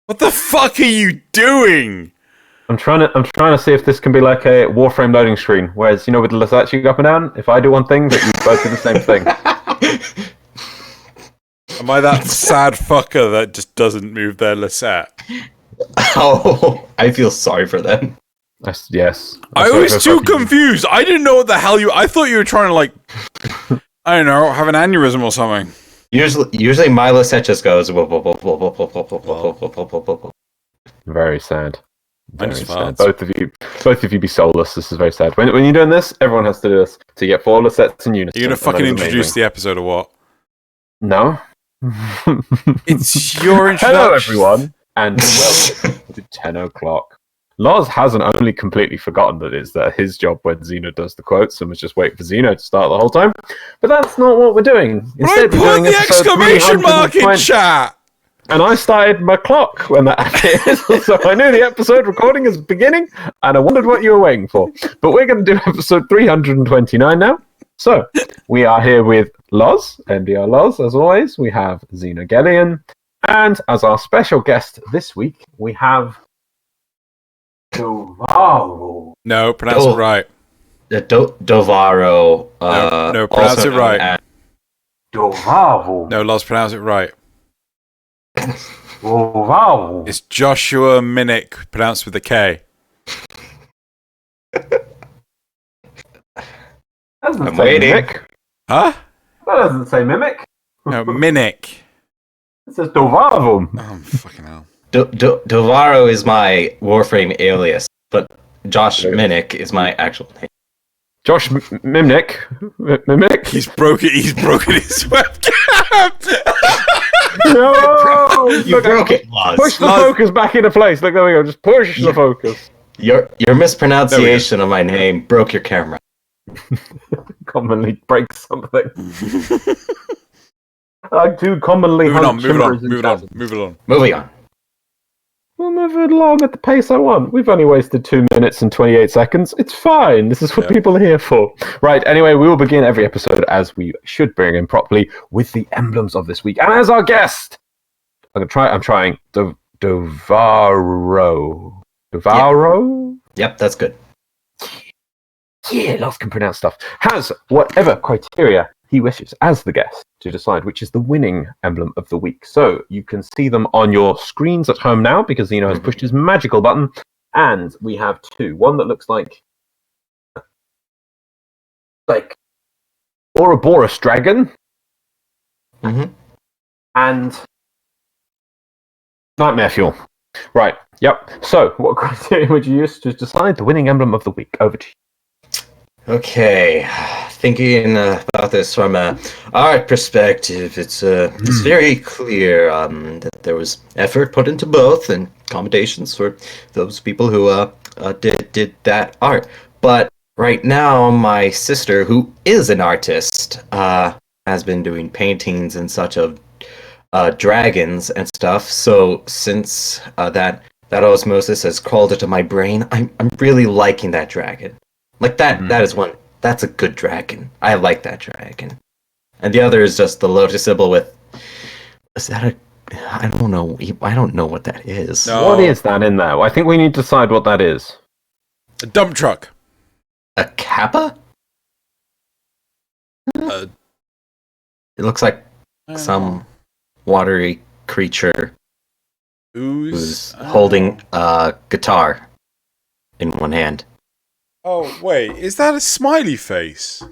What the fuck are you doing? I'm trying to see if this can be like a Warframe loading screen, whereas, with the lasat you go up and down, if I do one thing, that you both do the same thing. Am I that sad fucker that just doesn't move their lasat? Oh, I feel sorry for them. Yes. I was too confused. I didn't know what the hell I thought you were trying to, like, I don't know, have an aneurysm or something. Usually my lasat just goes. Very sad. Very sad. Farts. Both of you be soulless. This is very sad. When you're doing this, everyone has to do this to get 4 lasats in unison. You're gonna fucking introduce the episode or what? No. It's your introduction. Hello, everyone, and welcome to 10 o'clock. Loz hasn't only completely forgotten that it's his job when Xeno does the quotes and was just waiting for Xeno to start the whole time. But that's not what we're doing. Instead, we're doing the exclamation mark in chat! And I started my clock when that appeared, so I knew the episode recording is beginning, and I wondered what you were waiting for. But we're going to do episode 329 now. So, we are here with Loz, MDRLOz, as always. We have Xeno Gellion, and as our special guest this week, we have Dovahro. No, pronounce it right. Dovahro. No, pronounce it right. Dovahro. No, Loz, pronounce it right. Dovahro. It's Joshua Minnick, pronounced with a K. I'm waiting. Mimic. Huh? That doesn't say mimic. No, Minnick. It says Dovahro. Oh, fucking hell. Dovahro is my Warframe alias, but Josh Minnick is my actual name. Josh Mimic. Mimic? He's broken his webcam! No! You broke it, Loz. Push the focus back into place. Look, there we go. Just push the focus. Your mispronunciation of my name broke your camera. Commonly breaks something. I do commonly Moving on. Moving on. We'll move it along at the pace I want. We've only wasted 2 minutes and 28 seconds. It's fine. This is what people are here for. Right, anyway, we will begin every episode as we should bring in properly with the emblems of this week. And as our guest, I'm trying. Dovahro. Dovahro? Yep, that's good. Yeah, Loz can pronounce stuff. Has whatever criteria he wishes as the guest to decide which is the winning emblem of the week. So you can see them on your screens at home now because Xeno has pushed his magical button. And we have 2. One that looks like Ouroboros dragon. Mm-hmm. And Nightmare Fuel. Right, yep. So what criteria would you use to decide the winning emblem of the week? Over to you. Okay, thinking about this from an art perspective, it's very clear that there was effort put into both, and commendations for those people who did that art. But right now, my sister, who is an artist, has been doing paintings and such of dragons and stuff. So since that osmosis has crawled into my brain, I'm really liking that dragon. Like that is one. That's a good dragon. I like that dragon. And the other is just the lotus symbol with. Is that a? I don't know. I don't know what that is. No. What is that in there? I think we need to decide what that is. A dump truck. A kappa? It looks like some watery creature who's holding a guitar in one hand. Oh wait, is that a smiley face?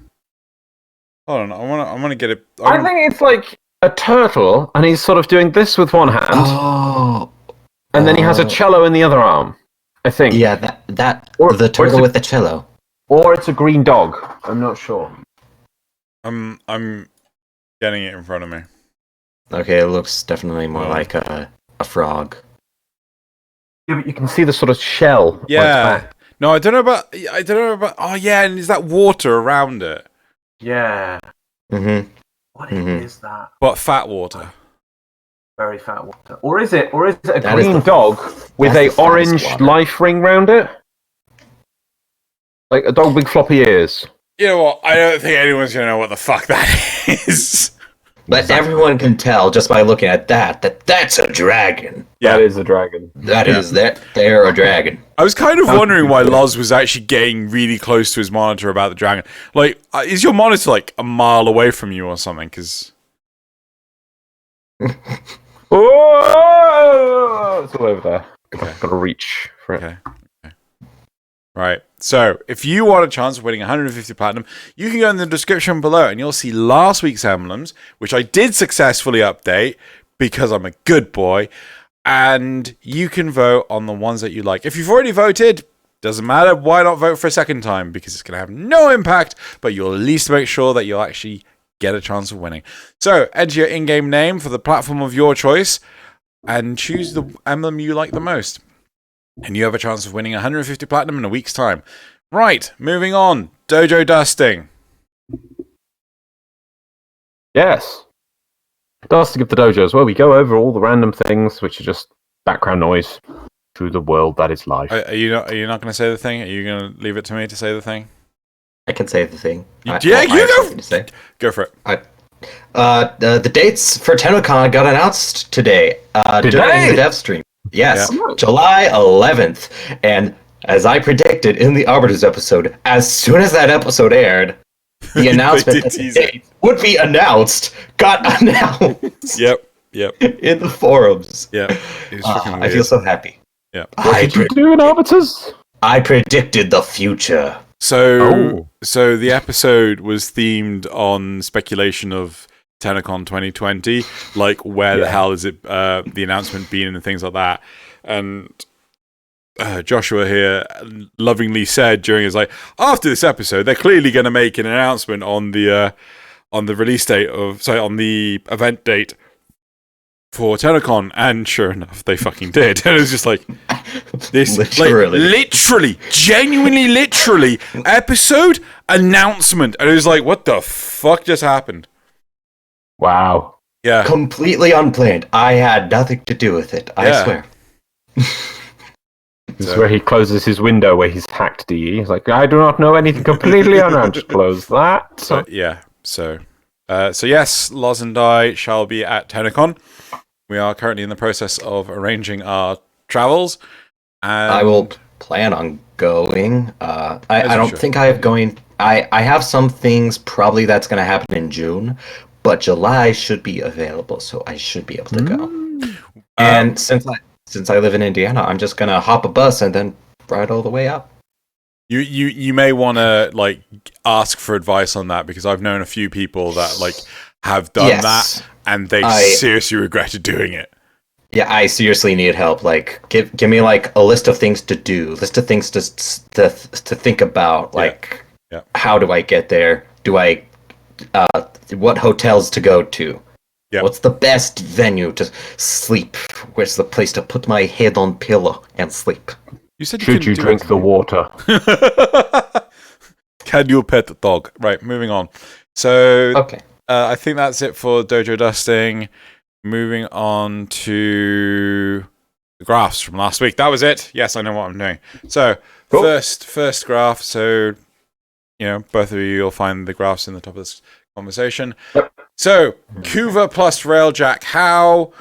Hold on, I want to get it. I think it's like a turtle, and he's sort of doing this with one hand, and then he has a cello in the other arm. I think. Yeah, the turtle with the cello. Or it's a green dog. I'm not sure. I'm getting it in front of me. Okay, it looks definitely more like a frog. Yeah, but you can see the sort of shell. Yeah. No, I don't know about. Oh yeah, and is that water around it? Yeah. Mm-hmm. What is that? What, fat water? Very fat water. Or is it a green dog with a orange life ring round it? Like a dog with floppy ears. You know what? I don't think anyone's gonna know what the fuck that is. But everyone can tell just by looking at that's a dragon. That is a dragon. They're a dragon. I was kind of wondering why Loz was actually getting really close to his monitor about the dragon. Like, is your monitor like a mile away from you or something? Because Oh, it's all over there. I've got to reach for it. Okay. Right. So, if you want a chance of winning 150 platinum, you can go in the description below and you'll see last week's emblems, which I did successfully update because I'm a good boy. And you can vote on the ones that you like. If you've already voted, doesn't matter. Why not vote for a second time? Because it's going to have no impact, but you'll at least make sure that you'll actually get a chance of winning. So, enter your in-game name for the platform of your choice and choose the emblem you like the most. And you have a chance of winning 150 platinum in a week's time. Right, moving on. Dojo dusting. Yes. Dusting of the dojo as well. We go over all the random things, which are just background noise through the world that is life. Are you not going to say the thing? Are you going to leave it to me to say the thing? I can say the thing. You go. To say. Go for it. The dates for TennoCon got announced today during the Devstream. Yes, yeah. July 11th. And as I predicted in the Arbiters episode, as soon as that episode aired, the announcement that the date would be announced got announced. Yep. In the forums. Yeah. I feel so happy. Yeah. What did you do in Arbiters? I predicted the future. So the episode was themed on speculation of TennoCon 2020, like where the hell is it, the announcement been and things like that. And Joshua here lovingly said during his after this episode, they're clearly going to make an announcement on the release date on the event date for TennoCon, and sure enough, they fucking did. And it was just like this, literally, genuinely, literally, episode announcement, and it was like, what the fuck just happened? Wow. Yeah. Completely unplanned. I had nothing to do with it. I swear. This is where he closes his window where he's hacked DE. He's like, I do not know anything completely unknown. Just close that. So yes, Loz and I shall be at TennoCon. We are currently in the process of arranging our travels. And I will plan on going. I don't think I have going. I have some things probably that's going to happen in June, but July should be available, so I should be able to go. And since I live in Indiana, I'm just gonna hop a bus and then ride all the way up. You may want to ask for advice on that, because I've known a few people that have done that and they seriously regretted doing it. Yeah, I seriously need help. Give me a list of things to do, list of things to think about. How do I get there? What hotels to go to? Yeah. What's the best venue to sleep? Where's the place to put my head on pillow and sleep? You said should you drink the water? Can you pet the dog? Right, moving on. So, okay. I think that's it for Dojo dusting. Moving on to the graphs from last week. That was it. Yes, I know what I'm doing. So, cool. First graph. So, both of you will find the graphs in the top of this conversation. Yep. So, Kuva plus Railjack. How?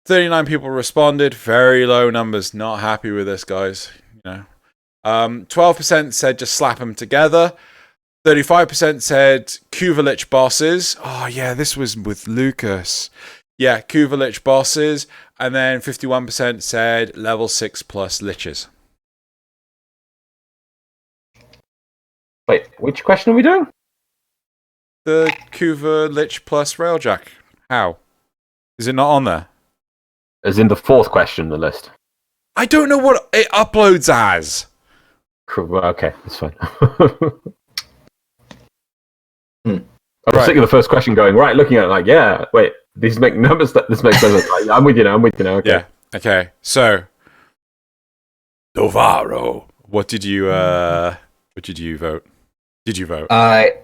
39 people responded. Very low numbers. Not happy with this, guys. 12% said just slap them together. 35% said Kuva Lich bosses. Oh, yeah, this was with Lucas. Yeah, Kuva Lich bosses. And then 51% said level 6 plus liches. Wait, which question are we doing? The Kuva Lich plus Railjack. How? Is it not on there? As in the fourth question on the list. I don't know what it uploads as. Okay, that's fine. I was thinking of the first question going, looking at it wait, these make numbers, this makes sense. I'm with you now, okay. Yeah, okay. So, Dovahro, what did you vote? Did you vote? I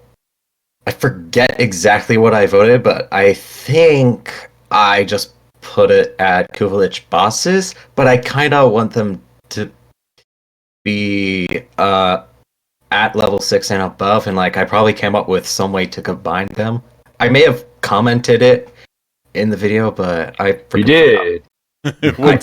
forget exactly what I voted, but I think I just put it at Kuva Lich bosses, but I kind of want them to be at level 6 and above, and I probably came up with some way to combine them. I may have commented it in the video, but I You did. What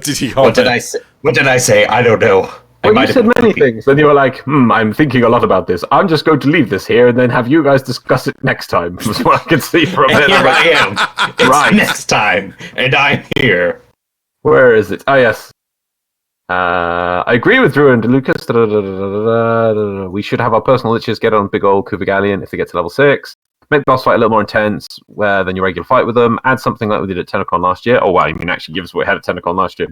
did he comment? What did I say? What did I say? I don't know. Well, you said many things, and you were like, I'm thinking a lot about this. I'm just going to leave this here and then have you guys discuss it next time. That's what I can see from And it. here I am. It's Right. next time, and I'm here. Where is it? Oh, yes. I agree with Drew and DeLucas. We should have our personal liches get on big old Kuva Galleon if they get to level 6. Make the boss fight a little more intense than your regular fight with them. Add something like we did at TennoCon last year. Oh, wow, you mean actually give us what we had at TennoCon last year.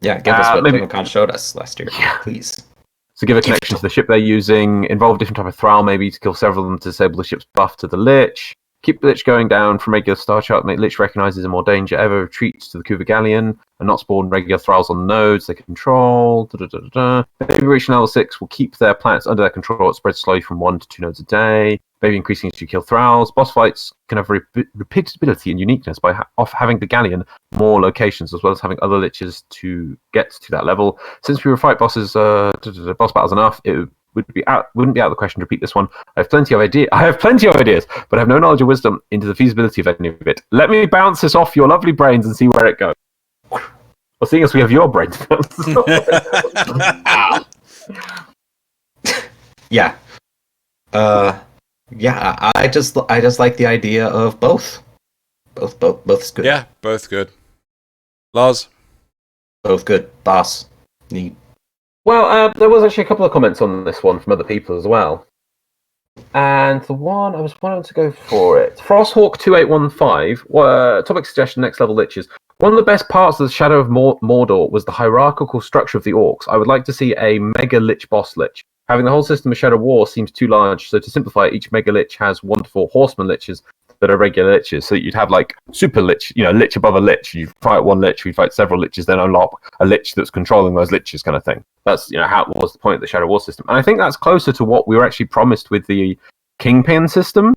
Yeah, give us what maybe- TennoCon showed us last year, please. So give a connection to the ship they're using. Involve a different type of thrall, maybe, to kill several of them to disable the ship's buff to the Lich. Keep the Lich going down from regular star chart. Make Lich recognizes in more danger ever. Retreats to the Kuva Galleon and not spawn regular thralls on nodes they control. Maybe reaching level 6 will keep their planets under their control. It spreads slowly from 1 to 2 nodes a day. Maybe increasing as you kill thralls. Boss fights can have repeatability and uniqueness by having the Galleon more locations, as well as having other liches to get to that level. Since we fight bosses, boss battles enough, it wouldn't be out of the question to repeat this one. I have plenty of ideas, but I have no knowledge or wisdom into the feasibility of any of it. Let me bounce this off your lovely brains and see where it goes. Well, seeing as we have your brains, Yeah. Yeah, I just like the idea of both. Both is good. Yeah, both good. Loz? Both good. Boss. Need. Well, there was actually a couple of comments on this one from other people as well. And the one, I was wanting to go for it. Frosthawk2815, topic suggestion, next level liches. One of the best parts of the Shadow of Mordor was the hierarchical structure of the orcs. I would like to see a mega lich boss lich. Having the whole system of Shadow War seems too large, so to simplify, each mega lich has 1 to 4 horseman liches that are regular liches. So you'd have like super lich, lich above a lich. You fight one lich, we fight several liches, then unlock a lich that's controlling those liches, kind of thing. That's how it was the point of the Shadow War system, and I think that's closer to what we were actually promised with the Kingpin system.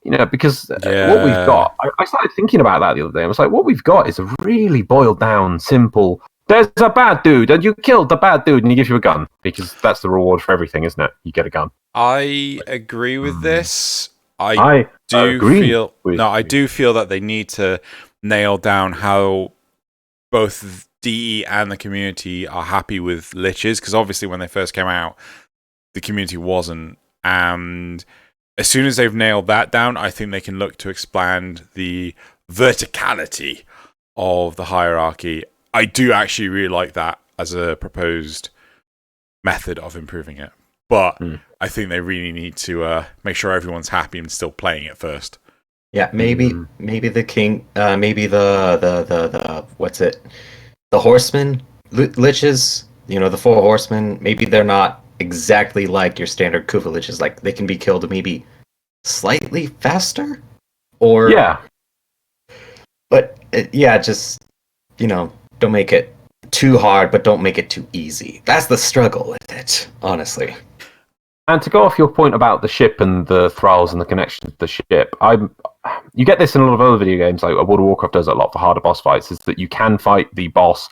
Because what we've got, I started thinking about that the other day. I was like, what we've got is a really boiled down, simple. There's a bad dude, and you killed the bad dude, and he gives you a gun because that's the reward for everything, isn't it? You get a gun. I agree with this. I do feel that they need to nail down how both DE and the community are happy with liches, because obviously when they first came out, the community wasn't. And as soon as they've nailed that down, I think they can look to expand the verticality of the hierarchy. I do actually really like that as a proposed method of improving it. But I think they really need to make sure everyone's happy and still playing it first. Yeah, maybe the king, maybe the what's it? The horsemen liches, the 4 horsemen, maybe they're not exactly like your standard Kuva liches. Like they can be killed maybe slightly faster, or But just don't make it too hard, but don't make it too easy. That's the struggle with it, honestly. And to go off your point about the ship and the thralls and the connection to the ship, you get this in a lot of other video games, like World of Warcraft does it a lot for harder boss fights, is that you can fight the boss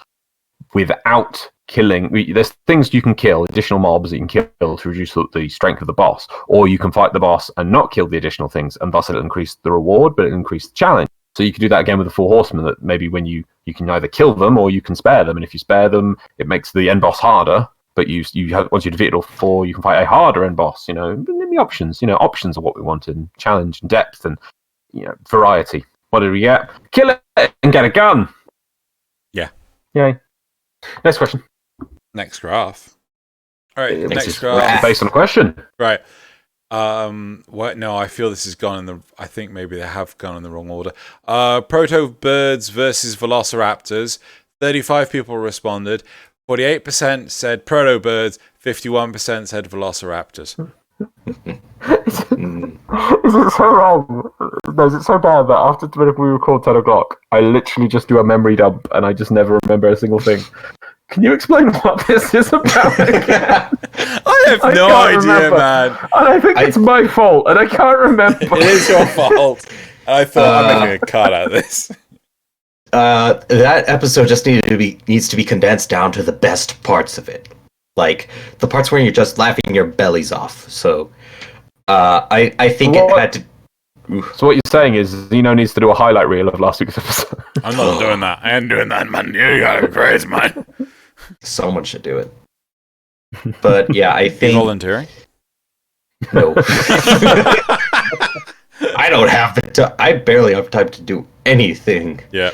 without killing. There's things you can kill, additional mobs that you can kill to reduce the strength of the boss, or you can fight the boss and not kill the additional things, and thus it'll increase the reward, but it'll increase the challenge. So you can do that again with the 4 horsemen, that maybe when you can either kill them or you can spare them, and if you spare them, it makes the end boss harder. But once you defeat all 4, you can fight a harder end boss. The options. Options are what we want in challenge and depth and variety. What did we get? Kill it and get a gun. Yeah. Yay. Next question. Next graph. All right. Next graph. Based on a question. Right. What? No, I feel this has gone in the. I think maybe they have gone in the wrong order. Proto birds versus velociraptors. 35 people responded. 48% said proto birds. 51% said velociraptors. Is it so wrong? No, is it so bad that after we record 10 o'clock, I literally just do a memory dump and I just never remember a single thing? Can you explain what this is about again? I have no idea, man. And I think it's my fault, and I can't remember. It is your fault. I thought I'm making a cut out of this. That episode just needs to be condensed down to the best parts of it, like the parts where you're just laughing your bellies off. So, I think it had to. So what you're saying is Xeno needs to do a highlight reel of last week's episode. I'm not doing that. I ain't doing that, man. You gotta be crazy, man. Someone should do it. But yeah, I think volunteering. No. I don't have the time. I barely have time to do anything. Yeah.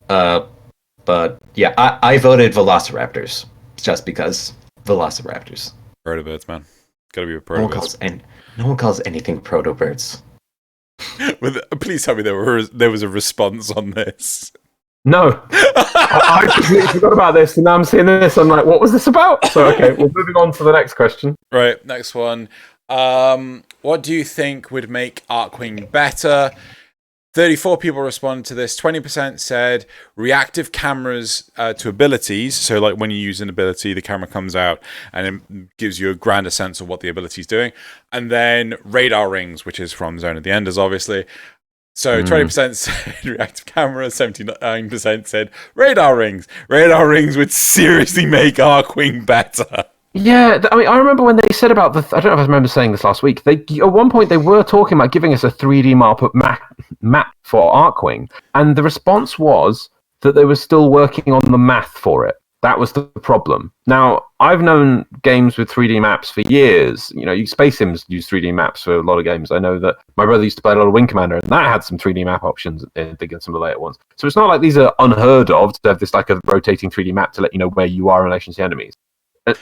But yeah, I voted Velociraptors just because Velociraptors. Protobirds, man. Gotta be a No one protobirds. no one calls anything protobirds. Please tell me there was a response on this. No. I completely forgot about this, and now I'm seeing this. I'm like, what was this about? So, okay, we're moving on to the next question. Right, next one. What do you think would make Archwing better? 34 people responded to this. 20% said reactive cameras to abilities. So like when you use an ability, the camera comes out and it gives you a grander sense of what the ability is doing. And then radar rings, which is from Zone of the Enders, obviously. So 20% said reactive camera, 79% said radar rings. Radar rings would seriously make Archwing better. Yeah, I mean, I remember when they said about I don't know if I remember saying this last week. At one point, they were talking about giving us a 3D map for Archwing, and the response was that they were still working on the math for it. That was the problem. Now, I've known games with 3D maps for years. You know, Space Sims use 3D maps for a lot of games. I know that my brother used to play a lot of Wing Commander, and that had some 3D map options in some of the later ones. So it's not like these are unheard of to have this like a rotating 3D map to let you know where you are in relation to the enemies.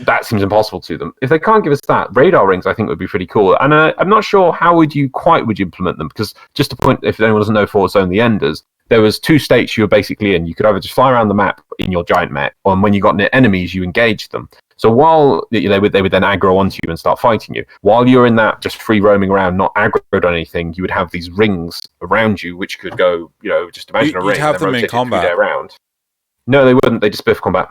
That seems impossible to them. If they can't give us that, radar rings I think would be pretty cool. And I'm not sure how would you implement them, because just to point, if anyone doesn't know for Zone of the Enders, there was 2 states you were basically in. You could either just fly around the map in your giant mech, or when you got near enemies, you engaged them. So while they would then aggro onto you and start fighting you, while you're in that just free roaming around, not aggroed on anything, you would have these rings around you, which could go, just imagine a ring. You'd have them in combat. Around. No, they wouldn't. They just biff combat.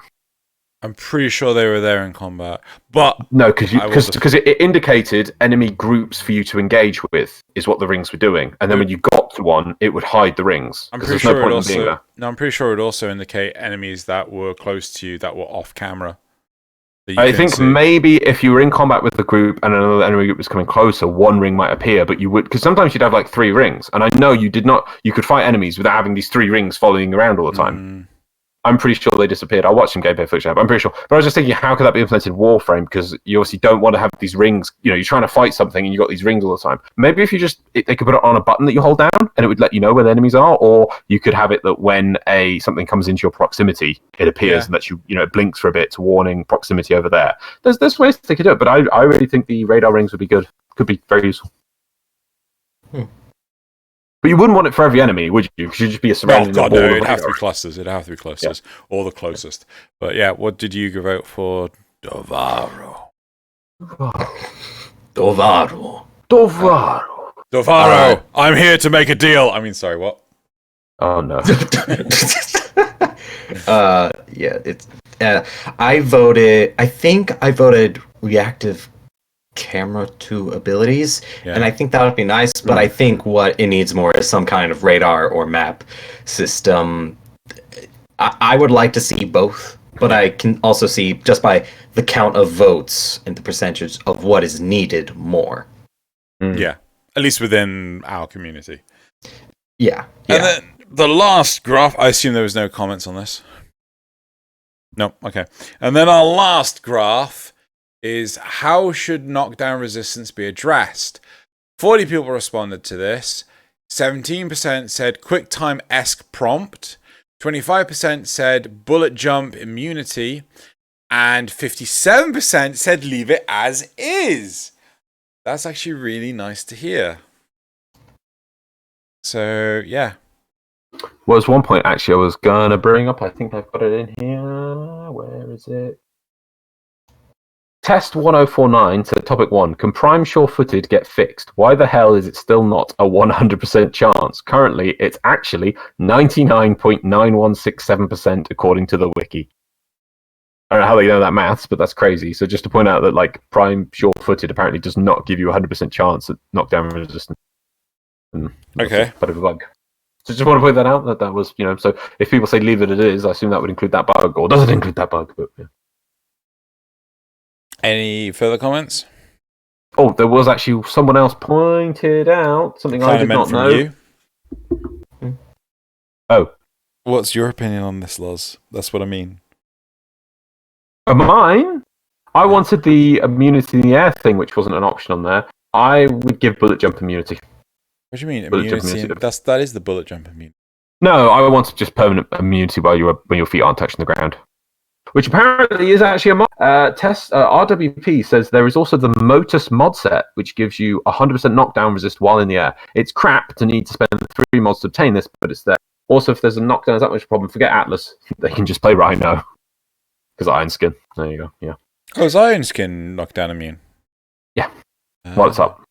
I'm pretty sure they were there in combat, but no, because it indicated enemy groups for you to engage with is what the rings were doing, and then when you got to one, it would hide the rings. I'm pretty sure I'm pretty sure it would also indicate enemies that were close to you that were off camera. I think maybe if you were in combat with the group and another enemy group was coming closer, one ring might appear, but you would, because sometimes you'd have like 3 rings, and I know you could fight enemies without having these 3 rings following around all the time. I'm pretty sure they disappeared. I watched some gameplay footage. I'm pretty sure. But I was just thinking, how could that be implemented in Warframe? Because you obviously don't want to have these rings. You're trying to fight something and you've got these rings all the time. Maybe if they could put it on a button that you hold down and it would let you know where the enemies are, or you could have it that when something comes into your proximity, it appears and that it blinks for a bit, warning proximity over there. There's ways they could do it, but I really think the radar rings would be good. Could be very useful. But you wouldn't want it for every enemy, would you? Because you'd just be surrounded. Oh god, no! It'd have to be clusters. Or the closest. But yeah, what did you vote for? Dovahro. Dovahro. I'm here to make a deal. I mean, sorry, what? Oh no. I voted. I think I voted reactive camera to abilities, and I think that would be nice, but I think what it needs more is some kind of radar or map system. I would like to see both, but I can also see, just by the count of votes and the percentage of what is needed, more. Yeah, at least within our community. Yeah. And then the last graph, I assume there was no comments on this. No, okay. And then our last graph is how should knockdown resistance be addressed? 40 people responded to this. 17% said QuickTime-esque prompt. 25% said bullet jump immunity. And 57% said leave it as is. That's actually really nice to hear. So, yeah. Well, there's one point actually I was going to bring up. I think I've got it in here. Where is it? Test 1049 said topic 1. Can Prime Sure-Footed get fixed? Why the hell is it still not a 100% chance? Currently, it's actually 99.9167% according to the wiki. I don't know how they know that maths, but that's crazy. So just to point out that like Prime Sure-Footed apparently does not give you a 100% chance at knockdown resistance. Okay. Bit of a bug. So just want to point that out, that was, so if people say leave it as it is, I assume that would include that bug, or does it include that bug? But, yeah. Any further comments? Oh, there was actually someone else pointed out something I did not know. You. Oh. What's your opinion on this, Loz? That's what I mean. Mine? I wanted the immunity in the air thing, which wasn't an option on there. I would give bullet jump immunity. What do you mean? Bullet Immunity? jump That is the bullet jump immunity. No, I wanted just permanent immunity when your feet aren't touching the ground. Which apparently is actually a mod. RWP says there is also the Motus mod set, which gives you 100% knockdown resist while in the air. It's crap to need to spend 3 mods to obtain this, but it's there. Also, if there's a knockdown, is that much problem? Forget Atlas. They can just play Rhino. Because Iron Skin. There you go. Yeah. Oh, is Iron Skin knockdown immune? Yeah. While it's up.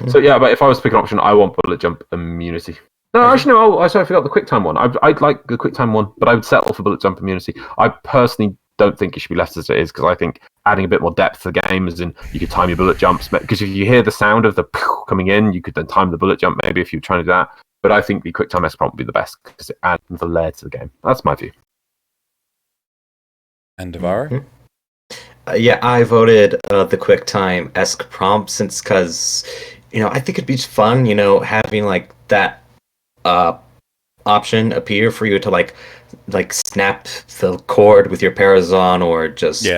So yeah, but if I was to pick an option, I want bullet jump immunity. No, actually, no. I forgot the quick time one. I'd like the quick time one, but I would settle for bullet jump immunity. I personally don't think it should be left as it is because I think adding a bit more depth to the game, as in you could time your bullet jumps. Because if you hear the sound of the coming in, you could then time the bullet jump. Maybe if you're trying to do that. But I think the quick time S prompt would be the best because it adds the layer to the game. That's my view. And Dovahro? Yeah, I voted the QuickTime esque prompt since because I think it'd be fun, having like that option appear for you to like snap the cord with your Parazon or just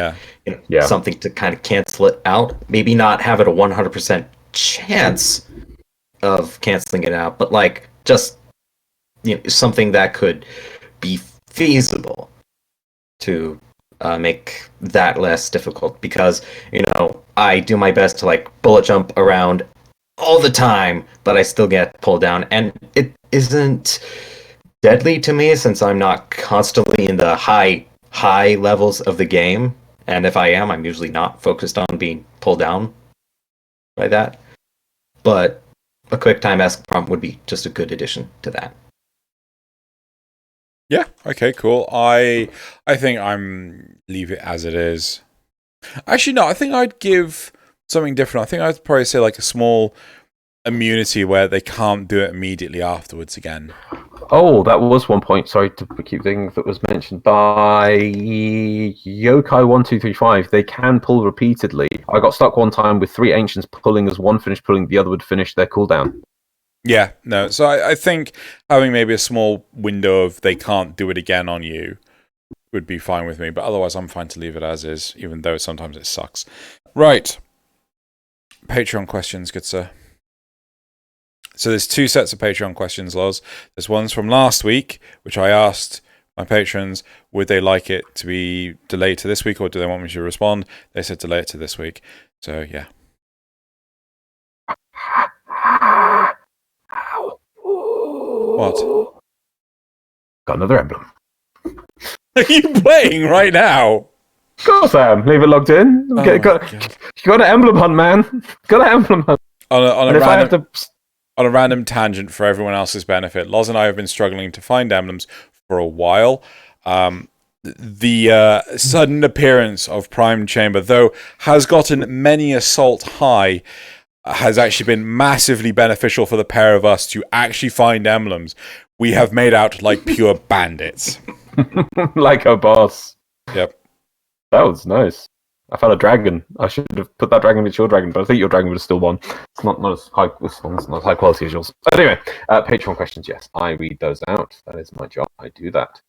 something to kind of cancel it out. Maybe not have it a 100% chance of canceling it out, but like just something that could be feasible to make that less difficult because I do my best to like bullet jump around all the time, but I still get pulled down, and it isn't deadly to me since I'm not constantly in the high levels of the game, and if I am, I'm usually not focused on being pulled down by that. But a QuickTime-esque prompt would be just a good addition to that. Yeah. Okay. Cool. I think I'm leave it as it is. Actually, no. I think I'd give something different. I think I'd probably say like a small immunity where they can't do it immediately afterwards again. Oh, that was one point. Sorry to keep thinking that was mentioned by Yokai1235. They can pull repeatedly. I got stuck one time with 3 ancients pulling as one finished pulling, the other would finish their cooldown. Yeah, no. So I think having maybe a small window of they can't do it again on you would be fine with me. But otherwise, I'm fine to leave it as is, even though sometimes it sucks. Right. Patreon questions, good sir. So there's 2 sets of Patreon questions, Loz. There's ones from last week, which I asked my patrons, would they like it to be delayed to this week, or do they want me to respond? They said delay it to this week. So, yeah. What? Got another emblem. Are you playing right now? Of course I am. Leave it logged in. You got an emblem hunt, man. Got an emblem hunt. On a random tangent for everyone else's benefit, Loz and I have been struggling to find emblems for a while. The sudden appearance of Prime Chamber, though, has gotten many assault high, has actually been massively beneficial for the pair of us to actually find emblems. We have made out like pure bandits. Like a boss. Yep. That was nice. I found a dragon. I should have put that dragon with your dragon, but I think your dragon would have still won. It's not as high. This one's not as high quality as yours. But anyway, Patreon questions. Yes, I read those out. That is my job. I do that.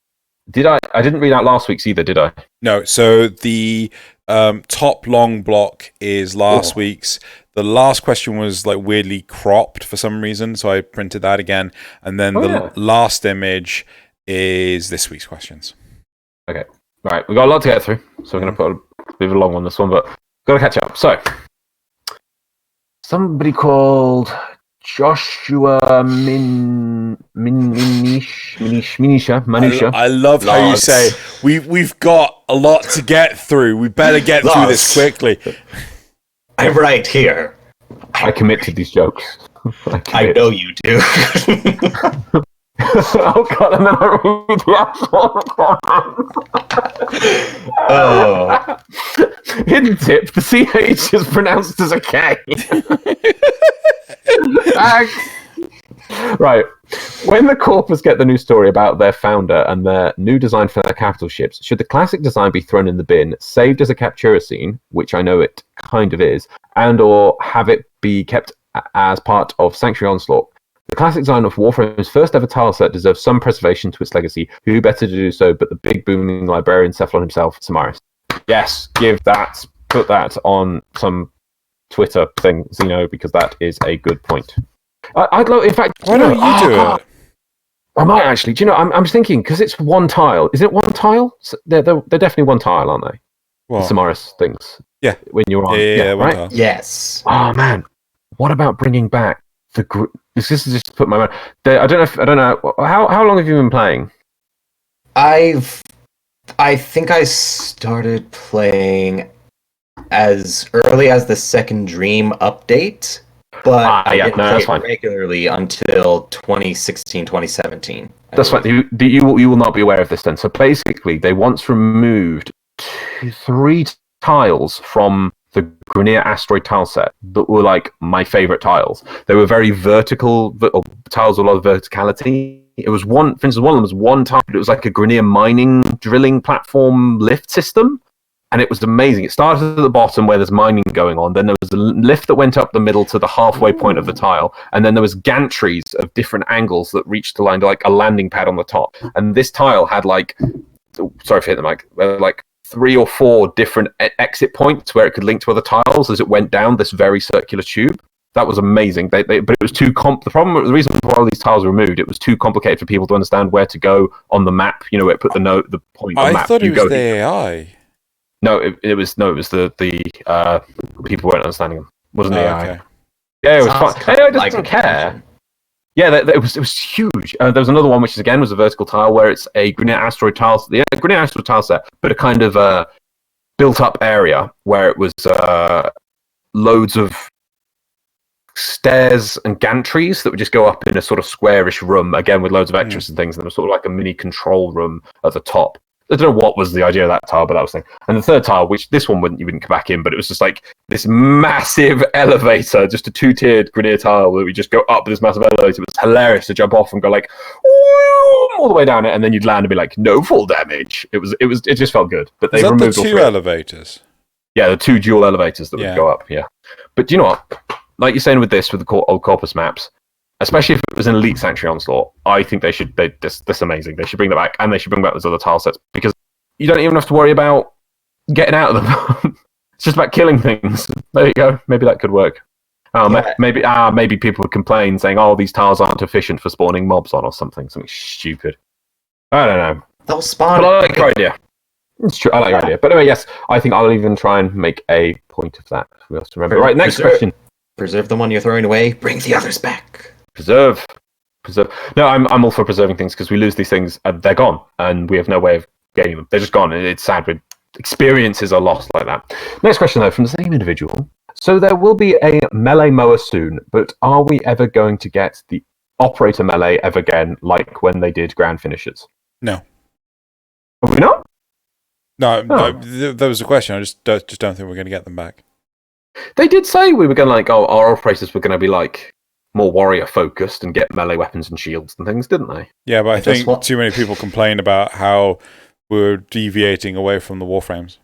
Did I? I didn't read out last week's either, did I? No. So the top long block is last week's. The last question was like weirdly cropped for some reason, so I printed that again. And then last image is this week's questions. Okay. Right, we've got a lot to get through, so we're going to put a bit of a long one on this one, but got to catch up. So, somebody called Joshua Manisha. I love how you say we've got a lot to get through. We better get through this quickly. I'm right here. I commit to these jokes. I know you do. Oh god, and then I read the actual comment. Hidden tip, the CH is pronounced as a K. Right. When the Corpus get the new story about their founder and their new design for their capital ships, should the classic design be thrown in the bin, saved as a Captura scene, which I know it kind of is, and or have it be kept as part of Sanctuary Onslaught? The classic design of Warframe's first ever tile set deserves some preservation to its legacy. Who better to do so but the big booming librarian Cephalon himself, Samaris? Yes, put that on some Twitter thing, Xeno, because that is a good point. I'd love, in fact, why don't you do it? I might actually. Do you know? I'm thinking because it's one tile. Is it one tile? They're definitely one tile, aren't they? What? The Samaris things. Yeah. When you're on. Yeah, right. tile. Yes. Oh man, what about bringing back the? This is just to put my mind. I don't know. How long have you been playing? I think I started playing as early as the Second Dream update, but I didn't play it regularly until 2016, 2017. That's fine. You will not be aware of this then. So basically, they once removed 3 tiles from the Grineer Asteroid tile set that were like my favorite tiles. They were very vertical tiles with a lot of verticality. It was one, for instance, one of them was one tile, but it was like a Grineer mining drilling platform lift system. And it was amazing. It started at the bottom where there's mining going on. Then there was a lift that went up the middle to the halfway point of the tile. And then there was gantries of different angles that reached the line to like a landing pad on the top. And this tile had like, sorry for hitting the mic, like 3 or 4 different exit points where it could link to other tiles as it went down this very circular tube. That was amazing. But it was too the reason why all these tiles were removed, it was too complicated for people to understand where to go on the map. You know, where it put the point on the map. I thought it was the AI. No, it was the people weren't understanding them. Wasn't the AI? Okay. Yeah, it was fun. AI doesn't care. Yeah, it was huge. There was another one which was a vertical tile where it's a Grineer Asteroid tile. The Grineer Asteroid tile set, but a kind of built-up area where it was loads of stairs and gantries that would just go up in a sort of squarish room, again with loads of extras and things. And there was sort of like a mini control room at the top. I don't know what was the idea of that tile, but that was the thing. And the third tile, which this one you wouldn't come back in, but it was just like this massive elevator, just a 2-tiered Grineer tile that we just go up this massive elevator. It was hilarious to jump off and go like all the way down it, and then you'd land and be like, no fall damage. It just felt good. But they removed the 2 elevators. Yeah, the 2 dual elevators that would go up. Yeah, but do you know what? Like you're saying with the old Corpus maps. Especially if it was an Elite Sanctuary Onslaught, I think that's amazing. They should bring that back, and they should bring back those other tile sets, because you don't even have to worry about getting out of them. It's just about killing things. There you go. Maybe that could work. Maybe people would complain saying, "Oh, these tiles aren't efficient for spawning mobs on," or something stupid. I don't know. They'll spawn. But I like your idea. It's true. I like your idea. But anyway, yes, I think I'll even try and make a point of that. We have to remember. Right, next question. Preserve the one you're throwing away. Bring the others back. Preserve. No, I'm all for preserving things, because we lose these things and they're gone, and we have no way of getting them. They're just gone. It's sad when experiences are lost like that. Next question, though, from the same individual. So there will be a melee mower soon, but are we ever going to get the operator melee ever again, like when they did grand finishers? No. Are we not? No, that was the question. I just don't think we're going to get them back. They did say we were going to our operators were going to be like more warrior focused and get melee weapons and shields and things, didn't they? Yeah, but I think too many people complained about how we're deviating away from the Warframes.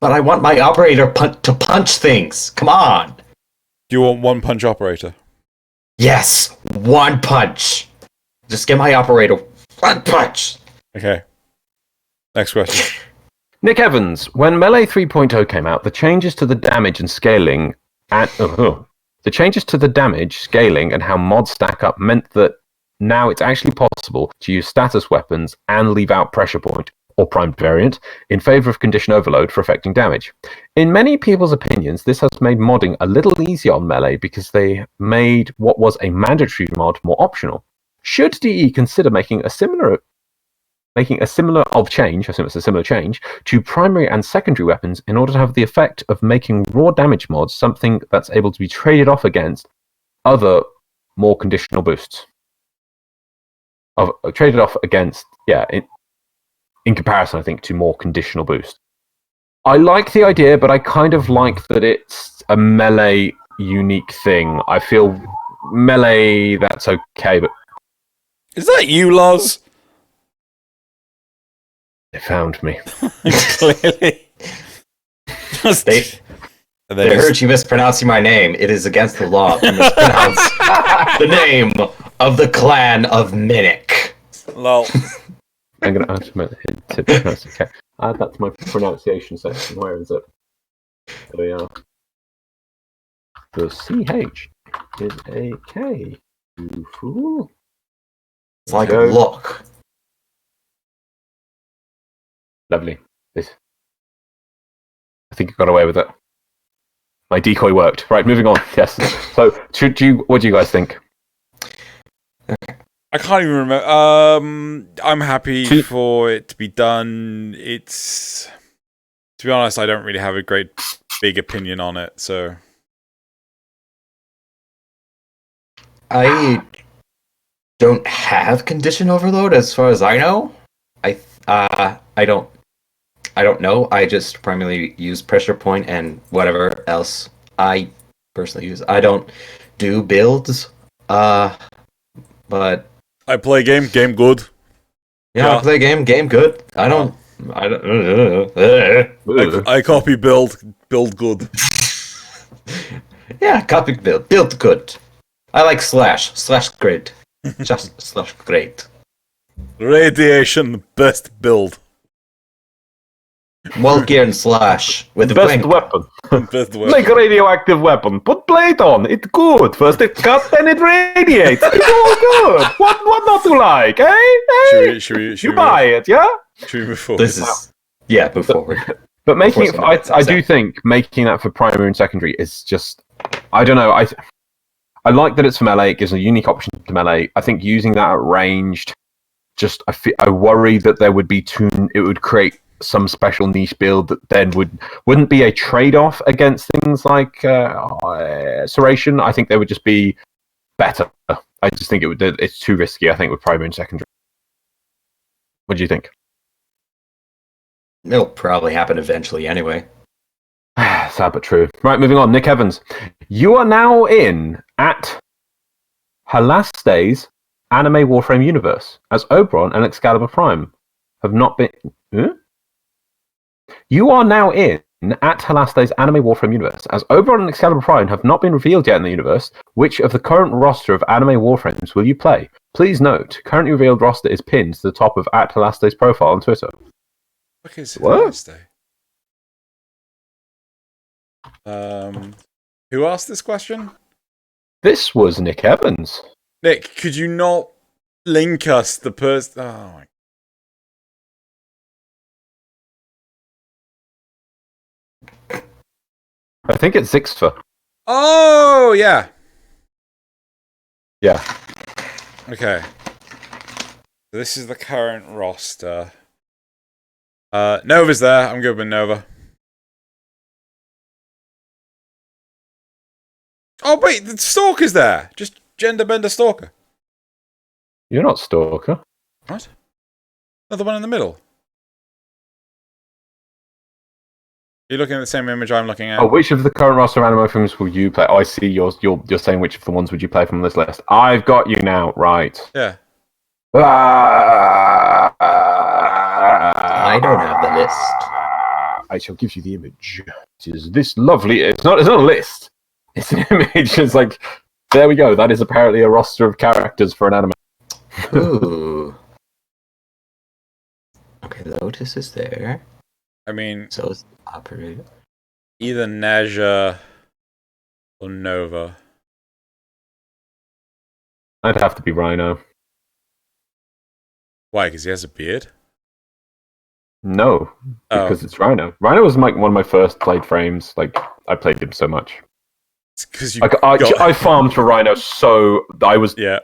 But I want my operator to punch things. Come on. Do you want 1-punch operator? Yes, 1 punch. Just get my operator 1 punch. Okay. Next question. Nick Evans, when Melee 3.0 came out, the changes to the damage and scaling and how mods stack up meant that now it's actually possible to use status weapons and leave out pressure point, or primed variant, in favor of condition overload for affecting damage. In many people's opinions, this has made modding a little easier on Melee because they made what was a mandatory mod more optional. Should DE consider making a similar change to primary and secondary weapons in order to have the effect of making raw damage mods something that's able to be traded off against other more conditional boosts? In comparison, I think, to more conditional boosts. I like the idea, but I kind of like that it's a Melee unique thing. I feel Melee, that's okay, but Is that you, Loz? They found me. Clearly. They heard you mispronouncing my name. It is against the law to mispronounce the name of the clan of Minnick. Lol. I'm going to add my tip pronounce. Okay. Add that to my pronunciation section. Where is it? There we are. The CH is a K. You fool. It's like a look. Lovely. This. I think I got away with it. My decoy worked. Right, moving on. Yes. So, what do you guys think? I can't even remember. I'm happy for it to be done. It's, to be honest, I don't really have a great big opinion on it. So I don't have condition overload as far as I know. I don't know. I just primarily use pressure point and whatever else I personally use. I don't do builds. But I play game good. yeah, I play game good. I don't. I copy build good. Yeah, copy build good. I like slash grid, just slash great. Radiation best build. Vulcan slash with the Best blink. weapon. Best weapon. Like a radioactive weapon. Put plate on. It's good. First it cuts, then it radiates. It's all good. What not to like, eh? Should we You buy it, yeah? Should we move forward? This is move forward. But making it, Of course, I do think making that for primary and secondary is just, I don't know. I like that it's for melee. It gives a unique option to melee. I think using that at ranged, I worry that there would be it would create some special niche build that then wouldn't be a trade-off against things like Serration. I think they would just be better. I just think it's too risky, I think, with primary and secondary. What do you think? It'll probably happen eventually anyway. Sad but true. Right, moving on. Nick Evans. You are now at Halaste's anime Warframe universe, as Oberon and Excalibur Prime have not been... Huh? You are now at Halaste's anime Warframe universe, as Oberon and Excalibur Prime have not been revealed yet in the universe. Which of the current roster of anime Warframes will you play? Please note, currently revealed roster is pinned to the top of at Halaste's profile on Twitter. Okay, so What? Thursday. Who asked this question? This was Nick Evans. Nick, could you not link us the person? Oh my. I think it's Zixfer. Oh yeah. Yeah. Okay. So this is the current roster. Nova's there. I'm good with Nova. Oh wait, the Stalker's there. Just gender bender Stalker. You're not Stalker. What? Another one in the middle. You're looking at the same image I'm looking at. Oh, which of the current roster of anime films will you play? Oh, I see. You're saying which of the ones would you play from this list? I've got you now. Right. Yeah. I don't have the list. I shall give you the image. It is this lovely. It's not a list. It's an image. It's like, there we go. That is apparently a roster of characters for an anime. Ooh. Okay, Lotus is there. I mean, So is Operator. either Naja or Nova. I'd have to be Rhino. Why? Because he has a beard? No, because it's Rhino. Rhino was like one of my first played frames. Like, I played him so much. It's because you Like, I farmed for Rhino, so I was. Yeah.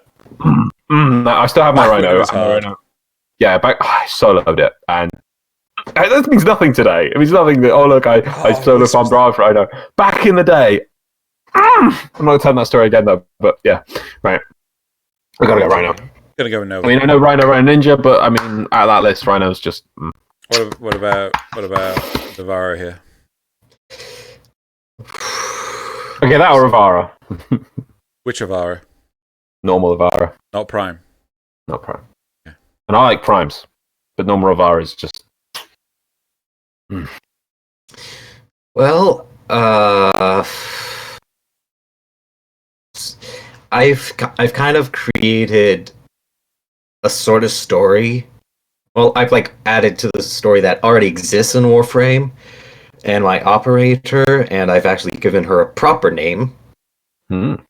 I still have my Back when it Rhino. was hard. Yeah, I soloed it, and that means nothing today. It means nothing that, oh look, I solo this farmed Rhino for Rhino. Back in the day, I'm not telling that story again though, but yeah, right. I gotta go Rhino. Gonna go with Nova. I mean, I know Rhino, Ninja, but I mean, out of that list, Rhino's just... What about Dovahro here? Okay, that or Avara. Which Avara? Normal Avara. Not Prime. not Prime. Yeah. And I like Primes, but Nomorovar is just... Well, I've kind of created a sort of story. Well, I've like added to the story that already exists in Warframe, and my operator, and I've actually given her a proper name. And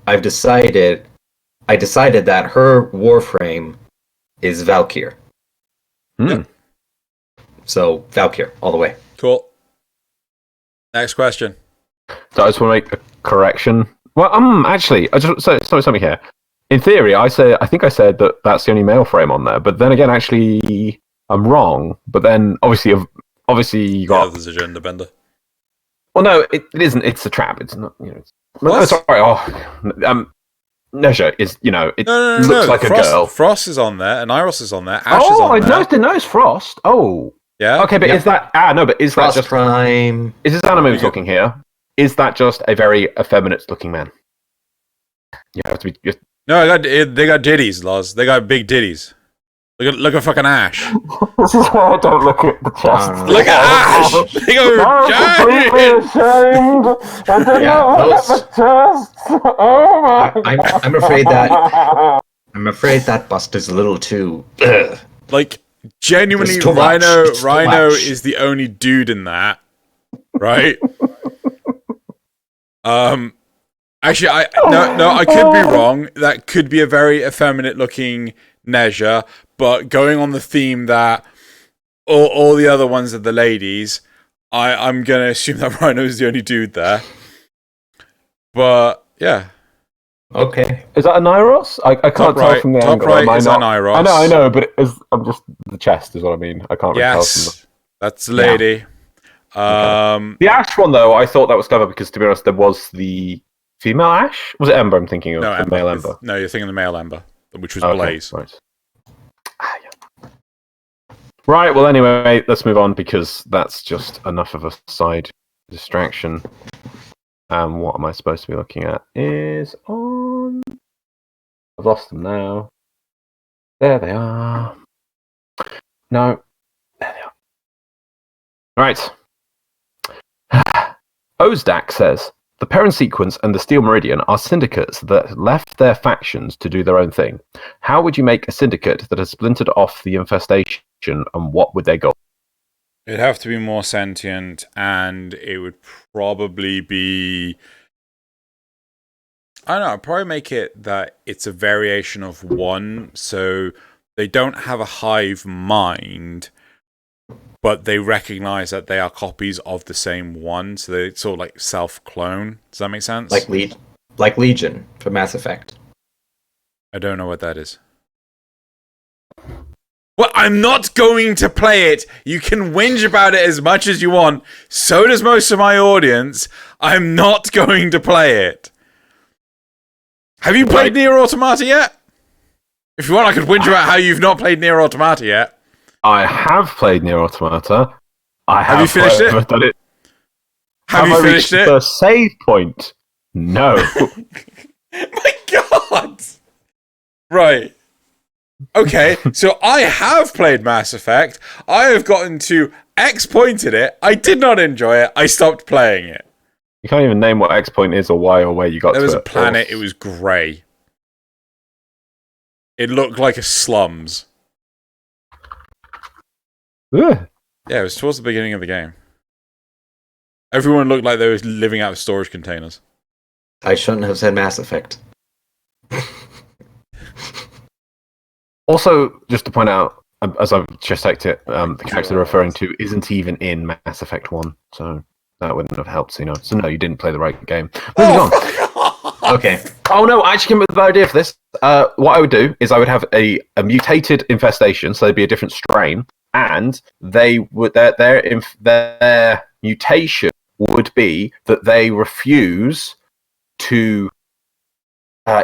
I decided that her Warframe is Valkyr. Yep. So Valkyr all the way. Cool. Next question. So I just want to make a correction. Well, actually, I just sorry, something here. In theory, I think I said that that's the only male frame on there. But then again, actually, I'm wrong. But then, obviously, you got. There's a gender bender. Well, no, it isn't. It's a trap. It's not. What? Sorry. Neja is. It No, looks like Frost, a girl. Frost is on there, and Iros is on there. Ash is on there. I didn't know it's Frost. Oh. Yeah. Okay, but is that but is Frost that just Prime? Is this anime talking here? Is that just a very effeminate-looking man? You have to be. No, they got ditties, Loz. They got big ditties. Look at fucking Ash. This is why I don't look at the chest. Look at Ash. They got giant. ashamed. I don't know at the chest. Oh my! I'm afraid that bust is a little too. Like genuinely, It's too much. It's too Rhino much. is the only dude in that, right? Actually, I could be wrong. That could be a very effeminate-looking Neja, but going on the theme that all the other ones are the ladies, I'm gonna assume that Rhino is the only dude there. But yeah, Okay. Is that a Nyros? I can't top tell right, from the top angle. right Am I is not? an Iros. I know, but I'm just the chest is what I mean. I can't really tell from Yes, that's the lady. the Ash one though. I thought that was clever because, to be honest, there was the female Ash. Was it Ember? I'm thinking of No, the male Ember. No, you're thinking of the male Ember, which was Okay, Blaze. Right. Yeah. Right. Well, anyway, let's move on because that's just enough of a side distraction. What am I supposed to be looking at? Is on. I've lost them now. There they are. No. There they are. Right. Ozdak says, the Perrin Sequence and the Steel Meridian are syndicates that left their factions to do their own thing. How would you make a syndicate that has splintered off the infestation, and what would their goal? It'd have to be more sentient, and it would probably be... I don't know, I'd probably make it that it's a variation of one, so they don't have a hive mind, but they recognize that they are copies of the same one, so they sort of like self-clone. Does that make sense? Like Legion for Mass Effect. I don't know what that is. Well, I'm not going to play it. You can whinge about it as much as you want. So does most of my audience. I'm not going to play it. Have you played Nier Automata yet? If you want, I could whinge about how you've not played Nier Automata yet. I have played Nier Automata. Have you finished it? Done it. Have you finished it? The save point? No. My God! Right. Okay, so I have played Mass Effect. I have gotten to X point in it. I did not enjoy it. I stopped playing it. You can't even name what X point is or why or where you got to it. There was a planet. It was grey. It looked like a slums. Ugh. Yeah, it was towards the beginning of the game. Everyone looked like they were living out of storage containers. I shouldn't have said Mass Effect. Also, just to point out, as I've just checked it, the character they're referring to isn't even in Mass Effect 1, so that wouldn't have helped, So no, you didn't play the right game. Moving on. Okay. Oh no, I actually came up with a better idea for this. What I would do is I would have a mutated infestation, so they'd be a different strain, and they would their mutation would be that they refuse to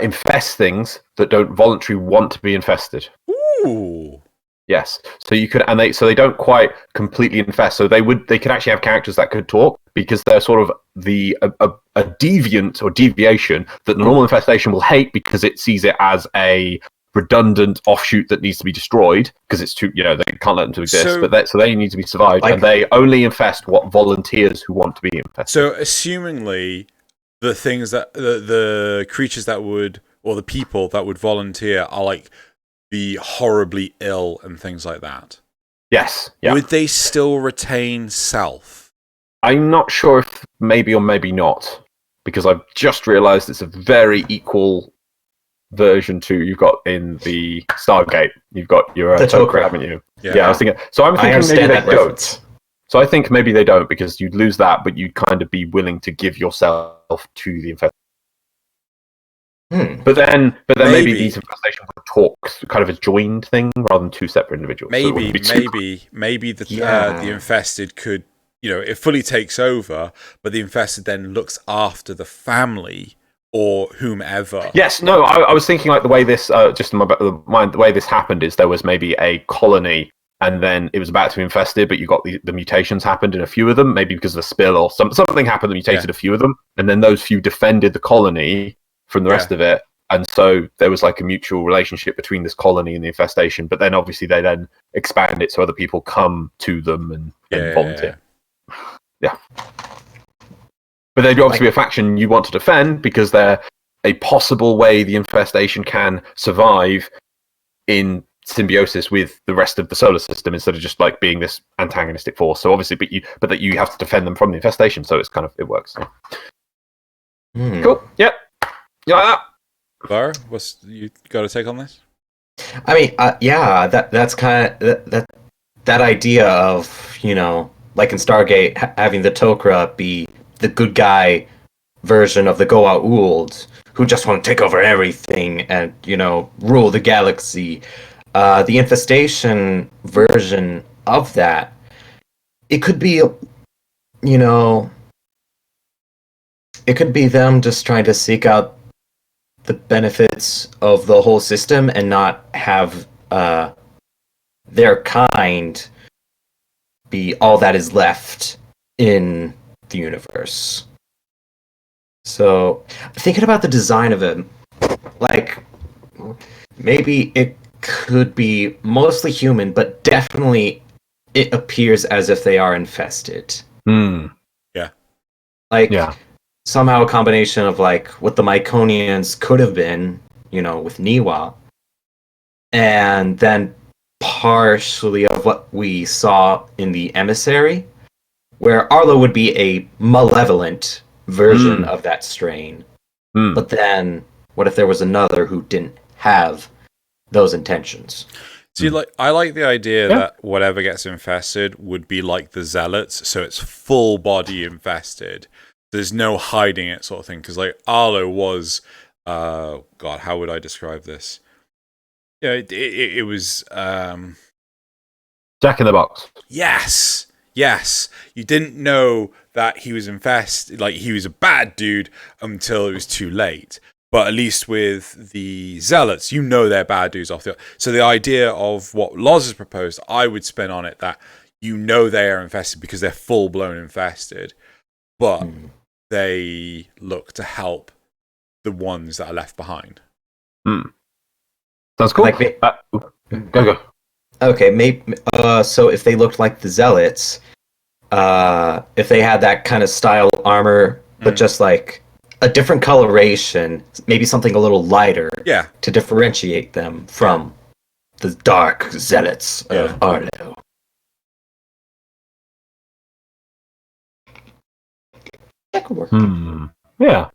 infest things that don't voluntarily want to be infested. Ooh. Yes. So you could, and they don't quite completely infest. So they could actually have characters that could talk because they're sort of a deviant or deviation that the normal infestation will hate because it sees it as a redundant offshoot that needs to be destroyed because it's too, they can't let them to exist. So they need to be survived, and they only infest what volunteers who want to be infested. So assumingly, the things that the creatures that would, or the people that would volunteer are like the horribly ill and things like that. Yes. Yeah. Would they still retain self? I'm not sure if maybe or maybe not, because I've just realised it's a very equal version to you've got in the Stargate. You've got your Tok'ra, haven't you? Yeah. I was thinking. So I'm thinking maybe they don't. So I think maybe they don't because you'd lose that, but you'd kind of be willing to give yourself to the infestation. But then maybe these infestations would talk kind of a joined thing rather than two separate individuals. Maybe the infested could, it fully takes over, but the infested then looks after the family or whomever. Yes, no, I was thinking like the way this, just in my mind, the way this happened is there was maybe a colony and then it was about to be infested, but you got the mutations happened in a few of them, maybe because of a spill or something happened that mutated a few of them, and then those few defended the colony from the rest of it, and so there was like a mutual relationship between this colony and the infestation, but then obviously they then expand it so other people come to them and volunteer. Yeah. But they'd obviously be a faction you want to defend because they're a possible way the infestation can survive in symbiosis with the rest of the solar system instead of just like being this antagonistic force. So obviously, but that you have to defend them from the infestation. So it's kind of, it works. Cool. Yep. You like that? Bar, what's you got a take on this? I mean, that's kind of that idea of, like in Stargate, having the Tok'ra be the good guy version of the Goa'uld, who just want to take over everything and, rule the galaxy. The infestation version of that, it could be, it could be them just trying to seek out the benefits of the whole system and not have their kind be all that is left in the universe. So, thinking about the design of it, like, maybe it could be mostly human, but definitely it appears as if they are infested. Yeah. Like, somehow a combination of, like, what the Myconians could have been, with Niwa, and then partially of what we saw in the Emissary, where Arlo would be a malevolent version of that strain. But then, what if there was another who didn't have those intentions? See, I like the idea that whatever gets infested would be like the Zealots, so it's full body infested. There's no hiding it, sort of thing. Because like Arlo was, God, how would I describe this? Yeah, it was Jack in the Box. Yes. You didn't know that he was infested, like he was a bad dude until it was too late. But at least with the Zealots, they're bad dudes off the. So the idea of what Loz has proposed, I would spin on it that they are infested because they're full blown infested, but they look to help the ones that are left behind. Sounds cool. Go. Okay, maybe. So if they looked like the Zealots, if they had that kind of style armor, but just like a different coloration, maybe something a little lighter, to differentiate them from the dark Zealots of Arlo. That could work. Yeah.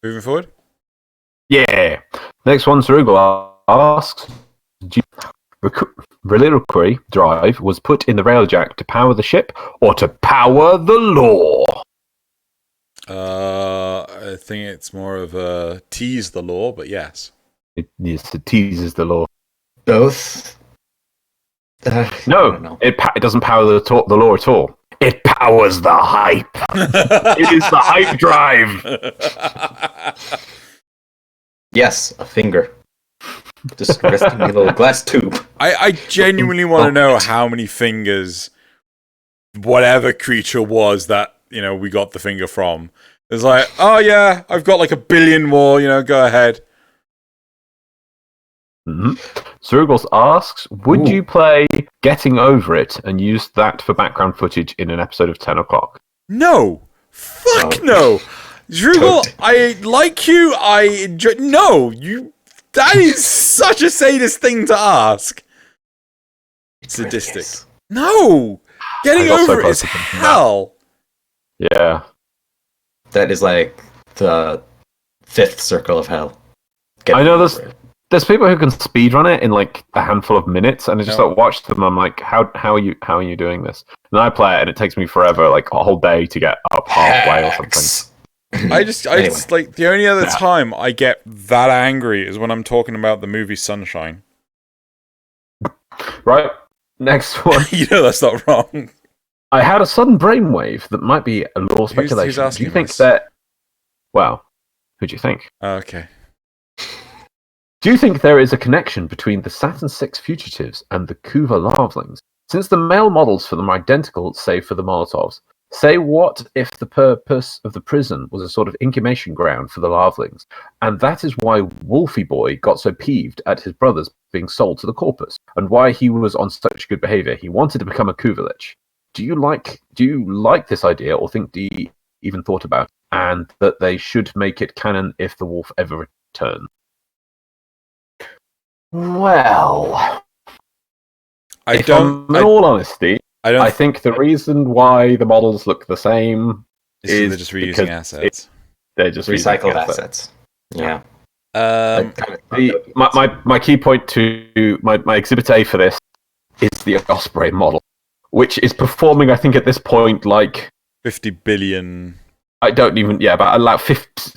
Moving forward. Yeah. Next one, Cerebral asks, Reliquary drive was put in the railjack to power the ship or to power the lore? I think it's more of a tease the lore, but yes. It teases the lore. Both? No, it doesn't power the lore at all. It powers the hype. It is the hype drive. Yes, a finger. Just resting in a little glass tube. I genuinely want to know how many fingers whatever creature was that, we got the finger from. It's like, oh yeah, I've got like 1 billion more, go ahead. Mm-hmm. Zerugos asks, would you play Getting Over It and use that for background footage in an episode of 10 o'clock? No. Fuck no. Zrugel, I like you, I enjoy... No, that is such a sadist thing to ask. Sadistic. No! Getting over it is hell. Yeah. That is like the 5th circle of hell. I know there's people who can speedrun it in like a handful of minutes, and I just like watch them. I'm like, how are you doing this? And then I play it, and it takes me forever, like a whole day to get up halfway or something. I just like the only other time I get that angry is when I'm talking about the movie Sunshine. Right. Next one. That's not wrong. I had a sudden brainwave that might be a lore speculation. Who's asking do you think this? that? Well, who do you think? Okay. Do you think there is a connection between the Saturn VI fugitives and the Kuva larvalings? Since the male models for them are identical, save for the Molotovs. Say what if the purpose of the prison was a sort of incubation ground for the larvalings, and that is why Wolfie Boy got so peeved at his brothers being sold to the Corpus, and why he was on such good behavior. He wanted to become a Kuva Lich. Do you like this idea, or think Dee even thought about it, and that they should make it canon if the wolf ever returns? Well, in all honesty, I think the reason why the models look the same is they're just reusing assets. They're just recycled assets. Yeah. My key point to my Exhibit A for this is the Osprey model, which is performing, I think, at this point, like 50 billion. I don't even, about like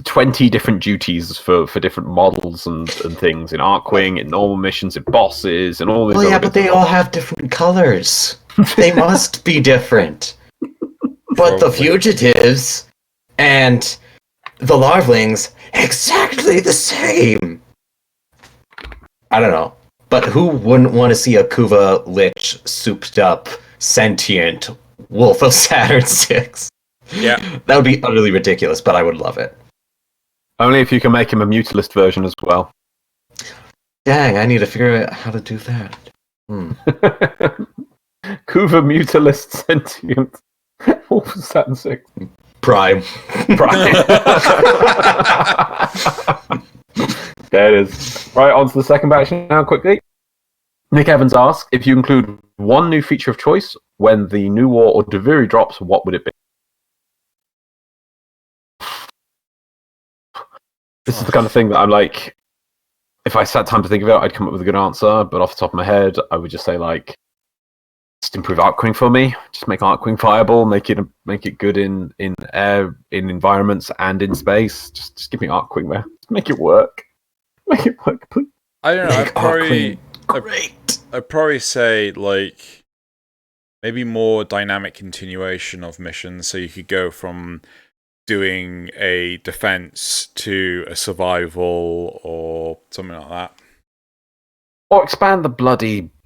20 different duties for different models and things in Archwing, in normal missions, in bosses, and all this. Well, but they all have different colors. They must be different. But the fugitives and the larvalings, exactly the same. I don't know. But who wouldn't want to see a Kuva Lich souped up, sentient wolf of Saturn VI? Yeah. That would be utterly ridiculous, but I would love it. Only if you can make him a mutalist version as well. Dang, I need to figure out how to do that. Kuva mutalist sentient wolf of Saturn VI. Prime. There it is. Right, on to the second batch now, quickly. Nick Evans asks, if you include one new feature of choice when the new war or Dovahro drops, what would it be? This is the kind of thing that I'm like, if I sat time to think of it, I'd come up with a good answer, but off the top of my head, I would just say, like, just improve Archwing for me. Just make Archwing viable, make it good in air, in environments, and in space. Just give me Archwing there. Just make it work. Make it work, please. I don't know, I'd probably say, like, maybe more dynamic continuation of missions, so you could go from doing a defense to a survival or something like that. Or expand the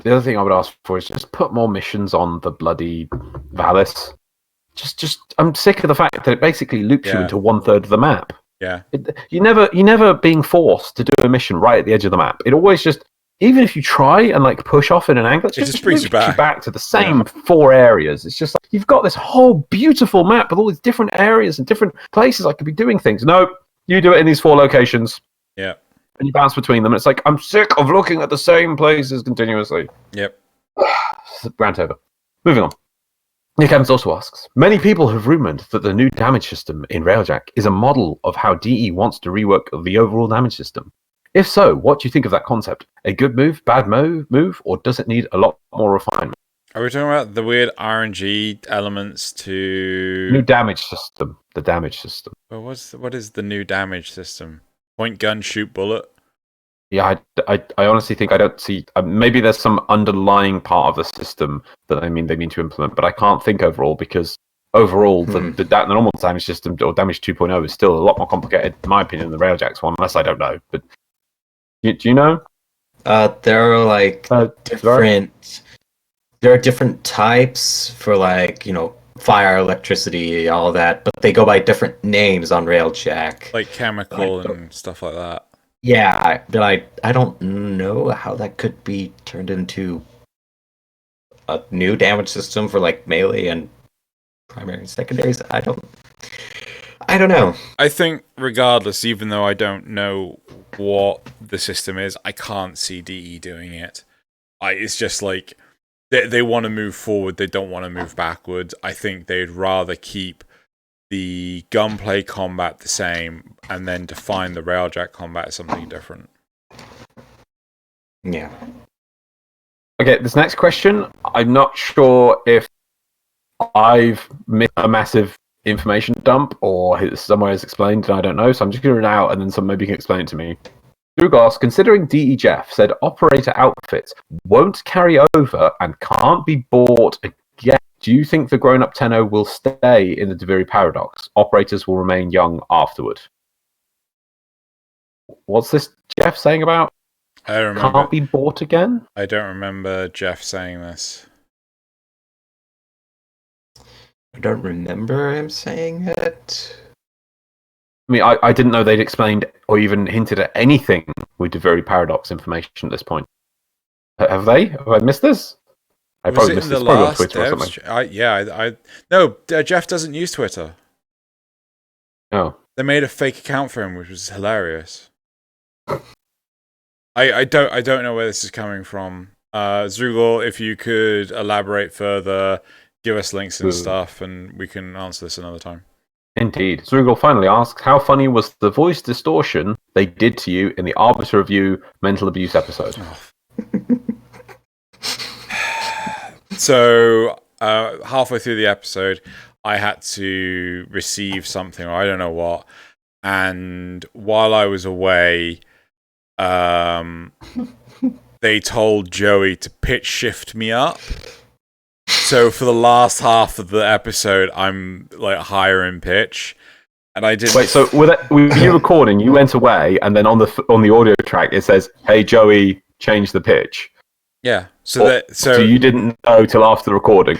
other thing I would ask for is just put more missions on the bloody Valis. Just I'm sick of the fact that it basically loops you into 1/3 of the map. Yeah. You're never being forced to do a mission right at the edge of the map. It always just, even if you try and like push off in an angle, it just brings you back to the same 4 areas. It's just like, you've got this whole beautiful map with all these different areas and different places I could be doing things. No, you do it in these 4 locations. Yeah. And you bounce between them. And it's like, I'm sick of looking at the same places continuously. Yep. Rant over. Moving on. Nick Evans also asks, many people have rumoured that the new damage system in Railjack is a model of how DE wants to rework the overall damage system. If so, what do you think of that concept? A good move, bad move, or does it need a lot more refinement? Are we talking about the weird RNG elements to... New damage system. The damage system. Well, what is the new damage system? Point gun, shoot bullet? Yeah, I honestly think I don't see... maybe there's some underlying part of the system that they mean to implement, but I can't think overall, because overall, the normal damage system, or damage 2.0, is still a lot more complicated, in my opinion, than the Railjack's one, unless I don't know. But do you know? There are like different. There are different types for like fire, electricity, all that, but they go by different names on Railjack. Like chemical and stuff like that. Yeah, but I don't know how that could be turned into a new damage system for like melee and primary and secondaries. I don't know. I think regardless, even though I don't know what the system is, I can't see DE doing it. It's just like they want to move forward, they don't want to move backwards. I think they'd rather keep the gunplay combat the same and then define the railjack combat as something different. Yeah. Okay, this next question, I'm not sure if I've missed a massive information dump or somewhere is explained and I don't know, so I'm just going to read it out and then maybe you can explain it to me. Douglas, considering DE Jeff said operator outfits won't carry over and can't be bought again, do you think the grown-up Tenno will stay in the Dovahro paradox? Operators will remain young afterward. What's this Jeff saying about? I don't remember. Can't be bought again? I don't remember Jeff saying this. I don't remember him saying it. I mean, I didn't know they'd explained or even hinted at anything with Dovahro paradox information at this point. Have they? Have I missed this? I probably missed this. Probably on Twitter or something. No, Jeff doesn't use Twitter. Oh. They made a fake account for him, which was hilarious. I don't know where this is coming from. Zrugal, if you could elaborate further, give us links and stuff, and we can answer this another time. Indeed. Zrugal finally asks, how funny was the voice distortion they did to you in the Arbiter Review mental abuse episode? So, halfway through the episode, I had to receive something, or I don't know what, and while I was away, they told Joey to pitch shift me up. So for the last half of the episode, I'm like higher in pitch, and I didn't. Wait, so with you recording, you went away, and then on the audio track it says, "Hey Joey, change the pitch." Yeah. So you didn't know till after the recording.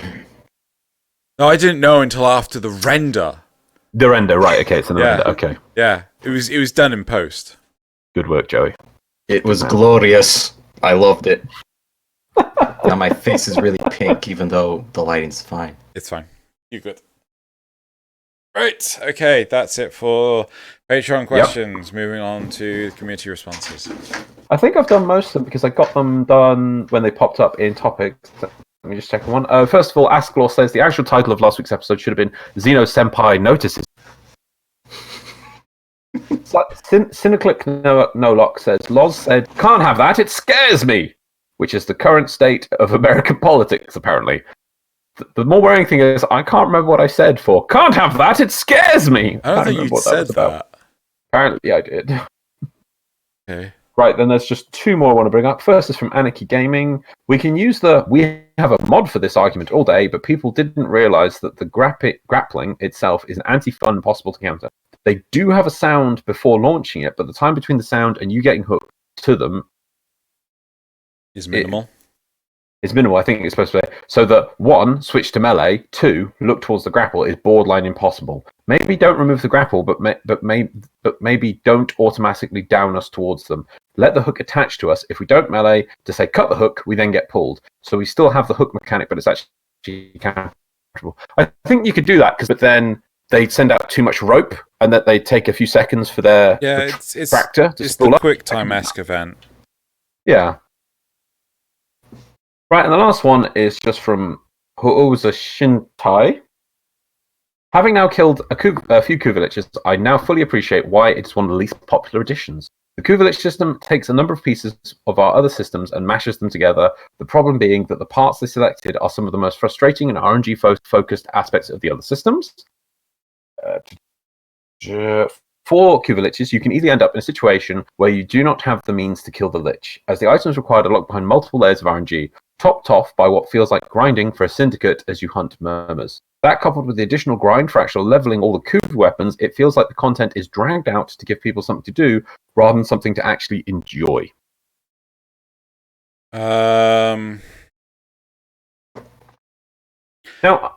No, I didn't know until after the render. The render, right? Okay, it's the render. Okay. Yeah, it was done in post. Good work, Joey. It was glorious. I loved it. Now my face is really pink, even though the lighting's fine. It's fine. You're good. Right. Okay, that's it for Patreon questions. Yep. Moving on to community responses. I think I've done most of them because I got them done when they popped up in topics. Let me just check one. First of all, Asklaw says the actual title of last week's episode should have been Xeno Senpai Notices. Cyniclic No Lock says, Loz said, can't have that, it scares me, which is the current state of American politics, apparently. The more worrying thing is, I can't remember what I said for, can't have that, it scares me. I don't think you said that. Apparently I did. Okay. Right, then there's just two more I want to bring up. First is from Anarchy Gaming. We have a mod for this argument all day, but people didn't realize that the grappling itself is an anti-fun possible to counter. They do have a sound before launching it, but the time between the sound and you getting hooked to them is minimal. It's minimal, I think it's supposed to be. So that 1, switch to melee, 2, look towards the grapple is borderline impossible. Maybe don't remove the grapple, but maybe don't automatically down us towards them. Let the hook attach to us. If we don't melee, to say cut the hook, we then get pulled. So we still have the hook mechanic, but it's actually counterable. I think you could do that, but then they'd send out too much rope, and that they'd take a few seconds for their tractor to spool up. It's the quick time-esque event. Yeah. Right, and the last one is just from Hooza Shintai. Having now killed a few Kuva Liches, I now fully appreciate why it's one of the least popular additions. The Kuva Lich system takes a number of pieces of our other systems and mashes them together, the problem being that the parts they selected are some of the most frustrating and RNG-focused aspects of the other systems. For Kuva Liches, you can easily end up in a situation where you do not have the means to kill the Lich, as the items required are locked behind multiple layers of RNG, topped off by what feels like grinding for a Syndicate as you hunt murmurs. That coupled with the additional grind for actual leveling all the Kuva weapons, it feels like the content is dragged out to give people something to do rather than something to actually enjoy. Now,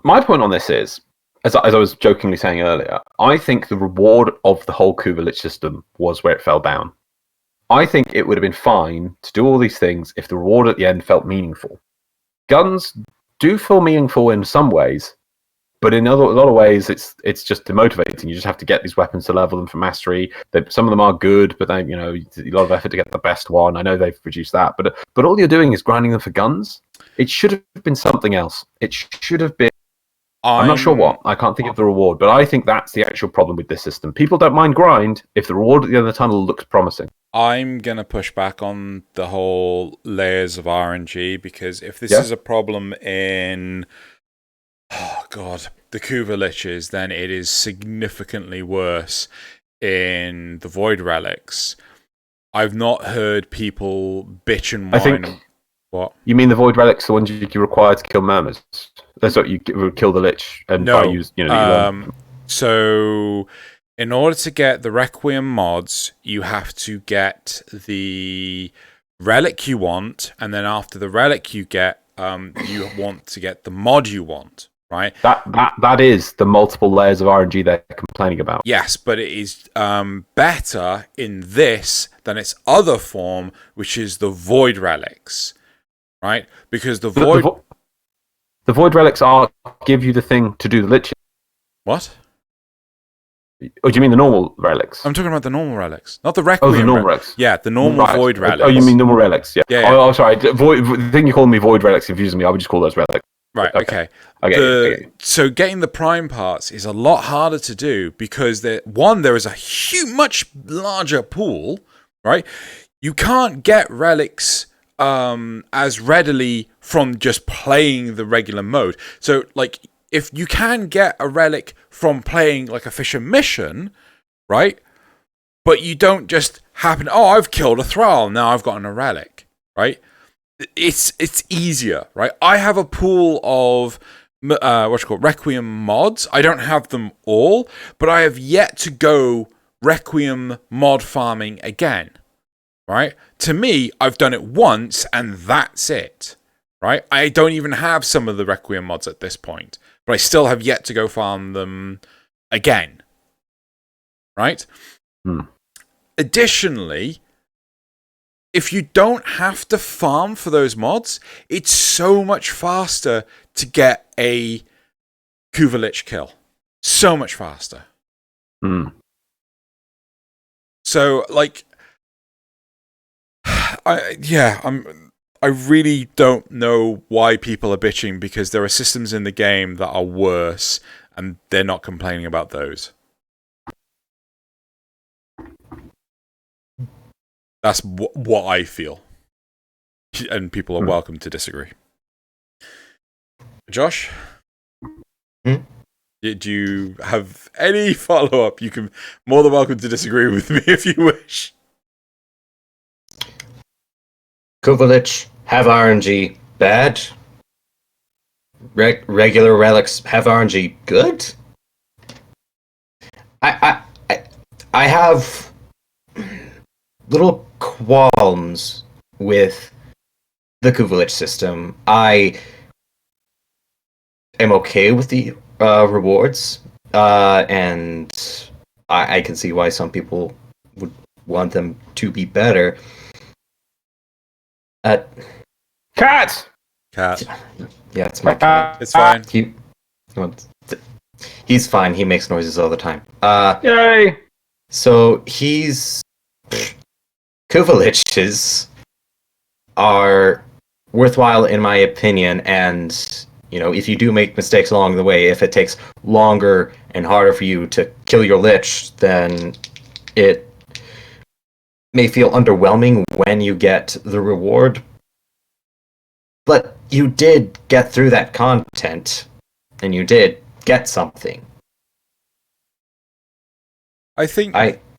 my point on this is, as I was jokingly saying earlier, I think the reward of the whole Kuva Lich system was where it fell down. I think it would have been fine to do all these things if the reward at the end felt meaningful. Guns do feel meaningful in some ways, but in a lot of ways, it's just demotivating. You just have to get these weapons to level them for mastery. Some of them are good, but they, a lot of effort to get the best one. I know they've reduced that, but all you're doing is grinding them for guns. It should have been something else. It should have been. I'm not sure what. I can't think of the reward, but I think that's the actual problem with this system. People don't mind grind if the reward at the end of the tunnel looks promising. I'm going to push back on the whole layers of RNG, because if this is a problem in, the Kuva Liches, then it is significantly worse in the Void Relics. I've not heard people bitch and whine. What? You mean the Void Relics, the ones you require to kill murmurs? That's what you would kill the Lich and use. So, in order to get the Requiem mods, you have to get the relic you want, and then after the relic you get, you want to get the mod you want, right? That is the multiple layers of RNG they're complaining about. Yes, but it is better in this than its other form, which is the Void Relics, right? Because the Void Relics give you the thing to do the Lich. What? Oh, do you mean the normal relics? I'm talking about the normal relics, not the Requiem. Oh, the normal relics. Yeah, the normal Void Relics. Oh, you mean normal relics? Yeah. Yeah. Oh, sorry. The thing you call me Void Relics confuses me. I would just call those relics. Right. Okay. So getting the prime parts is a lot harder to do because there is a much larger pool. Right. You can't get relics as readily from just playing the regular mode. So, like, if you can get a relic from playing like a Fisher mission, right? But you don't just happen, I've killed a thrall, now I've gotten a relic, right? It's easier, right? I have a pool of Requiem mods. I don't have them all, but I have yet to go Requiem mod farming again, right? To me, I've done it once and that's it, right? I don't even have some of the Requiem mods at this point, but I still have yet to go farm them again, right? Additionally, if you don't have to farm for those mods, it's so much faster to get a Kuva Lich kill. So much faster. So, like, I really don't know why people are bitching, because there are systems in the game that are worse, and they're not complaining about those. That's what I feel. And people are welcome to disagree. Josh? Do you have any follow-up? You can more than welcome to disagree with me if you wish. Kuva Lich have RNG bad. Regular relics have RNG good. I have little qualms with the Kuva Lich system. I am okay with the rewards, and I can see why some people would want them to be better. Cat! Yeah, it's my cat. It's fine. He's fine. He makes noises all the time. Yay! So Kuva Liches are worthwhile in my opinion, and if you do make mistakes along the way, if it takes longer and harder for you to kill your Lich, then it may feel underwhelming when you get the reward. But you did get through that content, and you did get something. I think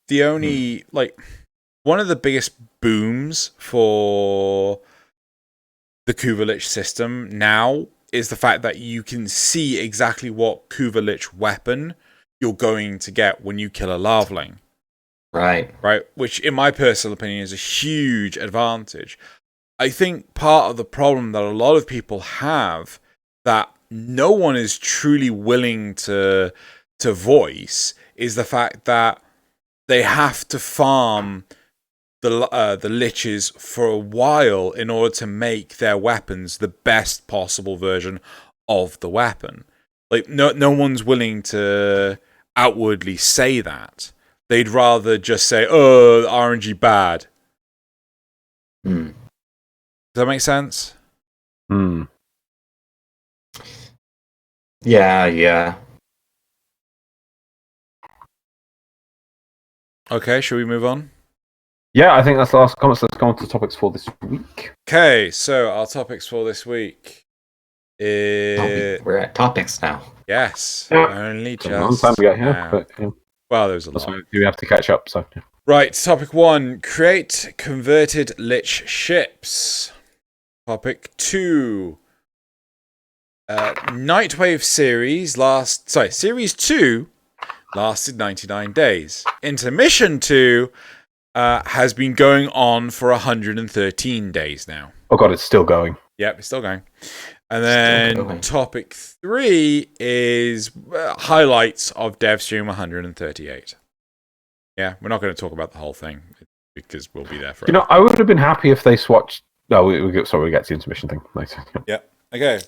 the only, one of the biggest booms for the Kuva Lich system now is the fact that you can see exactly what Kuva Lich weapon you're going to get when you kill a Larveling. Right. Which, in my personal opinion, is a huge advantage. I think part of the problem that a lot of people have that no one is truly willing to voice is the fact that they have to farm the liches for a while in order to make their weapons the best possible version of the weapon. Like no one's willing to outwardly say that. They'd rather just say, "Oh, RNG bad." Hmm. Does that make sense? Hmm. Yeah. Okay, shall we move on? Yeah, I think that's the last comments. Let's go on to topics for this week. Okay, so our topics for this week is... We're at topics now. Yes, Yeah. only It's a long just time ago, yeah. now. But, yeah. Well, there's a That's lot. why we have to catch up. So, yeah. Right, topic 1, create converted Lich ships. Topic 2, Nightwave series series 2 lasted 99 days. Intermission 2 has been going on for 113 days now. Oh god, it's still going. Yep, it's still going. And then topic 3 is highlights of Devstream 138. Yeah, we're not going to talk about the whole thing because we'll be there for. You know, I would have been happy if they swatched. No, we get to the intermission thing later. Yeah. Okay.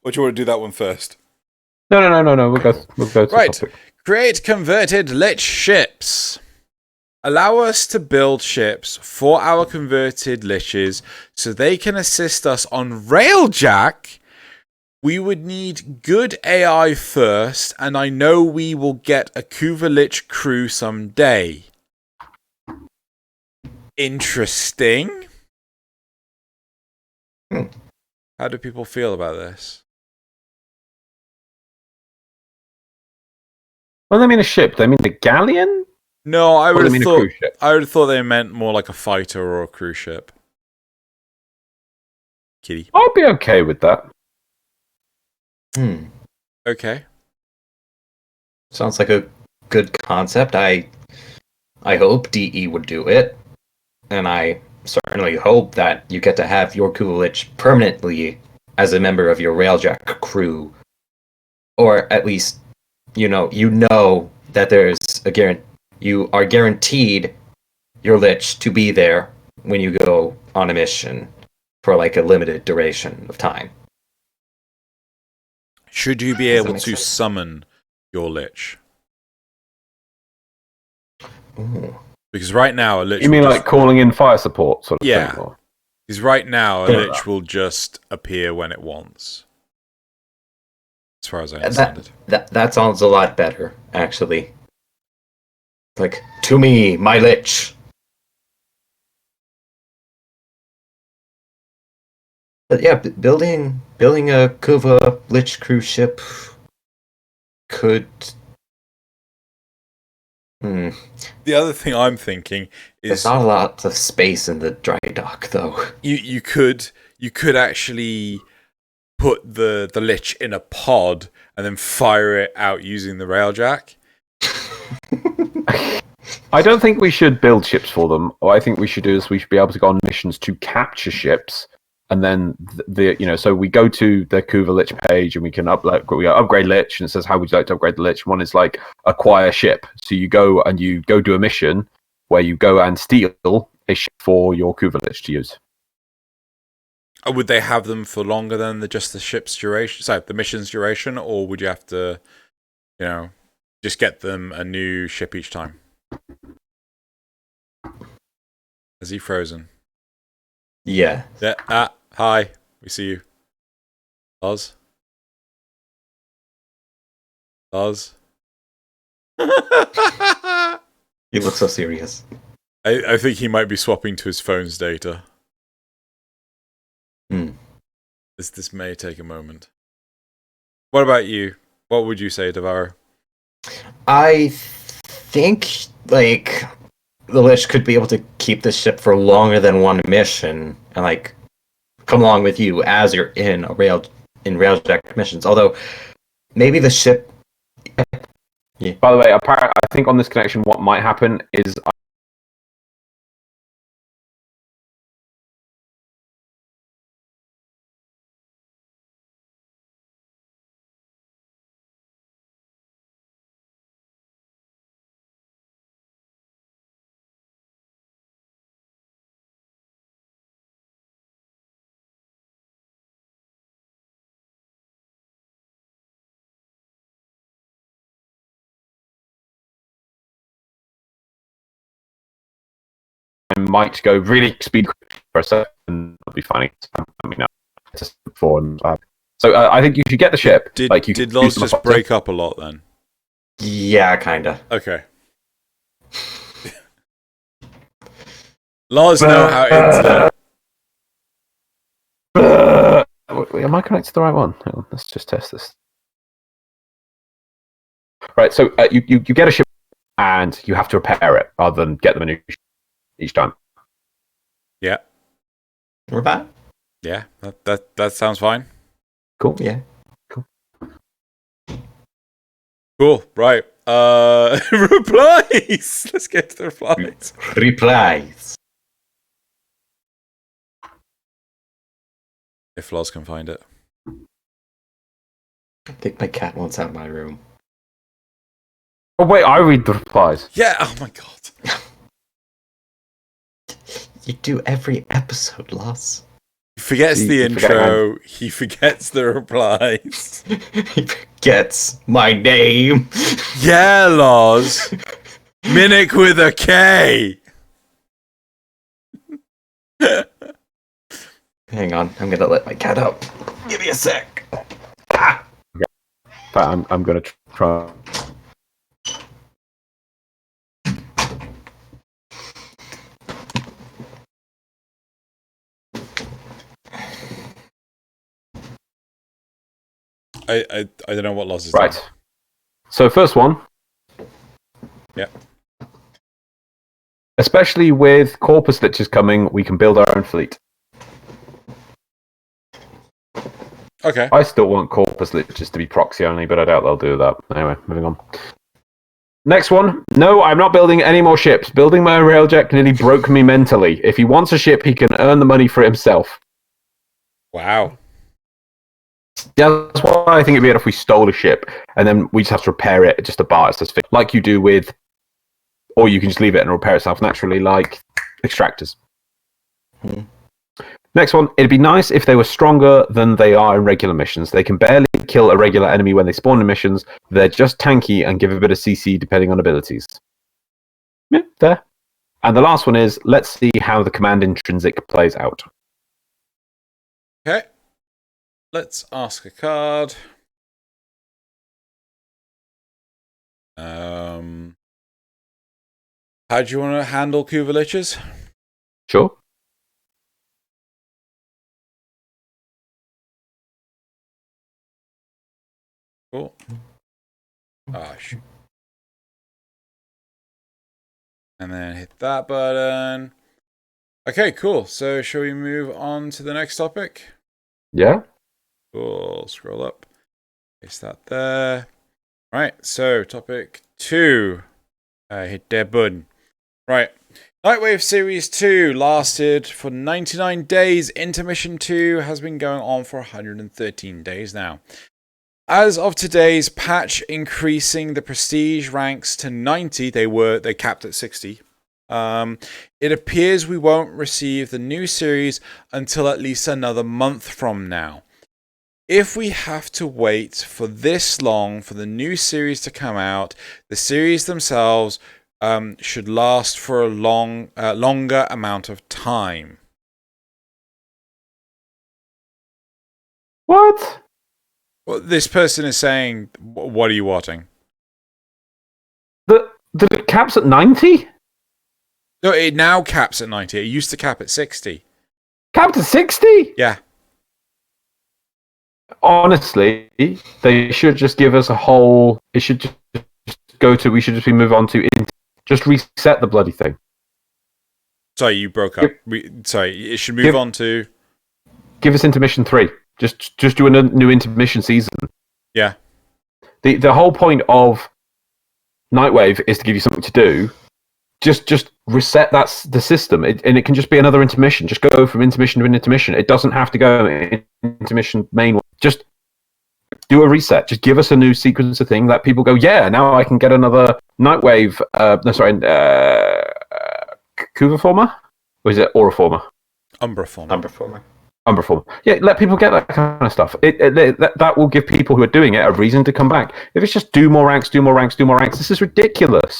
Or do you want to do that one first? No. We'll go to the topic. Create converted Lich ships. Allow us to build ships for our converted Liches so they can assist us on Railjack. We would need good AI first, and I know we will get a Kuva Lich crew someday. Interesting. How do people feel about this? Well, they mean a ship. They mean the galleon? No, I would have thought. A cruise ship? I would have thought they meant more like a fighter or a cruise ship. Kitty. I'd be okay with that. Okay. Sounds like a good concept. I hope DE would do it, and I certainly hope that you get to have your Kuva Lich permanently as a member of your Railjack crew, or at least you know that there's a guarantee. You are guaranteed your Lich to be there when you go on a mission for like a limited duration of time. Should you be able to summon your Lich? Ooh. Because right now a Lich. You mean like calling in fire support sort of Yeah. thing? Or? Because right now a Lich will just appear when it wants. As far as I understand it. That sounds a lot better, actually. Like, to me, my Lich. But yeah, building a Kuva Lich cruise ship could. The other thing I'm thinking is there's not a lot of space in the dry dock, though. You could actually put the Lich in a pod and then fire it out using the Railjack. I don't think we should build ships for them. What I think we should do is we should be able to go on missions to capture ships, and then so we go to the Kuva Lich page and we can upgrade Lich, and it says how would you like to upgrade the Lich. One is like acquire ship, so you go do a mission where you go and steal a ship for your Kuva Lich to use. Would they have them for longer than just the ship's duration? Sorry, the mission's duration, or would you have to, just get them a new ship each time? Is he frozen? Yeah. Yeah. Hi. We see you. Loz? You look so serious. I think he might be swapping to his phone's data. This may take a moment. What about you? What would you say, Dovahro? I think, like, the Lich could be able to keep the ship for longer than one mission, and, like, come along with you as you're in Railjack missions. Although, maybe the ship... Yeah. By the way, I think on this connection, what might happen is might go really speed for a second. I'll be finding it. I mean, so I think you should get the ship. Did do Loz some just boxing. break up a lot then? Yeah, kinda. Okay. Loz know how internet. Wait, am I connected to the right one? Hang on, let's just test this. Right, so you get a ship and you have to repair it rather than get them a new ship each time. Yeah. We're back? Yeah, that sounds fine. Cool. Yeah. Cool. Right. Replies. Let's get to the replies. Replies. If Loz can find it. I think my cat wants out of my room. Oh wait, I read the replies. Yeah. Oh my god. You do every episode, Loz. He forgets the You forget intro. He forgets the replies. He forgets my name. Yeah, Loz. Minnick with a K. Hang on, I'm gonna let my cat out. Give me a sec. Ah. In fact, I'm going to try. I don't know what Loz is. Right. So first one. Yeah. Especially with Corpus Liches coming, we can build our own fleet. Okay. I still want Corpus Liches to be proxy only, but I doubt they'll do that. Anyway, moving on. Next one. No, I'm not building any more ships. Building my own railjet nearly broke me mentally. If he wants a ship, he can earn the money for himself. Wow. Yeah, that's why I think it'd be better if we stole a ship and then we just have to repair it just to bar it, like you do with, or you can just leave it and repair itself naturally, like extractors. Next one, it'd be nice if they were stronger than they are in regular missions. They can barely kill a regular enemy when they spawn in missions. They're just tanky and give a bit of CC depending on abilities. Yeah, there. And the last one is, let's see how the command intrinsic plays out. Okay. Let's ask a card. How do you want to handle Kuva Liches? Sure. Cool. Gosh. And then hit that button. Okay, cool. So shall we move on to the next topic? Yeah. Cool. Scroll up. Paste that there. Right. So topic 2. Hit that button. Right. Nightwave Series 2 lasted for 99 days. Intermission 2 has been going on for 113 days now. As of today's patch increasing the prestige ranks to 90, they capped at 60. It appears we won't receive the new series until at least another month from now. If we have to wait for this long for the new series to come out, the series themselves should last for a longer amount of time. What? Well, this person is saying, what are you wanting? The cap's at 90? No, it now caps at 90. It used to cap at 60. Capped at 60? Yeah. Honestly, they should just give us a whole. It should just go to. We should just move on to. Just reset the bloody thing. Sorry, you broke up. Sorry, it should move on to. Give us intermission 3. Just do a new intermission season. Yeah. The whole point of Nightwave is to give you something to do. Just reset the system, and it can just be another intermission. Just go from intermission to intermission. It doesn't have to go intermission main one. Just do a reset. Just give us a new sequence of thing that people go, yeah, now I can get another Nightwave. Kuva former, or is it Aura former? Umbra former. Umbra former. Yeah, let people get that kind of stuff. That will give people who are doing it a reason to come back. If it's just do more ranks, this is ridiculous.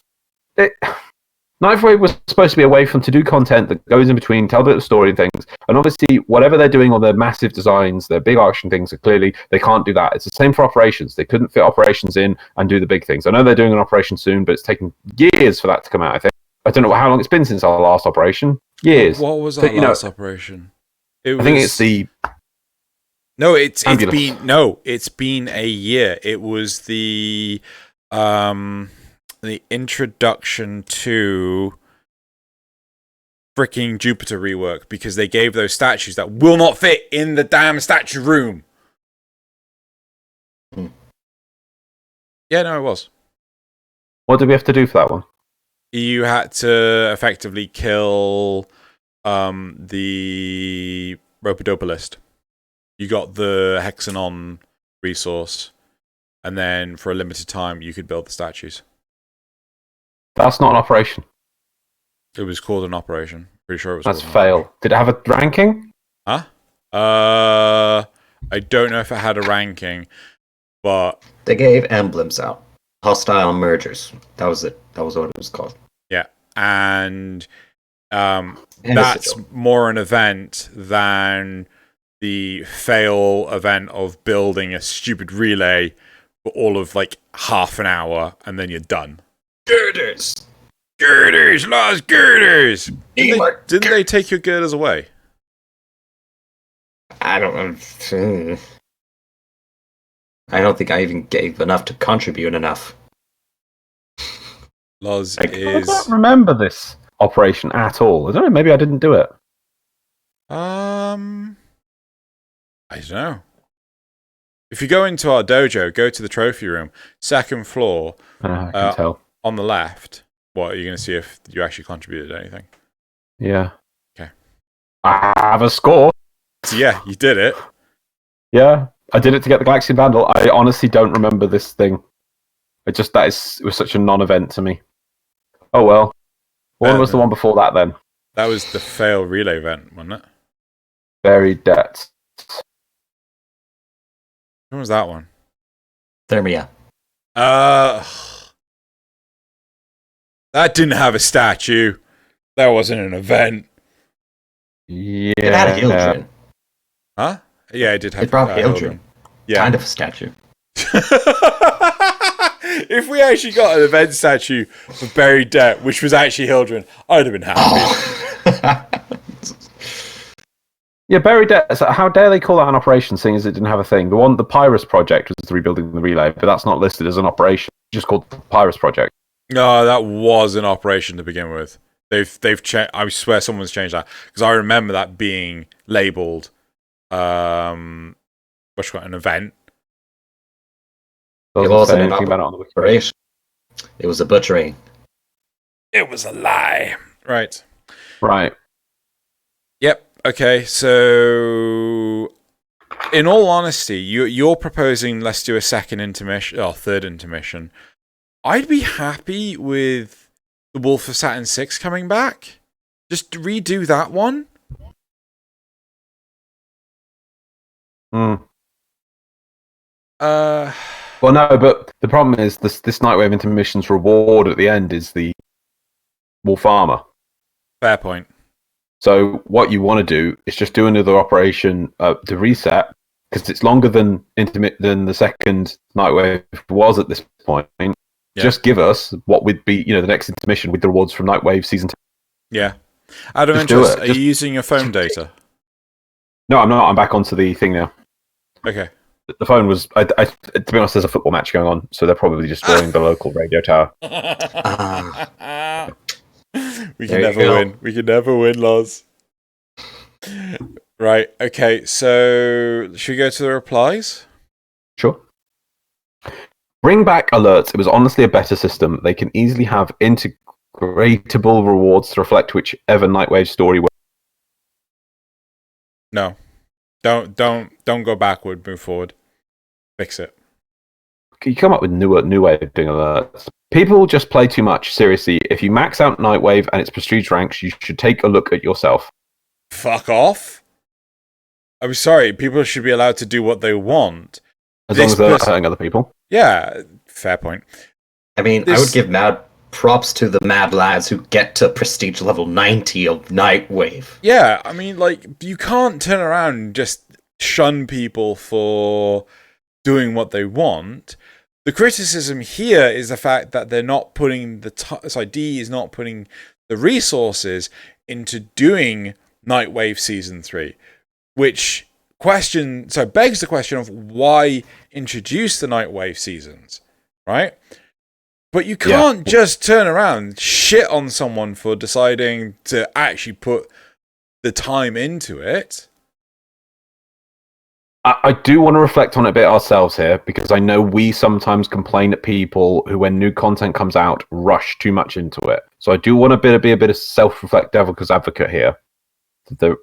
Nightwave was supposed to be a way for them to do content that goes in between, tell a bit of story and things. And obviously, whatever they're doing on their massive designs, their big action things, clearly they can't do that. It's the same for operations. They couldn't fit operations in and do the big things. I know they're doing an operation soon, but it's taken years for that to come out, I think. I don't know how long it's been since our last operation. Years. What was our last operation? I think it's the... No, it's been a year. It was the introduction to freaking Jupiter rework, because they gave those statues that will not fit in the damn statue room. Yeah, no, it was. What did we have to do for that one? You had to effectively kill the Ropodopolist. You got the Hexanon resource, and then for a limited time, you could build the statues. That's not an operation. It was called an operation. Pretty sure it was. That's fail. Did it have a ranking? Huh? I don't know if it had a ranking, but they gave emblems out. Hostile mergers. That was it. That was what it was called. Yeah, and that's more an event than the fail event of building a stupid relay for all of like half an hour and then you're done. Girders! Girders! Lost girders! Didn't they take your girders away? I don't know. I don't think I even gave enough to contribute enough. Loz I is... don't remember this operation at all. I don't know, maybe I didn't do it. I don't know. If you go into our dojo, go to the trophy room, second floor, I can tell. On the left. What, are you going to see if you actually contributed anything? Yeah. Okay. I have a score. So yeah, you did it. Yeah, I did it to get the Galaxian Vandal. I honestly don't remember this thing. It was such a non-event to me. Oh well. What was the one before that then? That was the fail relay event, wasn't it? Buried Debts. When was that one? Thermia. That didn't have a statue. That wasn't an event. Yeah. It had a Hildren. Huh? Yeah, it did have It brought Hildren. Yeah. Kind of a statue. If we actually got an event statue for Buried Debt, which was actually Hildren, I'd have been happy. Yeah, Buried Debts. How dare they call that an operation, seeing as it didn't have a thing? The Pyrus project was rebuilding the relay, but that's not listed as an operation. It's just called the Pyrus project. No, that was an operation to begin with. They've changed. I swear someone's changed that, because I remember that being labelled an event. It wasn't an operation. It was a butchering. It was a lie. Right. Right. Yep. Okay. So, in all honesty, you're proposing let's do a third intermission. I'd be happy with the Wolf of Saturn 6 coming back. Just redo that one. Well, no, but the problem is this Nightwave intermission's reward at the end is the Wolf Armor. Fair point. So what you want to do is just do another operation to reset, because it's longer than the second Nightwave was at this point. Yeah. Just give us what would be, the next intermission with the rewards from Nightwave Season 2. Yeah. Out of interest, are you using your phone data? No, I'm not. I'm back onto the thing now. Okay. The phone was, to be honest, there's a football match going on, so they're probably destroying the local radio tower. We can never win. We can never win, Loz. Right, okay, so should we go to the replies? Sure. Bring back alerts. It was honestly a better system. They can easily have integratable rewards to reflect whichever Nightwave story. No. Don't go backward, move forward. Fix it. Can you come up with new way of doing alerts? People just play too much. Seriously, if you max out Nightwave and its prestige ranks, you should take a look at yourself. Fuck off. I'm sorry, people should be allowed to do what they want. As long as they're not hurting other people. Yeah, fair point. I mean, I would give Mad props to the mad lads who get to prestige level 90 of Nightwave. Yeah, I mean, like, you can't turn around and just shun people for doing what they want. The criticism here is the fact that they're not putting D is not putting the resources into doing Nightwave Season 3, which begs the question of why introduce the Nightwave seasons, right? But you can't just turn around, shit on someone for deciding to actually put the time into it. I do want to reflect on it a bit ourselves here, because I know we sometimes complain at people who, when new content comes out, rush too much into it. So I do want to be a bit of self-reflect devil's advocate here. There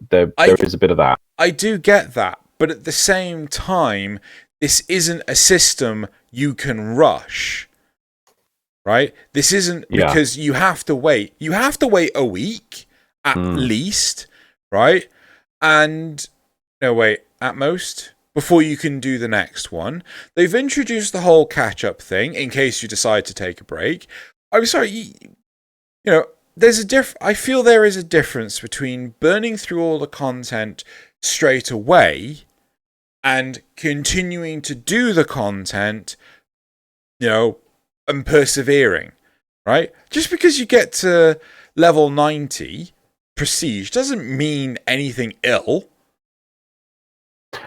is a bit of that. I do get that, but at the same time, this isn't a system you can rush. Right? This isn't because you have to wait. You have to wait a week at least, right? And at most, before you can do the next one. They've introduced the whole catch-up thing in case you decide to take a break. I'm sorry, I feel there is a difference between burning through all the content straight away and continuing to do the content, and persevering, right? Just because you get to level 90 prestige doesn't mean anything ill.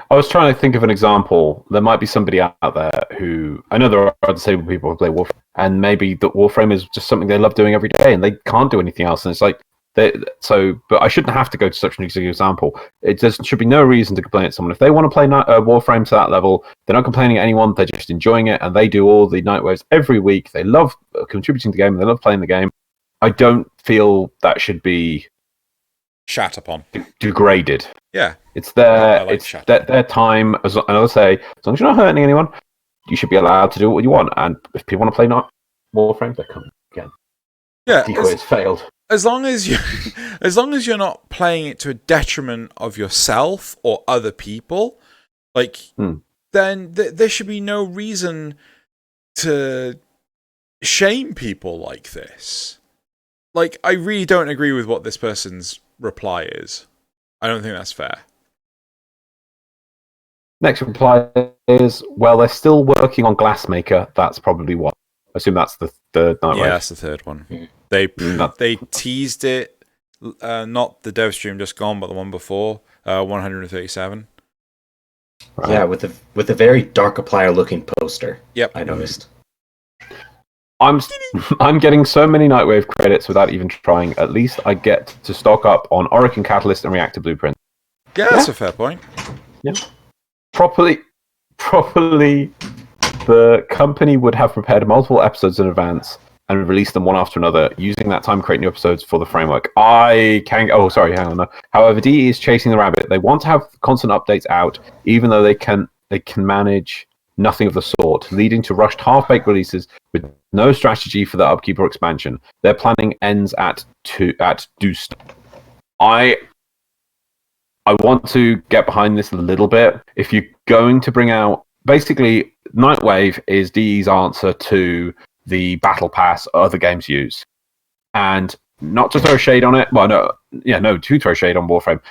I was trying to think of an example. There might be somebody out there who, I know there are disabled people who play Warframe, and maybe the Warframe is just something they love doing every day, and they can't do anything else. And it's like, but I shouldn't have to go to such an example. Should be no reason to complain at someone. If they want to play Warframe to that level, they're not complaining at anyone. They're just enjoying it, and they do all the Nightwaves every week. They love contributing to the game, and they love playing the game. I don't feel that should be shat upon, degraded. Yeah, it's their time. As long as you're not hurting anyone, you should be allowed to do what you want. And if people want to play Warframe, they come again. Yeah, decoy has failed. As long as you're not playing it to a detriment of yourself or other people, then there should be no reason to shame people like this. Like, I really don't agree with what this person's reply is. I don't think that's fair. Next reply is, well, they're still working on Glassmaker. That's probably what. I assume that's the third Nightwave. Yeah, that's the third one. They teased it, not the Devstream just gone, but the one before, 137. Right. Yeah, with a very Darkiplier looking poster. Yep, I noticed. I'm getting so many Nightwave credits without even trying. At least I get to stock up on Oricon Catalyst and Reactor Blueprint. Yeah, that's a fair point. Yeah. Properly, the company would have prepared multiple episodes in advance and released them one after another, using that time to create new episodes for the framework. Hang on. No. However, DE is chasing the rabbit. They want to have constant updates out, even though they can manage nothing of the sort, leading to rushed half-baked releases with no strategy for the upkeep or expansion. Their planning ends at Doost. I want to get behind this a little bit. If you're going to bring out... Basically, Nightwave is DE's answer to the Battle Pass other games use. And not to throw shade on it... to throw shade on Warframe.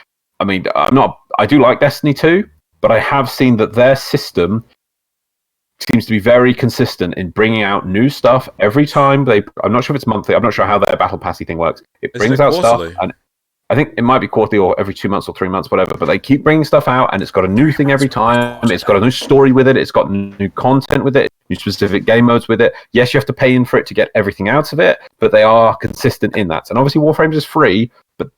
I mean, I do like Destiny 2, but I have seen that their system seems to be very consistent in bringing out new stuff every time. I'm not sure if it's monthly. I'm not sure how their Battle Passy thing works. It brings out stuff, and I think it might be quarterly or every 2 months or 3 months, whatever. But they keep bringing stuff out, and it's got a new thing every time. It's got a new story with it. It's got new content with it, new specific game modes with it. Yes, you have to pay in for it to get everything out of it, but they are consistent in that. And obviously, Warframe is free, but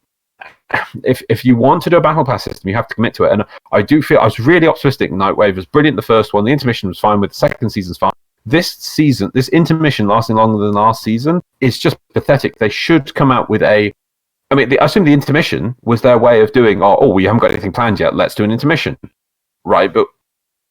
if you want to do a Battle Pass system, you have to commit to it. And I do feel I was really optimistic. Nightwave was brilliant the first one. The intermission was fine with. The second season's fine. This intermission lasting longer than last season is just pathetic. They should come out with I assume the intermission was their way of doing, we haven't got anything planned yet, let's do an intermission. Right, but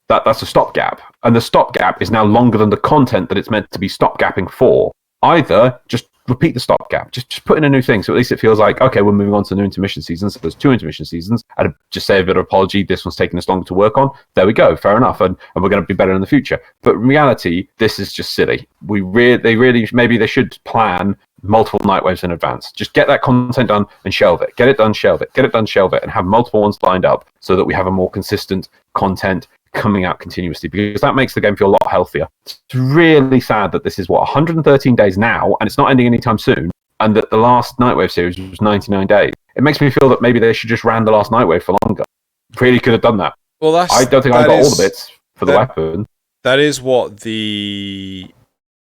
that's a stopgap. And the stopgap is now longer than the content that it's meant to be stopgapping for. Either just repeat the stopgap, just put in a new thing, so at least it feels like, okay, we're moving on to the new intermission seasons. So there's 2 intermission seasons. I'd just say a bit of apology. This one's taking us longer to work on. There we go. Fair enough. And we're going to be better in the future. But in reality, this is just silly. Maybe they should plan multiple Nightwaves in advance. Just get that content done and shelve it. Get it done, shelve it. Get it done, shelve it, and have multiple ones lined up so that we have a more consistent content coming out continuously, because that makes the game feel a lot healthier. It's really sad that this is 113 days now, and it's not ending anytime soon, and that the last Nightwave series was 99 days. It makes me feel that maybe they should just ran the last Nightwave for longer. Really could have done that. Well, I don't think I got all the bits for the weapon. That is what the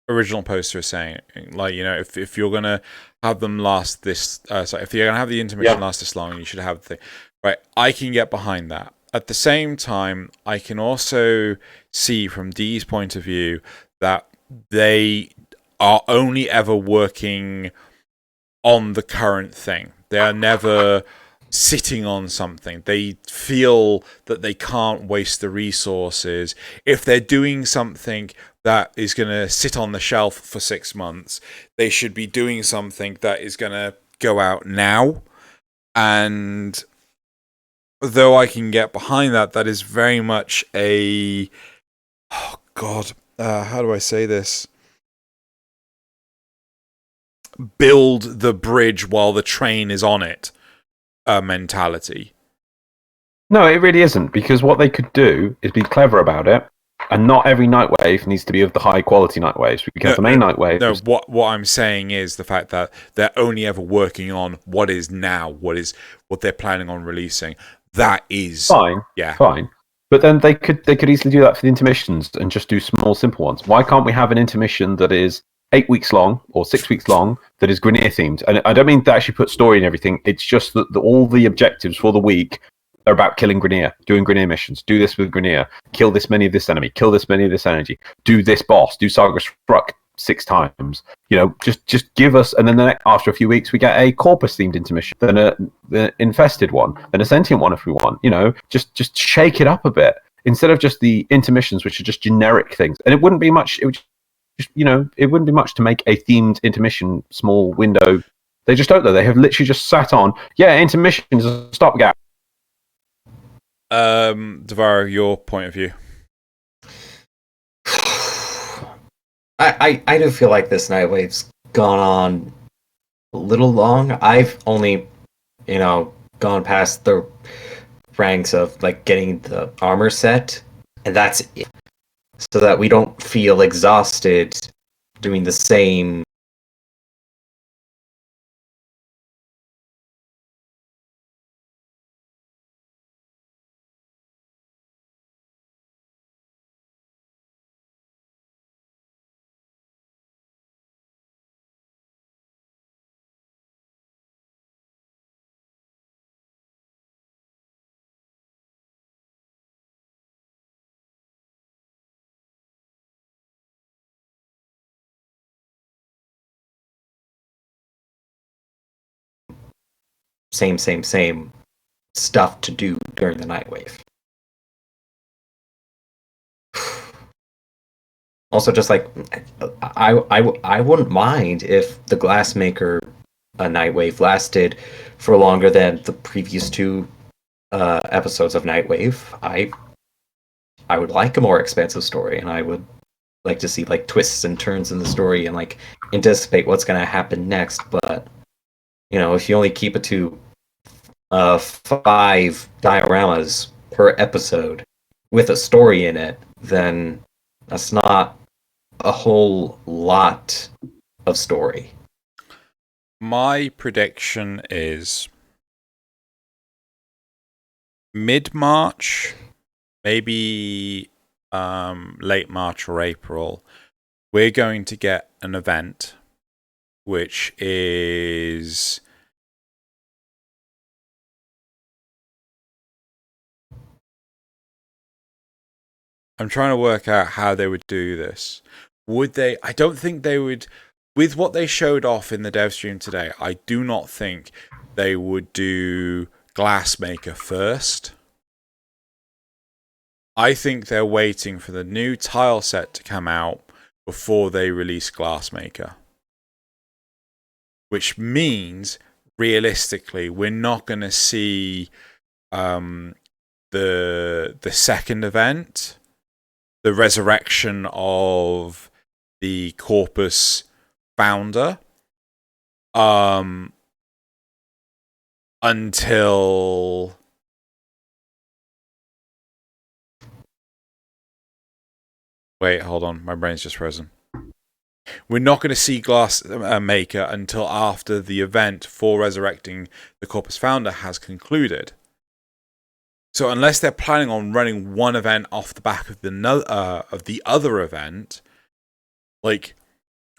original poster is saying. Like, if you're gonna have them last this, if you're gonna have the intermission last this long, you should have the thing. Right, I can get behind that. At the same time, I can also see from Dee's point of view that they are only ever working on the current thing. They are never sitting on something. They feel that they can't waste the resources. If they're doing something that is going to sit on the shelf for 6 months, they should be doing something that is going to go out now. And though I can get behind that, that is very much a... Oh, God. How do I say this? Build the bridge while the train is on it mentality. No, it really isn't, because what they could do is be clever about it, and not every Nightwave needs to be of the high-quality Nightwaves. We can have the main Nightwave. No, what I'm saying is the fact that they're only ever working on what is now, what they're planning on releasing. That is fine. Yeah, fine. But then they could easily do that for the intermissions and just do small, simple ones. Why can't we have an intermission that is 8 weeks long or 6 weeks long that is Grineer themed? And I don't mean to actually put story and everything. It's just that all the objectives for the week are about killing Grineer, doing Grineer missions. Do this with Grineer. Kill this many of this enemy. Kill this many of this energy. Do this boss. Do Saga Struck 6 times. Just give us, and then after a few weeks we get a Corpus themed intermission, then the infested one, then a sentient one if we want. Just shake it up a bit instead of just the intermissions, which are just generic things. And it wouldn't be much. It would just, it wouldn't be much to make a themed intermission small window. They just don't, though. They have literally just sat on, intermission is a stopgap. Dovahro, your point of view. I do feel like this Nightwave's gone on a little long. I've only, gone past the ranks of getting the armor set, and that's it. So that we don't feel exhausted doing the same. Same stuff to do during the Nightwave. Also, just I wouldn't mind if the Glassmaker Nightwave lasted for longer than the previous 2 episodes of Nightwave. I would like a more expansive story, and I would like to see twists and turns in the story and anticipate what's going to happen next. But if you only keep it to 5 dioramas per episode with a story in it, then that's not a whole lot of story. My prediction is mid-March, maybe late March or April, we're going to get an event which is I'm trying to work out how they would do this. Would they? I don't think they would. With what they showed off in the Devstream today, I do not think they would do Glassmaker first. I think they're waiting for the new tile set to come out before they release Glassmaker. which means realistically we're not going to see the second event, the resurrection of the Corpus founder, until wait, hold on, my brain's just frozen. We're not going to see Glass Maker until after the event for resurrecting the Corpus founder has concluded. So unless they're planning on running one event off the back of the other event, like,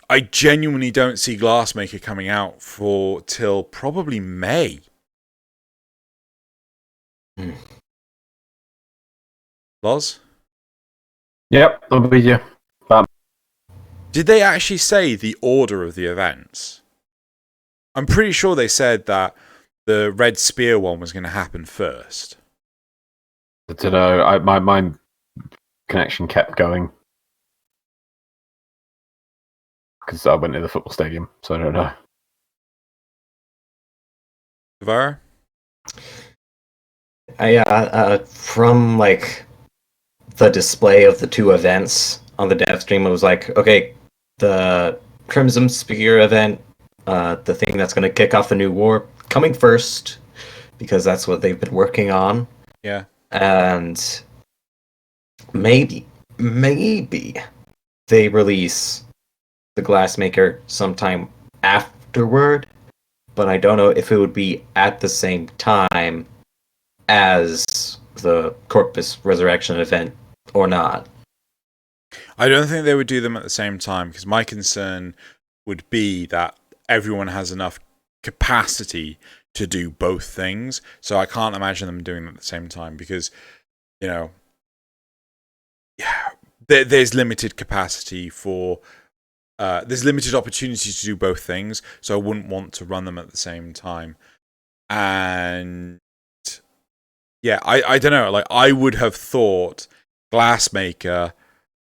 I genuinely don't see Glassmaker coming out till probably May. Loz? Yep, I'll be you. Did they actually say the order of the events? I'm pretty sure they said that the Red Spear one was going to happen first. I don't know. My connection kept going because I went to the football stadium, so I don't know. Dovahro? From like the display of the two events on the Devstream, it was like, okay, the Crimson Spear event, the thing that's going to kick off the new war, coming first, because that's what they've been working on. Yeah. And maybe they release the Glassmaker sometime afterward, but I don't know if it would be at the same time as the Corpus Resurrection event or not. I don't think they would do them at the same time, because my concern would be that everyone has enough capacity to do both things. So I can't imagine them doing them at the same time, because, you know, there's limited capacity for... there's limited opportunity to do both things, so I wouldn't want to run them at the same time. And... yeah, I don't know. Like, I would have thought Glassmaker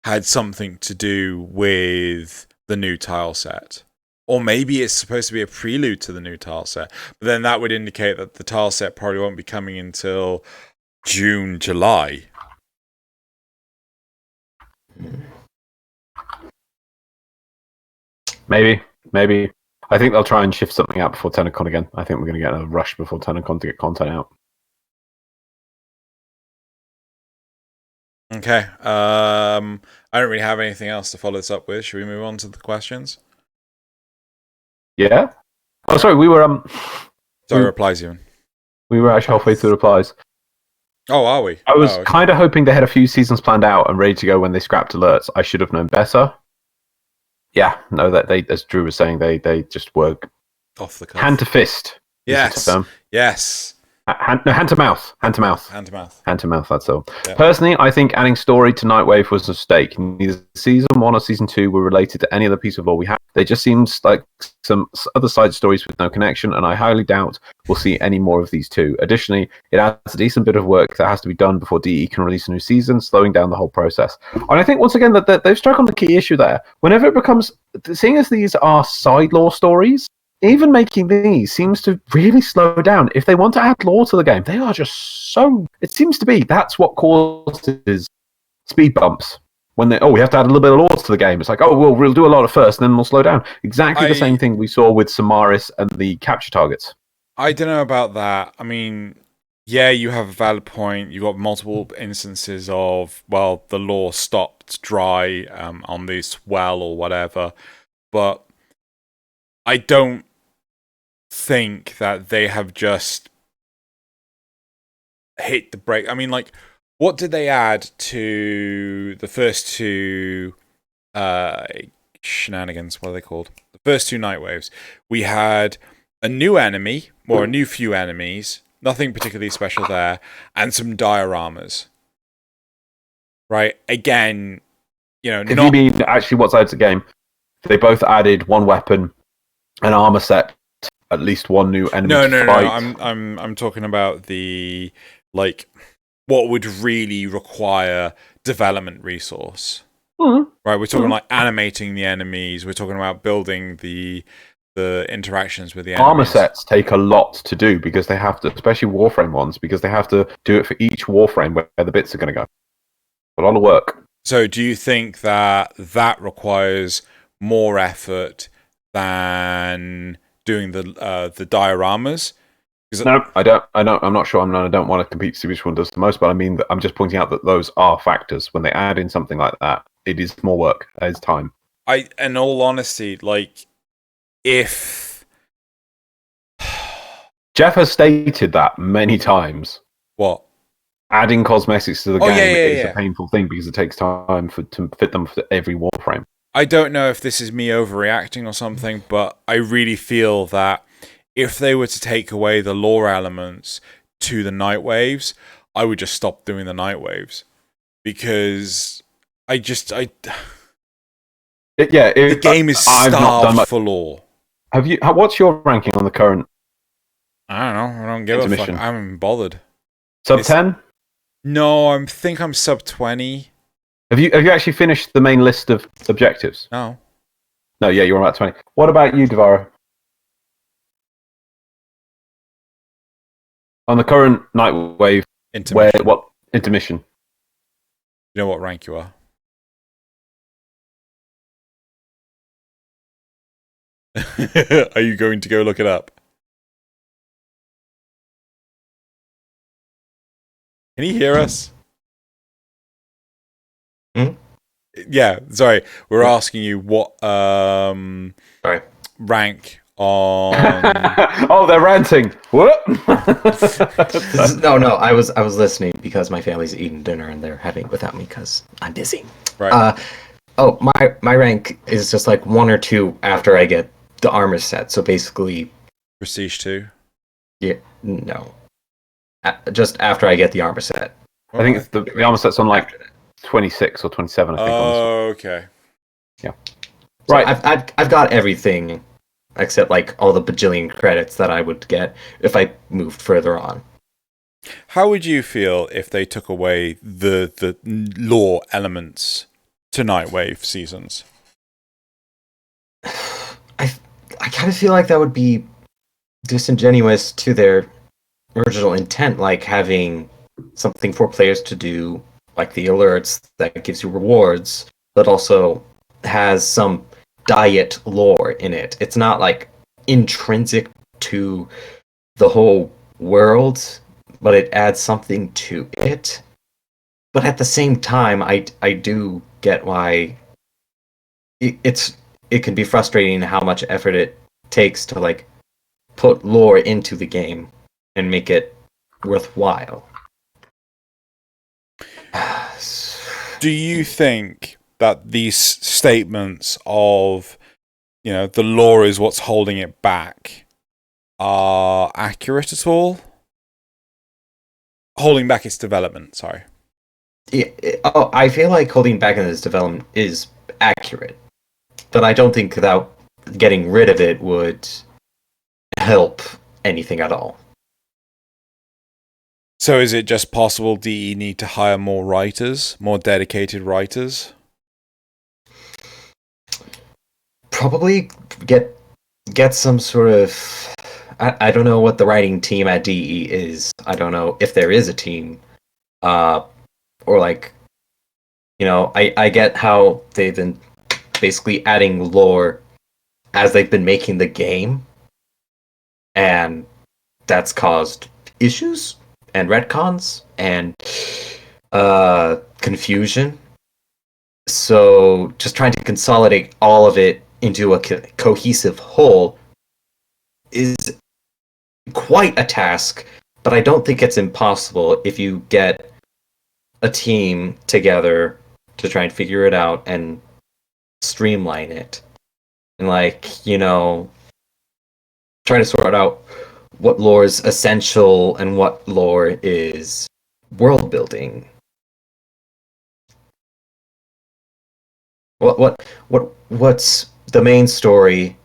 had something to do with the new tile set. Or maybe it's supposed to be a prelude to the new tile set. But then that would indicate that the tile set probably won't be coming until June, July. Maybe. I think they'll try and shift something out before TennoCon again. I think we're going to get a rush before TennoCon to get content out. Okay. I don't really have anything else to follow this up with. Should we move on to the questions? Yeah? Oh, sorry, we were... Sorry, replies even. We were actually halfway through replies. Oh, are we? I was okay. kind of hoping they had a few seasons planned out and ready to go when they scrapped alerts. I should have known better. Yeah, no, that they, as Drew was saying, they just work off the cuff. Hand to fist. Yes. Yes. Hand to mouth. Hand to mouth. Hand to mouth. Hand to mouth, that's all. Yeah. Personally, I think adding story to Nightwave was a mistake. Neither season 1 or season 2 were related to any other piece of lore we had. They just seems like some other side stories with no connection, and I highly doubt we'll see any more of these two. Additionally, it adds a decent bit of work that has to be done before DE can release a new season, slowing down the whole process. And I think, once again, that they've struck on the key issue there. Whenever it becomes... seeing as these are side lore stories, even making these seems to really slow down. If they want to add lore to the game, they are just so... it seems to be that's what causes speed bumps. When they, we have to add a little bit of lore to the game. It's like, we'll do a lot at first, and then we'll slow down. Exactly the same thing we saw with Samaris and the capture targets. I don't know about that. I mean, yeah, you have a valid point. You've got multiple instances of, well, the lore stopped dry on this well or whatever. But I don't think that they have just hit the brake. I mean, like, what did they add to the first two shenanigans? What are they called? The first two Nightwaves. We had a new enemy, or a new few enemies, nothing particularly special there, and some dioramas. Right? Again, you know, if you mean actually what's out of the game, they both added one weapon, an armor set, at least one new enemy. No. I'm talking about the, like, what would really require development resource. Right, we're talking like animating the enemies. We're talking about building the the interactions with the Armor enemies. sets take a lot to do because they have to, especially Warframe ones, because they have to do it for each Warframe where the bits are going to go. A lot of work. So do you think that requires more effort than doing the dioramas? No, I don't. I'm not sure. I don't want to compete to see which one does the most, but I mean, I'm just pointing out that those are factors. When they add in something like that, it is more work. It is time. In all honesty, like, if Jeff has stated that many times. What? Adding cosmetics to the game is yeah. a painful thing because it takes time to fit them for every Warframe. I don't know if this is me overreacting or something, but I really feel that if they were to take away the lore elements to the Nightwaves, I would just stop doing the Nightwaves. Because the game is starved for lore. What's your ranking on the current? I don't know. I don't give a fuck. I haven't even bothered. Sub 10? No, I think I'm sub 20. Have you actually finished the main list of objectives? No. No, yeah, you're about 20. What about you, Dovahro? On the current Nightwave, Intermission. what intermission? You know what rank you are? Are you going to go look it up? Can you hear us? Yeah, sorry. We're asking you what rank on. Oh, they're ranting. What? No. I was listening because my family's eating dinner and they're having it without me because I'm busy. Right. My rank is just like 1 or 2 after I get the armor set. So basically, Prestige 2. Yeah, no. Just after I get the armor set. I think it's the armor set's on like 26 or 27. I think. Oh, okay. Yeah. So Right. I've got everything except like all the bajillion credits that I would get if I moved further on. How would you feel if they took away the lore elements to Nightwave seasons? I kind of feel like that would be disingenuous to their original intent, like having something for players to do, like the alerts that gives you rewards, but also has some diet lore in it. It's not like intrinsic to the whole world, but it adds something to it. But at the same time, I do get why it can be frustrating how much effort it takes to like put lore into the game and make it worthwhile. Do you think that these statements of, you know, the lore is what's holding it back are accurate at all? Holding back its development, sorry. I feel like holding back in its development is accurate, but I don't think that getting rid of it would help anything at all. So is it just possible DE need to hire more writers, more dedicated writers? Probably get some sort of... I don't know what the writing team at DE is. I don't know if there is a team. Or like, you know, I get how they've been basically adding lore as they've been making the game. And that's caused issues and retcons and confusion. So just trying to consolidate all of it into a cohesive whole is quite a task, but I don't think it's impossible if you get a team together to try and figure it out and streamline it. And like, you know, try to sort out what lore is essential and what lore is world building. What's the main story?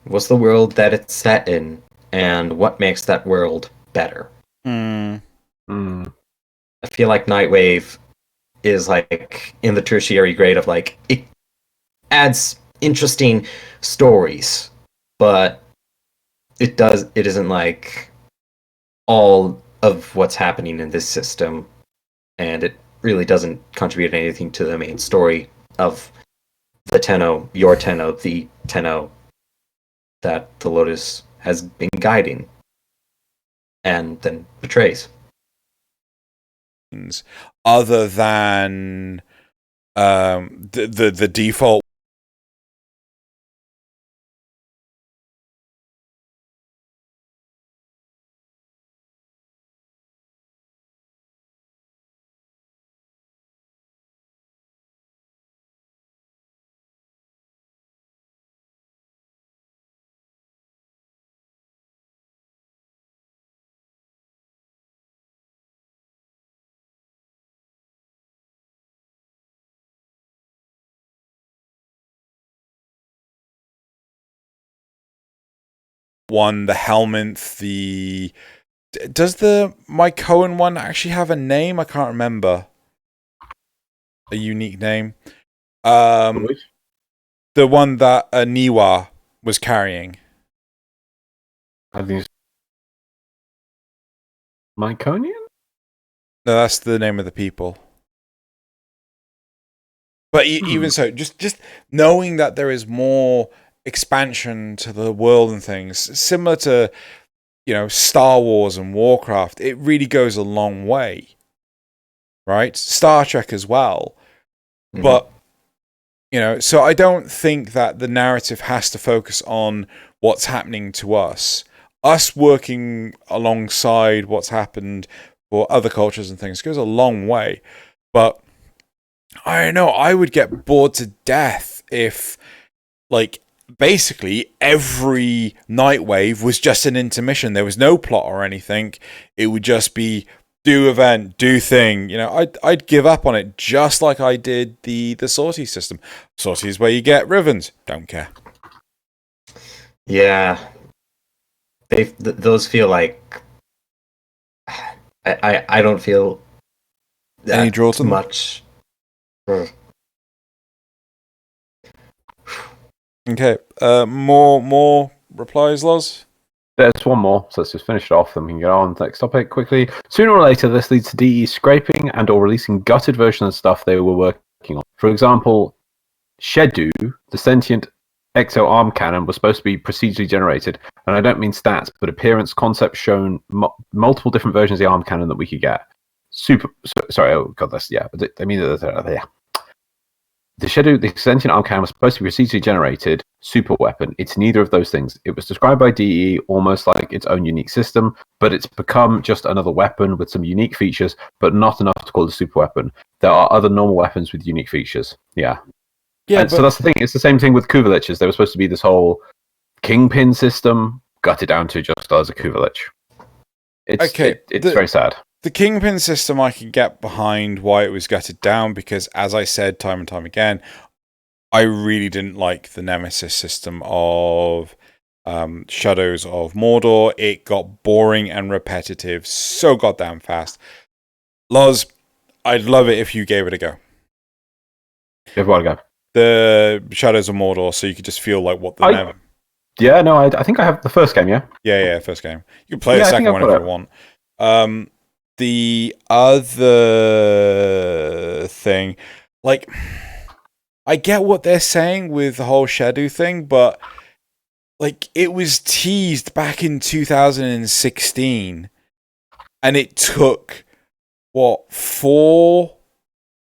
What's the world that it's set in? And what makes that world better? I feel like Nightwave is like in the tertiary grade of like it adds interesting stories but it isn't like all of what's happening in this system, and it really doesn't contribute anything to the main story of the Tenno, your Tenno, the Tenno that the Lotus has been guiding and then betrays. Other than the default. One, the Helminth, does the Mycoan one actually have a name? I can't remember. A unique name. The one that Niwa was carrying. I think it's Myconian? No, that's the name of the people. But even so, just knowing that there is more expansion to the world and things, similar to, Star Wars and Warcraft, it really goes a long way. Right? Star Trek as well. Mm-hmm. But, so I don't think that the narrative has to focus on what's happening to us. Us working alongside what's happened for other cultures and things goes a long way. But I don't know, I would get bored to death if, basically every Nightwave was just an intermission. There was no plot or anything. It would just be do event, do thing. I'd give up on it, just like I did the sortie system. Sortie is where you get ribbons. Don't care. Yeah, those feel like I don't feel that any draw to them? Much. Okay, more replies, Loz? There's one more, so let's just finish it off, then we can get on to the next topic quickly. Sooner or later, this leads to DE scraping and or releasing gutted versions of stuff they were working on. For example, Shedu, the sentient exo arm cannon, was supposed to be procedurally generated, and I don't mean stats, but appearance, concept shown, multiple different versions of the arm cannon that we could get. Sorry, oh god, I mean, yeah. The Shedu, the sentient arm cannon, was supposed to be procedurally generated super weapon. It's neither of those things. It was described by DE almost like its own unique system, but it's become just another weapon with some unique features, but not enough to call it a super weapon. There are other normal weapons with unique features. Yeah. So that's the thing. It's the same thing with Kuva Liches. They were supposed to be this whole kingpin system, gutted down to just as a Kuva Lich. It's very sad. The Kingpin system, I can get behind why it was gutted down, because, as I said time and time again, I really didn't like the Nemesis system of Shadows of Mordor. It got boring and repetitive so goddamn fast. Loz, I'd love it if you gave it a go. Give what a go? The Shadows of Mordor, so you could just feel like what the... Yeah, no, I think I have the first game, yeah? Yeah, first game. You can play the second one if you want. The other thing, I get what they're saying with the whole Shadow thing, but it was teased back in 2016, and it took 4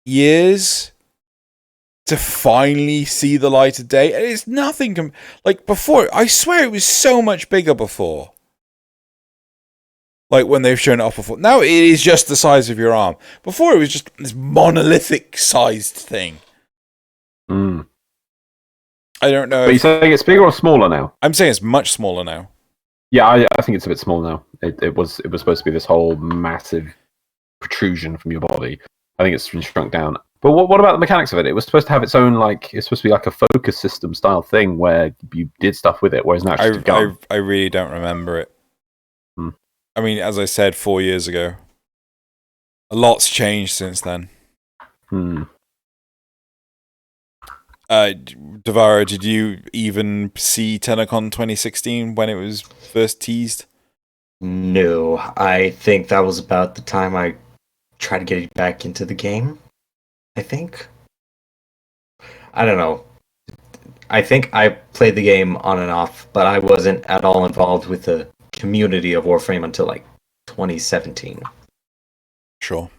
years to finally see the light of day, and it's nothing before. I swear it was so much bigger before. When they've shown it off before. Now it is just the size of your arm. Before it was just this monolithic-sized thing. Mm. I don't know. But you're saying it's bigger or smaller now? I'm saying it's much smaller now. Yeah, I think it's a bit small now. It was supposed to be this whole massive protrusion from your body. I think it's been shrunk down. But what about the mechanics of it? It was supposed to have its own, it's supposed to be like a focus system style thing where you did stuff with it, whereas now it's just a gun. I really don't remember it. I mean, as I said, 4 years ago. A lot's changed since then. Dovahro, did you even see TennoCon 2016 when it was first teased? No, I think that was about the time I tried to get back into the game. I think. I don't know. I think I played the game on and off, but I wasn't at all involved with the community of Warframe until like 2017. Sure.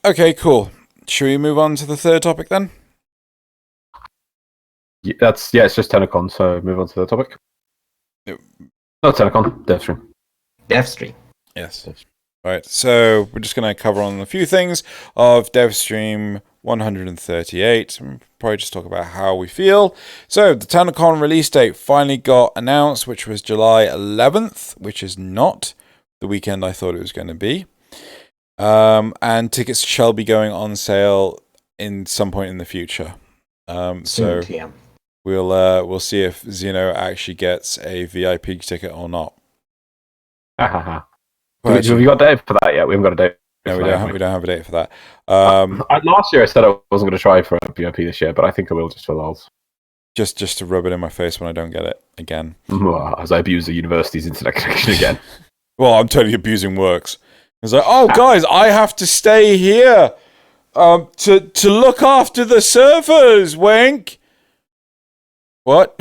Okay, cool. Should we move on to the third topic then? It's just TennoCon, so move on to the topic. Yep. No, TennoCon, Devstream. Devstream. Yes. Right, so we're just going to cover on a few things of Devstream 138, and probably just talk about how we feel. So, the TennoCon release date finally got announced, which was July 11th, which is not the weekend I thought it was going to be. And tickets shall be going on sale in some point in the future. So TM. we'll see if Xeno actually gets a VIP ticket or not. Have you got a date for that yet? We haven't got a date. No, we don't have a date for that. Last year I said I wasn't going to try for a VIP this year, but I think I will just for lols. Just to rub it in my face when I don't get it again. As I abuse the university's internet connection again. Well, I'm totally abusing works. It's like, oh, guys, I have to stay here to look after the servers, wink. What?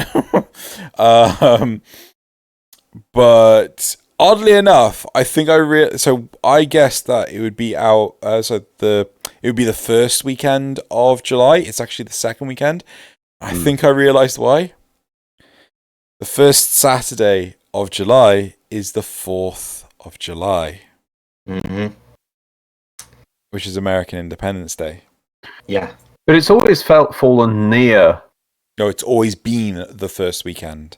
But oddly enough, I think so I guessed that it would be out. It would be the first weekend of July. It's actually the second weekend. I think I realized why. The first Saturday of July is the 4th of July. Mm-hmm. Which is American Independence Day. Yeah. But it's always fallen near. No, it's always been the first weekend.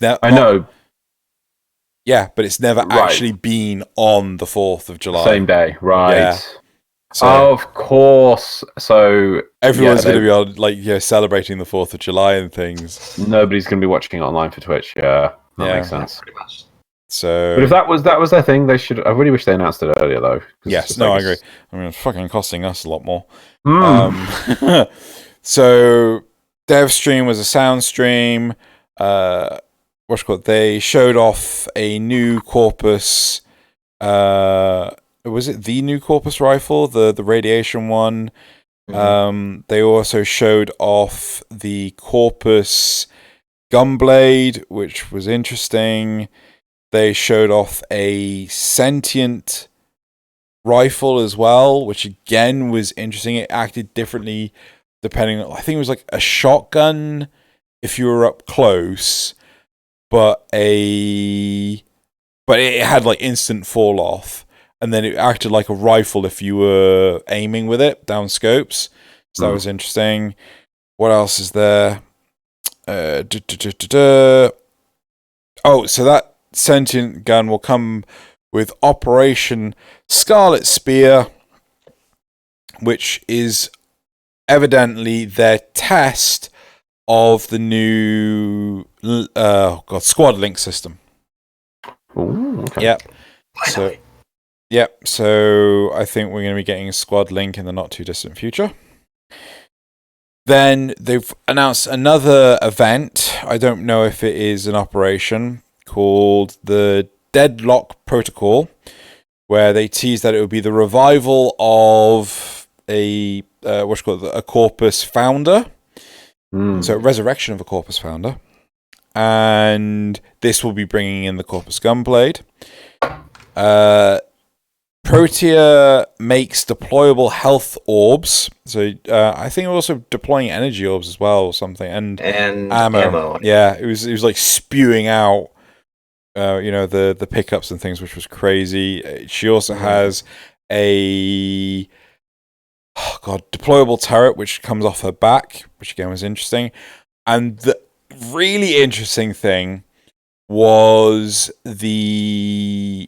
I know. Yeah, but it's never actually been on the 4th of July. Same day, right. Yeah. So, of course. So everyone's going to be celebrating the 4th of July and things. Nobody's going to be watching it online for Twitch. Yeah, that makes sense. Pretty much. So, but if that was their thing, they should. I really wish they announced it earlier, though. Yes, no, I agree. I mean, it's fucking costing us a lot more. So, Devstream was a sound stream. They showed off a new Corpus. Was it the new Corpus rifle, the radiation one? Mm-hmm. They also showed off the Corpus Gunblade, which was interesting. They showed off a sentient rifle as well, which again was interesting. It acted differently depending on, I think it was like a shotgun if you were up close, but it had like instant fall off, and then it acted like a rifle if you were aiming with it down scopes. So that was interesting. What else is there? Oh, so that sentient gun will come with Operation Scarlet Spear, which is evidently their test of the new Squad Link system. Ooh, okay. Yep. So I think we're going to be getting a Squad Link in the not too distant future. Then they've announced another event. I don't know if it is an operation, called the Deadlock Protocol, where they teased that it would be the revival of a Corpus founder. So a resurrection of a Corpus founder. And this will be bringing in the Corpus Gunblade. Protea makes deployable health orbs. So I think we're also deploying energy orbs as well or something. And ammo. Yeah, it was like spewing out the pickups and things, which was crazy. She also has a deployable turret which comes off her back, which again was interesting. And the really interesting thing was the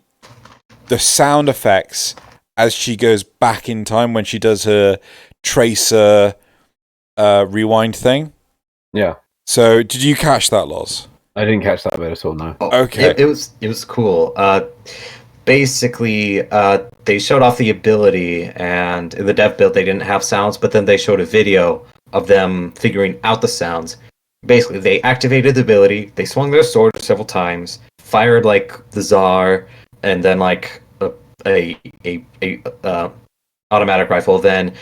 sound effects as she goes back in time when she does her tracer rewind thing. Yeah. So did you catch that, Loz? I didn't catch that bit at all, no. Oh, okay. It was cool. basically, they showed off the ability, and in the dev build they didn't have sounds, but then they showed a video of them figuring out the sounds. Basically, they activated the ability, they swung their sword several times, fired like the Tsar, and then like a automatic rifle. Then,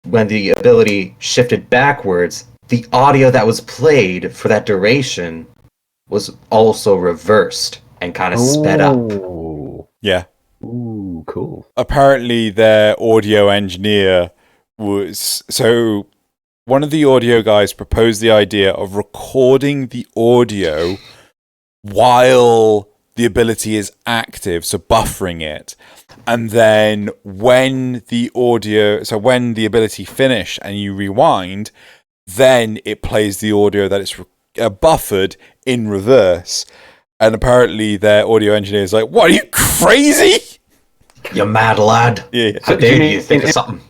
when the ability shifted backwards, the audio that was played for that duration was also reversed and kind of sped up. Yeah. Ooh, cool. Apparently, their audio engineer was one of the audio guys proposed the idea of recording the audio while the ability is active, so buffering it. And then when the ability finished and you rewind, then it plays the audio that it's buffered in reverse. And apparently their audio engineer is like, "What, are you crazy? You mad lad. Yeah. How dare you think of something?"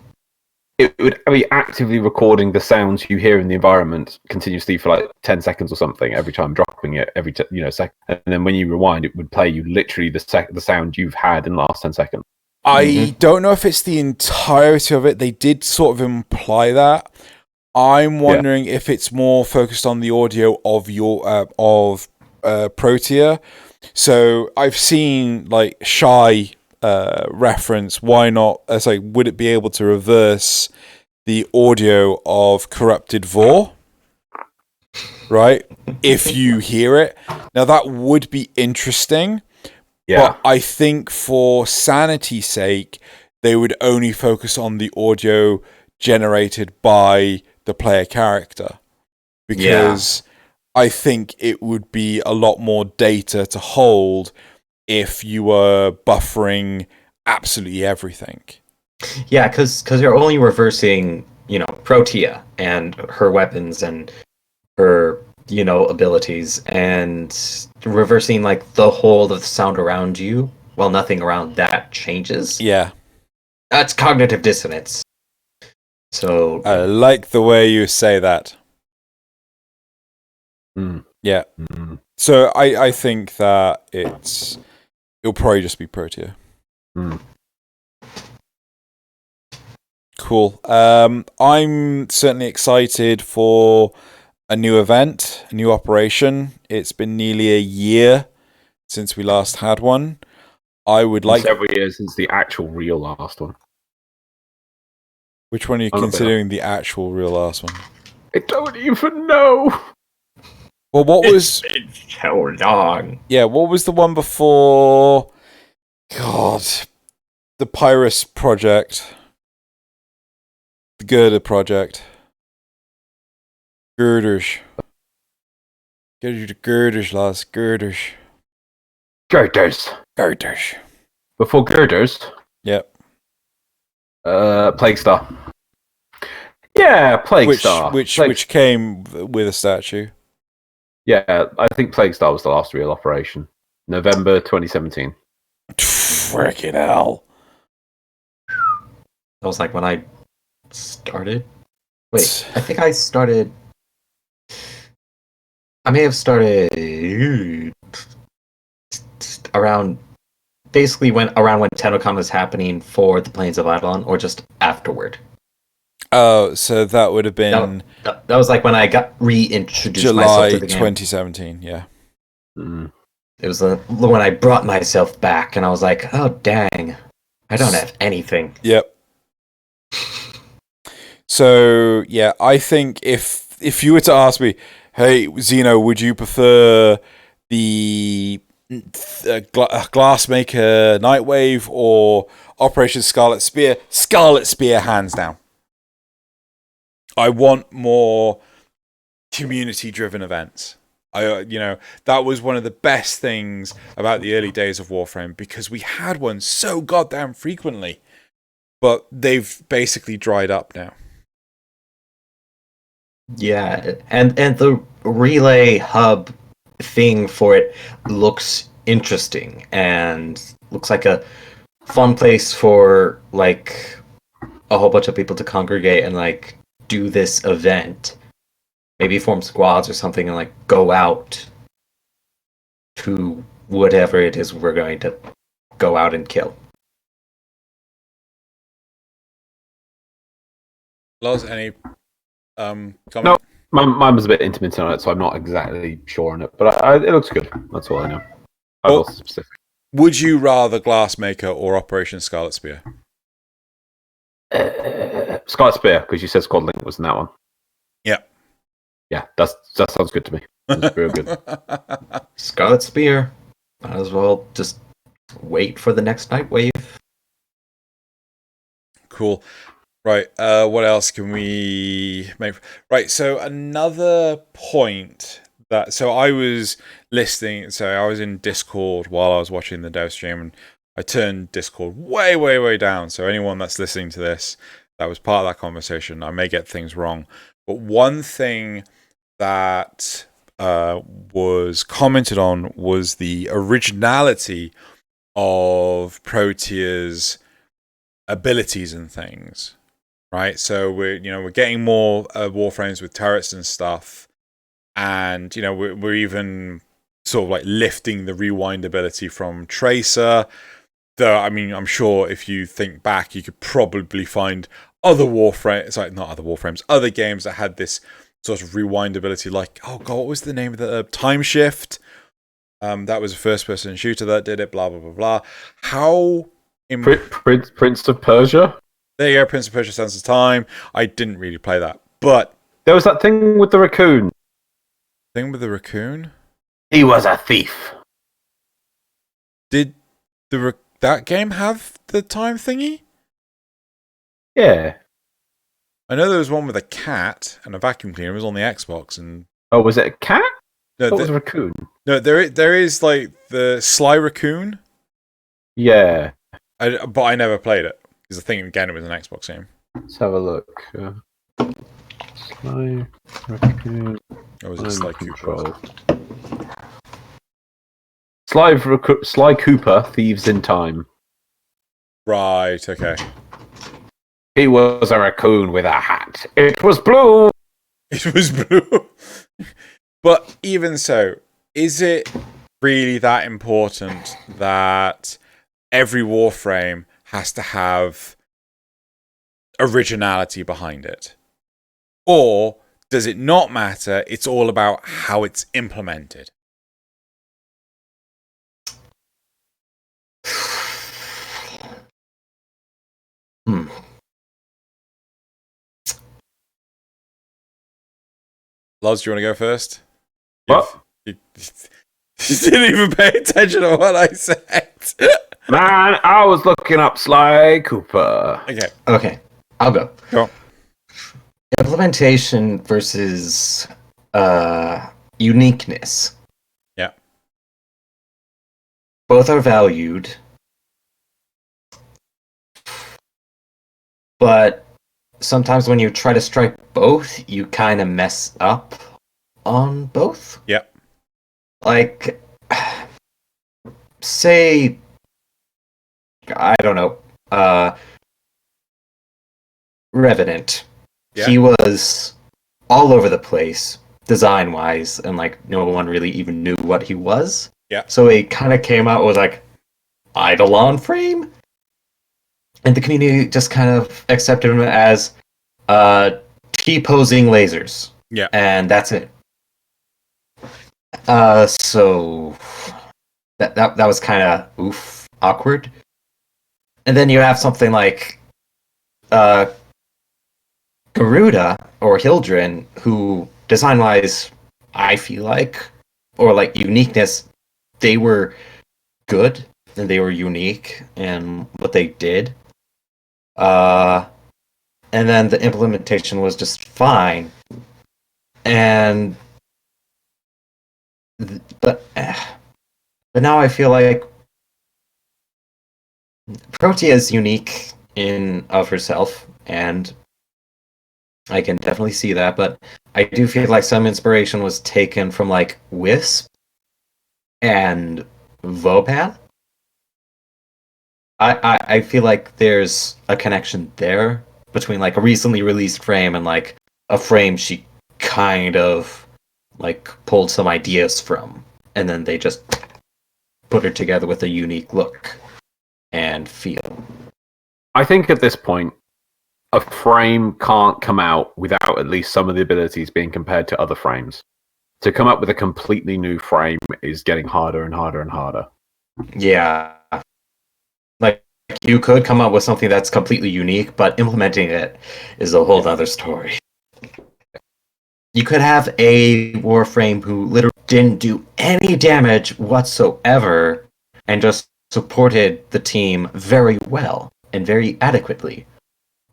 It would be actively recording the sounds you hear in the environment continuously for like 10 seconds or something every time, dropping it every second. And then when you rewind, it would play you literally the sound you've had in the last 10 seconds. I don't know if it's the entirety of it. They did sort of imply that. I'm wondering if it's more focused on the audio of your Protea. So I've seen like Shy reference. Why not? It's like, would it be able to reverse the audio of corrupted Vor? Right, if you hear it. Now that would be interesting. Yeah. But I think for sanity's sake, they would only focus on the audio generated by the player character. Because I think it would be a lot more data to hold if you were buffering absolutely everything. Yeah, because you're only reversing, Protea and her weapons and her, abilities, and reversing like the whole of the sound around you while nothing around that changes. Yeah. That's cognitive dissonance. So I like the way you say that. Yeah. So I think that it'll probably just be Protea. Cool. I'm certainly excited for a new event, a new operation. It's been nearly a year since we last had one. I would like several years since the actual real last one. Which one are you considering the actual real last one? I don't even know. Well, what was? It's so long. Yeah, what was the one before? God, the Pyrus project, the Girder project, girders. Get you to girders, lads. Girders. Girders. Before girders. Yep. Plague Star. Yeah, Plague Star. Which came with a statue. Yeah, I think Plague Star was the last real operation. November 2017. Frickin' hell. That was like when I started. Wait, I think I started. I may have started around when TennoCon was happening for the Plains of Eidolon, or just afterward. Oh, so that would have been that was like when I got reintroduced July myself to the game. 2017. Yeah. It was when I brought myself back, and I was like, "Oh dang, I don't have anything." Yep. So yeah, I think if you were to ask me, hey Xeno, would you prefer the Glassmaker Nightwave or Operation Scarlet Spear? Scarlet Spear, hands down. I want more community-driven events. That was one of the best things about the early days of Warframe, because we had one so goddamn frequently, but they've basically dried up now. Yeah, and the relay hub thing for it looks interesting and looks like a fun place for like a whole bunch of people to congregate and like do this event. Maybe form squads or something and like go out to whatever it is we're going to go out and kill. Loz, any comment? No. Mine was a bit intimate on it, so I'm not exactly sure on it. But it looks good. That's all I know. Well, specific. Would you rather Glassmaker or Operation Scarlet Spear? Scarlet Spear, because you said Squad Link was in that one. Yeah. Yeah, that sounds good to me. That's real good. Scarlet Spear. Might as well just wait for the next Nightwave. Cool. Right, what else can we make? Right, so another point that... So I was listening... So I was in Discord while I was watching the Devstream, and I turned Discord way, way, way down. So anyone that's listening to this that was part of that conversation, I may get things wrong. But one thing that was commented on was the originality of Protea's abilities and things. Right, so we're getting more Warframes with turrets and stuff, and we're even sort of like lifting the rewind ability from Tracer. Though I mean, I'm sure if you think back, you could probably find other other games that had this sort of rewind ability. Like, oh god, what was the name of the Time Shift? That was a first-person shooter that did it. Blah blah blah blah. How Prince of Persia. There you go, Prince of Persia: Sands of Time. I didn't really play that, but there was that thing with the raccoon. Thing with the raccoon? He was a thief. Did that game have the time thingy? Yeah. I know there was one with a cat and a vacuum cleaner. It was on the Xbox. And oh, was it a cat? No, what was a raccoon? No, there is like the Sly Raccoon. Yeah. But I never played it. Because I think, again, it was an Xbox game. Let's have a look. Sly Raccoon. Or was it Sly Cooper? Sly Cooper, Thieves in Time. Right, okay. He was a raccoon with a hat. It was blue! It was blue. But even so, is it really that important that every Warframe has to have originality behind it? Or does it not matter? It's all about how it's implemented. Loz, do you want to go first? What? You didn't even pay attention to what I said. Man, I was looking up Sly Cooper. Okay, I'll go. Go on. Implementation versus uniqueness. Yeah. Both are valued. But sometimes when you try to strike both, you kind of mess up on both. Yeah. Like, say, I don't know, Revenant. Yeah. He was all over the place, design-wise, and, like, no one really even knew what he was. Yeah. So he kind of came out with, like, Eidolon frame? And the community just kind of accepted him as T-posing lasers. Yeah. And that's it. So that was kind of awkward. And then you have something like Garuda or Hildren, who design-wise, I feel like, or like uniqueness, they were good and they were unique in what they did. And then the implementation was just fine. And but now I feel like Protea is unique in of herself, and I can definitely see that, but I do feel like some inspiration was taken from like Wisp and Vopat. I feel like there's a connection there between like a recently released frame and like a frame she kind of like pulled some ideas from, and then they just put it together with a unique look and feel. I think at this point, a frame can't come out without at least some of the abilities being compared to other frames. To come up with a completely new frame is getting harder and harder and harder. Yeah. Like, you could come up with something that's completely unique, but implementing it is a whole other story. You could have a Warframe who literally didn't do any damage whatsoever and just supported the team very well and very adequately.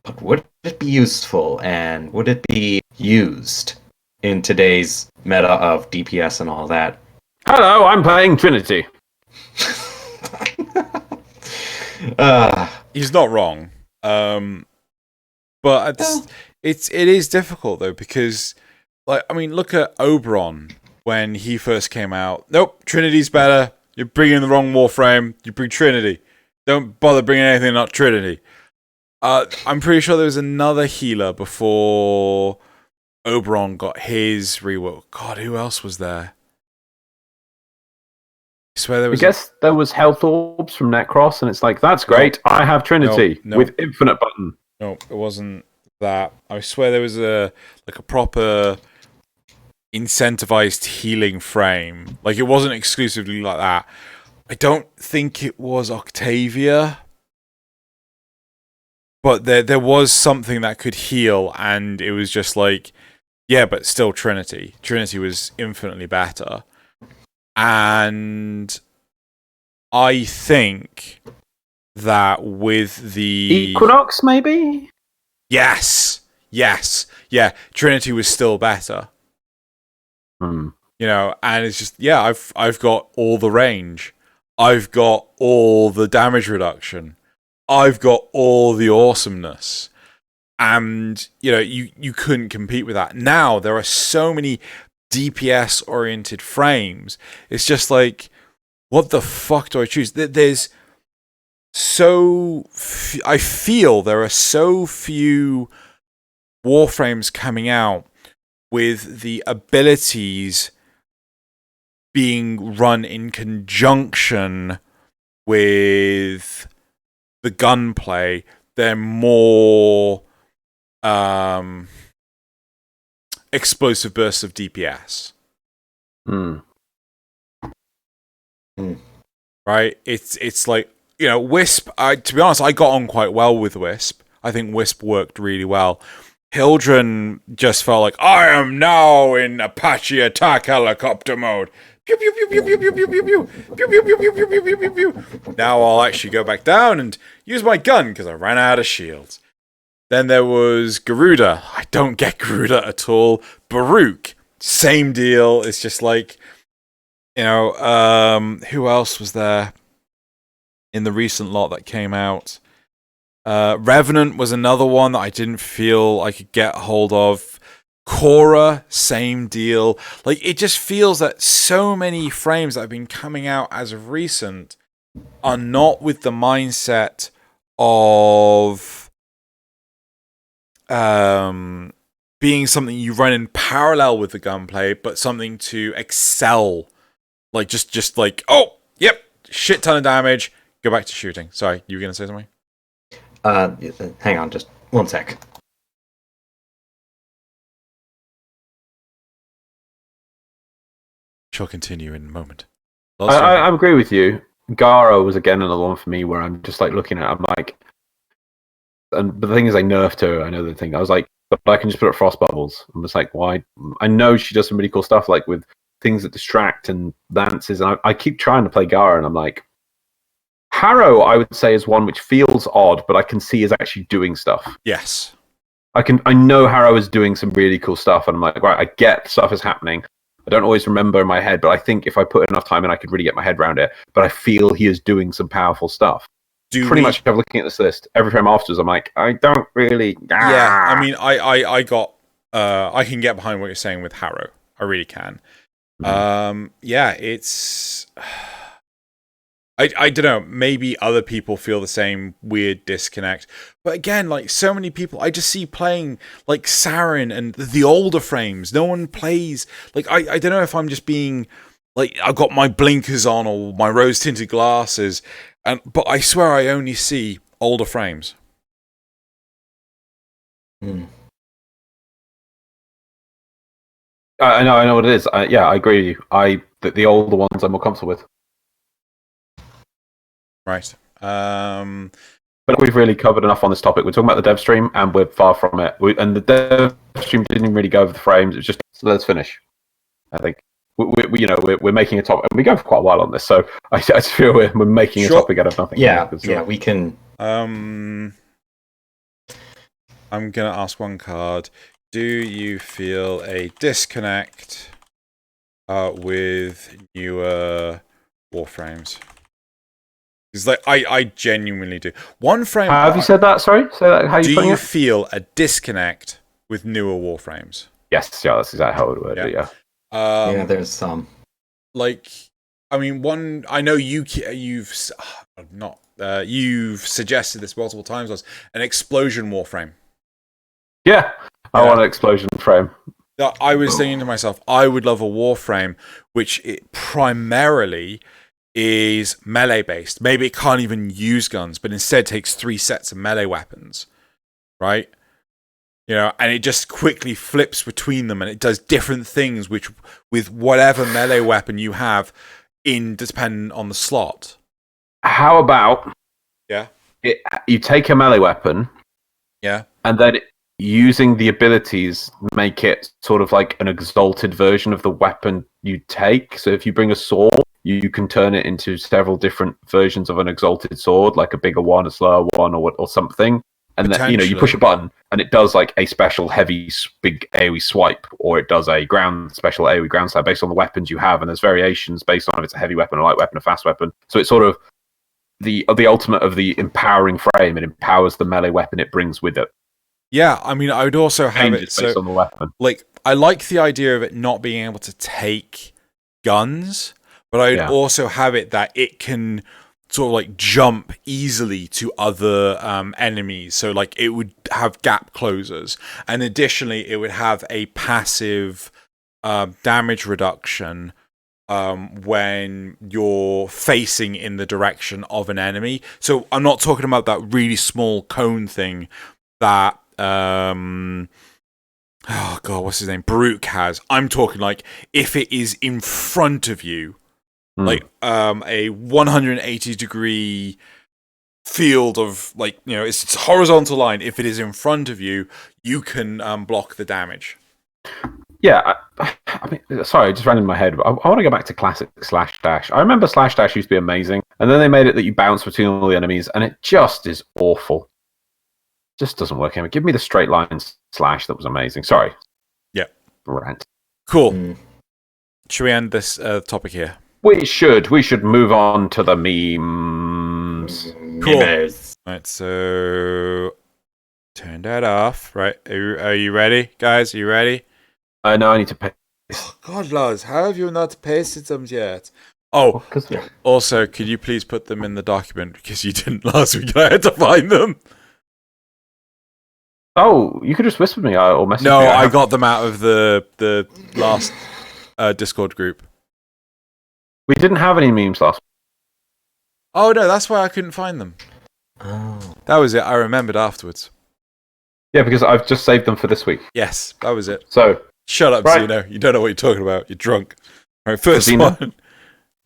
But would it be useful, and would it be used in today's meta of DPS and all that? Hello, I'm playing Trinity. He's not wrong. But it is difficult though, because like, I mean, look at Oberon when he first came out. Nope, Trinity's better. You're bringing the wrong Warframe. You bring Trinity. Don't bother bringing anything not Trinity. I'm pretty sure there was another healer before Oberon got his rework. God, who else was there? I swear there was. I guess there was health orbs from Necros, and it's like, that's great. I have Trinity with infinite button. No, it wasn't that. I swear there was a proper incentivized healing frame. Like, it wasn't exclusively like that. I don't think it was Octavia, but there was something that could heal, and it was just like, yeah, but still Trinity. Trinity was infinitely better. And I think that with the Equinox, maybe? Yes. Yeah, Trinity was still better. You know, and it's just, yeah, I've got all the range. I've got all the damage reduction. I've got all the awesomeness. And, you know, you couldn't compete with that. Now, there are so many DPS-oriented frames. It's just like, what the fuck do I choose? There's so... I feel there are so few Warframes coming out with the abilities being run in conjunction with the gunplay. They're more explosive bursts of DPS. Right? It's like, you know, Wisp, to be honest, I got on quite well with Wisp. I think Wisp worked really well. Hildren just felt like, I am now in Apache attack helicopter mode. Pew, pew, pew, pew, pew, pew, pew, pew, pew. Pew, pew, pew, pew, pew, pew, pew, pew, pew. Now I'll actually go back down and use my gun because I ran out of shields. Then there was Garuda. I don't get Garuda at all. Baruch, same deal. It's just like, you know, who else was there in the recent lot that came out? Revenant was another one that I didn't feel I could get hold of. Korra, same deal. Like, it just feels that so many frames that have been coming out as of recent are not with the mindset of being something you run in parallel with the gunplay, but something to excel. Like, just like, oh, yep, shit ton of damage, go back to shooting. Sorry, you were going to say something? Hang on, just one sec. Shall continue in a moment. I agree with you. Gara was again another one for me where I'm just like looking at it, I'm like, but the thing is, I nerfed her. I know the thing. I was like, but I can just put up frost bubbles. I'm just like, why? I know she does some really cool stuff, like with things that distract and lances, and I keep trying to play Gara, and I'm like, Harrow, I would say, is one which feels odd, but I can see is actually doing stuff. Yes. I know Harrow is doing some really cool stuff, and I'm like, right, I get stuff is happening. I don't always remember in my head, but I think if I put enough time in, I could really get my head around it. But I feel he is doing some powerful stuff. Pretty much, if I'm looking at this list, every time afterwards, I'm like, I don't really... Yeah, I mean, I got... I can get behind what you're saying with Harrow. I really can. Yeah, it's... I don't know, maybe other people feel the same weird disconnect. But again, like, so many people, I just see playing, like, Sarin and the older frames. No one plays... Like, I don't know if I'm just being like I've got my blinkers on or my rose tinted glasses, but I swear I only see older frames. I know what it is. Yeah, I agree with you. The older ones I'm more comfortable with. Right. But we've really covered enough on this topic. We're talking about the Devstream, and we're far from it. And the Devstream didn't even really go over the frames. It was just, so let's finish. I think we're making a topic, and we go for quite a while on this. So I just feel we're making a topic out of nothing. Yeah, we can. I'm gonna ask one card. Do you feel a disconnect with newer Warframes? Because like I genuinely do. One frame. How have you said that? Sorry, say that. How do you you feel a disconnect with newer Warframes? Yes, yeah, that's exactly how I would word it. Yeah. Yeah, there's some. Like, I mean, one. I know you've suggested this multiple times. Was an explosion Warframe. Yeah, I want an explosion frame. I was thinking to myself, I would love a Warframe which it primarily is melee based. Maybe it can't even use guns, but instead takes 3 sets of melee weapons, right? You know, and it just quickly flips between them, and it does different things with whatever melee weapon you have depending on the slot. How about you take a melee weapon, and then using the abilities make it sort of like an exalted version of the weapon you take. So if you bring a sword, you can turn it into several different versions of an exalted sword, like a bigger one, a slower one, or something. And then you push a button and it does like a special heavy big AoE swipe, or it does a special AoE ground stab based on the weapons you have. And there's variations based on if it's a heavy weapon, a light weapon, a fast weapon. So it's sort of the ultimate of the empowering frame. It empowers the melee weapon it brings with it. Yeah, I mean, I would also have it based on the weapon. Like, I like the idea of it not being able to take guns, but I would also have it that it can sort of like jump easily to other enemies. So like it would have gap closers, and additionally, it would have a passive damage reduction when you're facing in the direction of an enemy. So I'm not talking about that really small cone thing that oh god, what's his name? Baruch has. I'm talking like if it is in front of you, like a 180 degree field of like, you know, it's a horizontal line. If it is in front of you, you can block the damage. Yeah, I mean, sorry, it just ran in my head. I want to go back to classic Slash Dash. I remember Slash Dash used to be amazing, and then they made it that you bounce between all the enemies, and it just is awful. Just doesn't work anymore. Give me the straight line slash that was amazing. Sorry. Yeah. Rant. Cool. Should we end this topic here? We should. We should move on to the memes. Cool. Right, so turn that off. Right, are you ready, guys? Are you ready? I know I need to pay. Oh, God, Loz, how have you not pasted them yet? Oh, also, could you please put them in the document because you didn't last week? I had to find them. Oh, you could just whisper me or message me. No, I got them out of the last Discord group. We didn't have any memes last week. Oh, no, that's why I couldn't find them. Oh. That was it. I remembered afterwards. Yeah, because I've just saved them for this week. Yes, that was it. So shut up, Xeno. You don't know what you're talking about. You're drunk. All right, first one.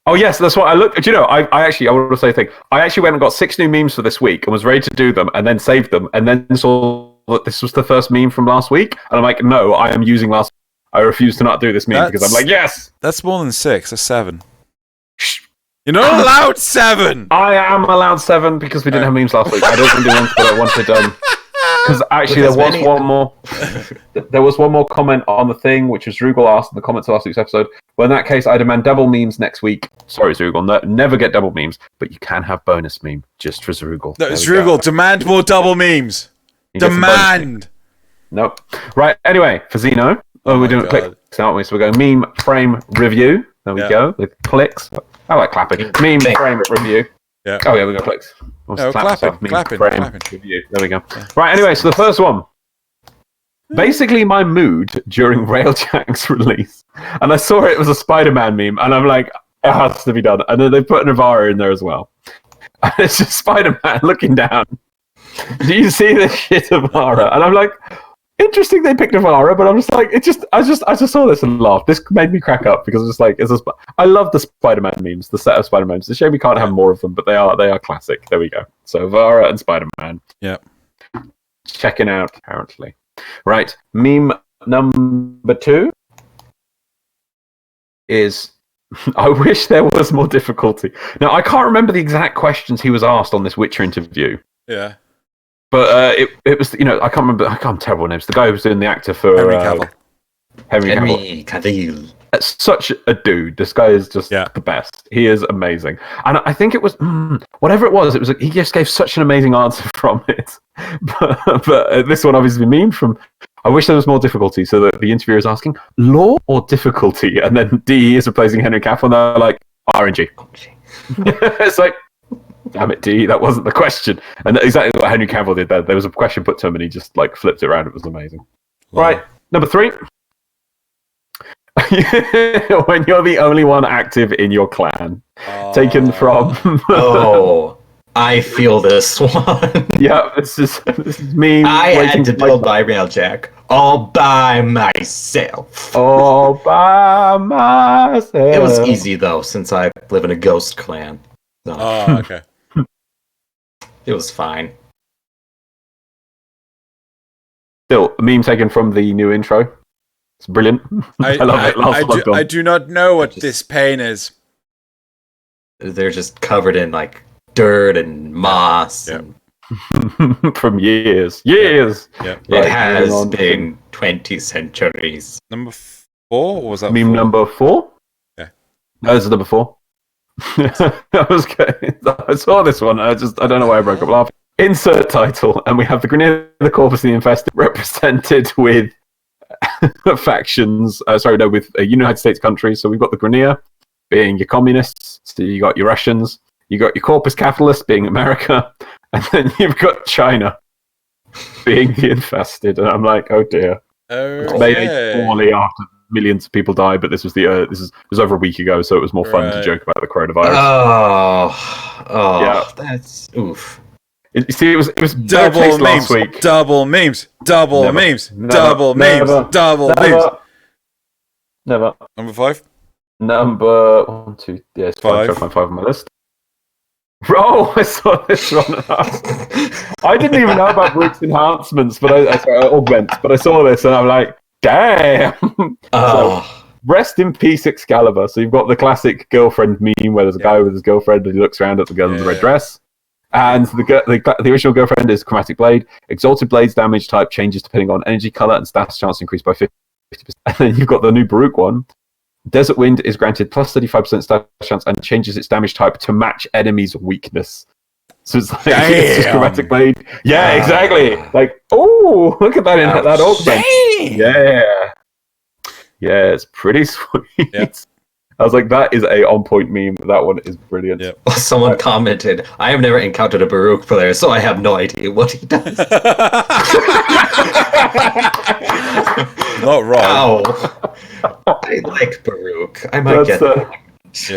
Oh, yes, that's what I looked. Do you know, I want to say a thing. I actually went and got 6 new memes for this week and was ready to do them and then saved them and then saw that this was the first meme from last week. And I'm like, no, I am using last week. I refuse to not do this meme because I'm like, yes! That's more than 6. That's 7. You're not allowed 7! I am allowed 7 because we didn't have memes last week. I didn't do ones, but I wanted because actually there was one more. There was one more comment on the thing, which was Zrugel asked in the comments of last week's episode. Well, in that case, I demand double memes next week. Sorry, Zrugel, never get double memes, but you can have bonus meme just for Zrugel. No, Zrugel, demand more double memes. Demand. Nope. Right. Anyway, for Xeno, we're doing clicks, aren't we? So we're going meme frame review. There we go with clicks. I like clapping. Meme frame review. Yeah. Oh yeah, we got clicks. Clapping. Review. There we go. Yeah. Right. Anyway, so the first one. basically my mood during Railjack's release. And I saw it was a Spider-Man meme, and I'm like, it has to be done. And then they put Navara in there as well. And it's just Spider-Man looking down. Do you see this shit, Navara? And I'm like, interesting they picked Navara, but I'm just like, I just saw this and laughed. This made me crack up because it's just like, I love the Spider-Man memes, the set of Spider-Man. It's a shame we can't have more of them, but they are classic. There we go. So Navara and Spider-Man. Yeah. Checking out, apparently. Right. Meme number 2 is, I wish there was more difficulty. Now, I can't remember the exact questions he was asked on this Witcher interview. Yeah. But it was, I can't remember, I can't terrible names. The guy who was doing the actor for Henry Cavill. Henry Cavill. Such a dude. This guy is just the best. He is amazing. And I think it was, whatever it was, he just gave such an amazing answer from it. But this one obviously memed from, I wish there was more difficulty. So that the interviewer is asking, law or difficulty? And then DE is replacing Henry Cavill, and they're like, RNG. It's like, damn it, DE, that wasn't the question. And exactly what Henry Cavill did there. There was a question put to him, and he just flipped it around. It was amazing. Wow. Right, number 3. When you're the only one active in your clan. Taken from... I feel this one. Yeah, this is me. I had to build my Railjack all by myself. All by myself. It was easy, though, since I live in a ghost clan. So. Oh, okay. It was fine. Still, a meme taken from the new intro. It's brilliant. I love it. I do not know what this pain is. They're just covered in dirt and moss. Yep. And... from years. Yep. It has been 20 centuries. Number 4, or was that meme 4? number 4? Yeah. No, this is number 4. That was good. I saw this one. I don't know why I broke up laughing. Insert title, and we have the Grineer, the Corpus, the Infested represented with factions. With United States countries. So we've got the Grineer being your communists. So you got your Russians. You got your Corpus capitalists being America, and then you've got China being the Infested. And I'm like, oh dear. It's made poorly after millions of people died, but this was it was over a week ago, so it was more fun to joke about the coronavirus. Yeah, that's oof. You see, it was double memes last week. Double memes. Double memes. Never. Double memes. Never. Double memes. Never. Number 5. Number 1, 2. Yeah, it's 5. 5 on my list. Bro, I saw this one. I didn't even know about Rook's enhancements, but augments. But I saw this and I'm like, damn. So, rest in peace, Excalibur. So you've got the classic girlfriend meme where there's a guy with his girlfriend and he looks around at the girl in the red dress. And the original girlfriend is Chromatic Blade. Exalted Blade's damage type changes depending on energy color and status chance increased by 50%. And then you've got the new Baruch one. Desert Wind is granted plus 35% status chance and changes its damage type to match enemies' weakness. So it's like it's just Chromatic Blade. Yeah, exactly. Like, oh, look at that in that augment. Yeah, it's pretty sweet. Yep. I was like, that is a on-point meme. That one is brilliant. Yep. Someone commented, I have never encountered a Baruch player, so I have no idea what he does. Not wrong. Ow. I like Baruch. I might get that.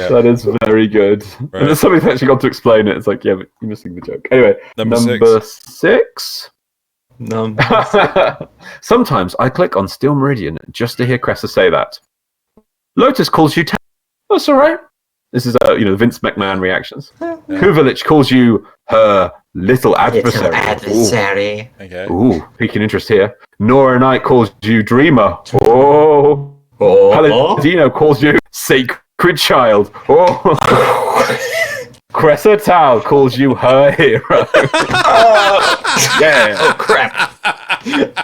That is very good. Right. And there's somebody that's actually got to explain it. It's like, yeah, but you're missing the joke. Anyway, number 6. Sometimes I click on Steel Meridian just to hear Cressa say that. Lotus calls you... That's all right. This is, Vince McMahon reactions. Kuva Lich calls you her little adversary. Okay. Ooh, peaking interest here. Nora Knight calls you Dreamer. Oh. Paladino calls you Sacred Child. Oh. Cressa Tao calls you her hero. Yeah. Oh, crap.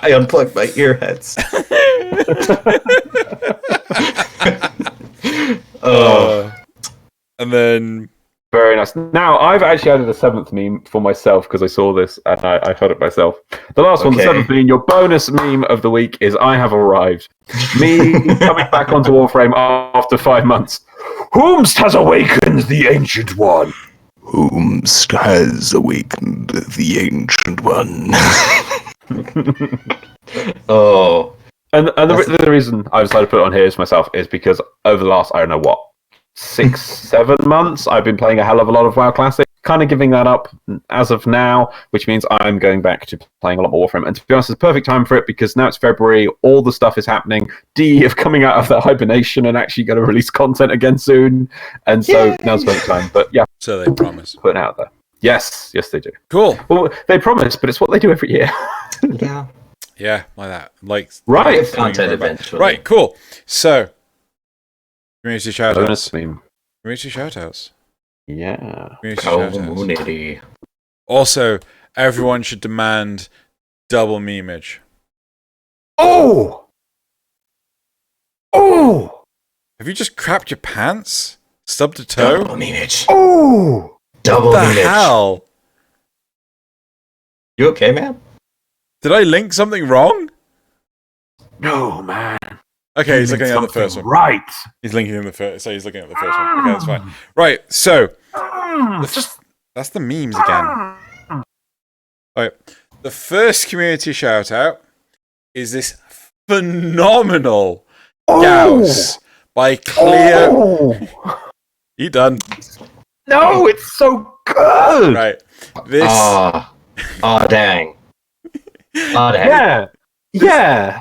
I unplugged my earheads. And then... Very nice. Now, I've actually added a 7th meme for myself because I saw this and I heard it myself. The last one, the 7th meme, your bonus meme of the week is I have arrived. Me coming back onto Warframe after 5 months. Whomst has awakened the Ancient One? Whomst has awakened the Ancient One? Oh. And the reason I decided to put it on here is myself is because over the last, I don't know what, 6, 7 months, I've been playing a hell of a lot of WoW Classic. Kind of giving that up as of now, which means I'm going back to playing a lot more Warframe. And to be honest, it's a perfect time for it because now it's February, all the stuff is happening. D of coming out of that hibernation and actually going to release content again soon. And so now's the perfect time. But yeah. So they promise. Put it out there. Yes, they do. Cool. Well, they promise, but it's what they do every year. Yeah. Yeah, like that. Like right. Content eventually. Right, cool. So, community shoutouts. Bonus Community shoutouts. Yeah. Community shoutouts. Community. Also, everyone should demand double memeage. Oh! Have you just crapped your pants? Stub to toe? Double memeage. Oh! Double What the memeage. hell? You okay, man? Did I link something wrong? No, man. Okay, he's looking at the first one. Right. He's linking in the first. So he's looking at the first one. Okay, that's fine. Right. So that's the memes again. All right. The first community shout out is this phenomenal Gauss by Clear. You done? No, it's so good. Right. This. Oh, dang. Oh, dang. Yeah.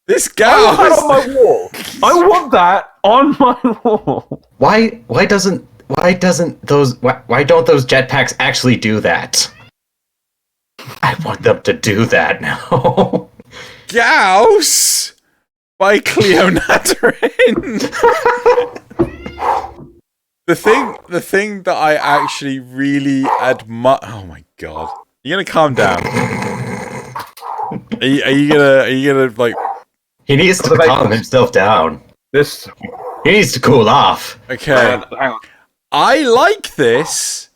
This I Gauss. want that on my wall. I want that on my wall. Why don't those jetpacks actually do that? I want them to do that now. Gauss by Cleo Natarin. The thing that I actually really admire. Oh my god! You gonna calm down? Are you gonna like? He needs to calm himself down. He needs to cool off. Okay. Hang on. I like this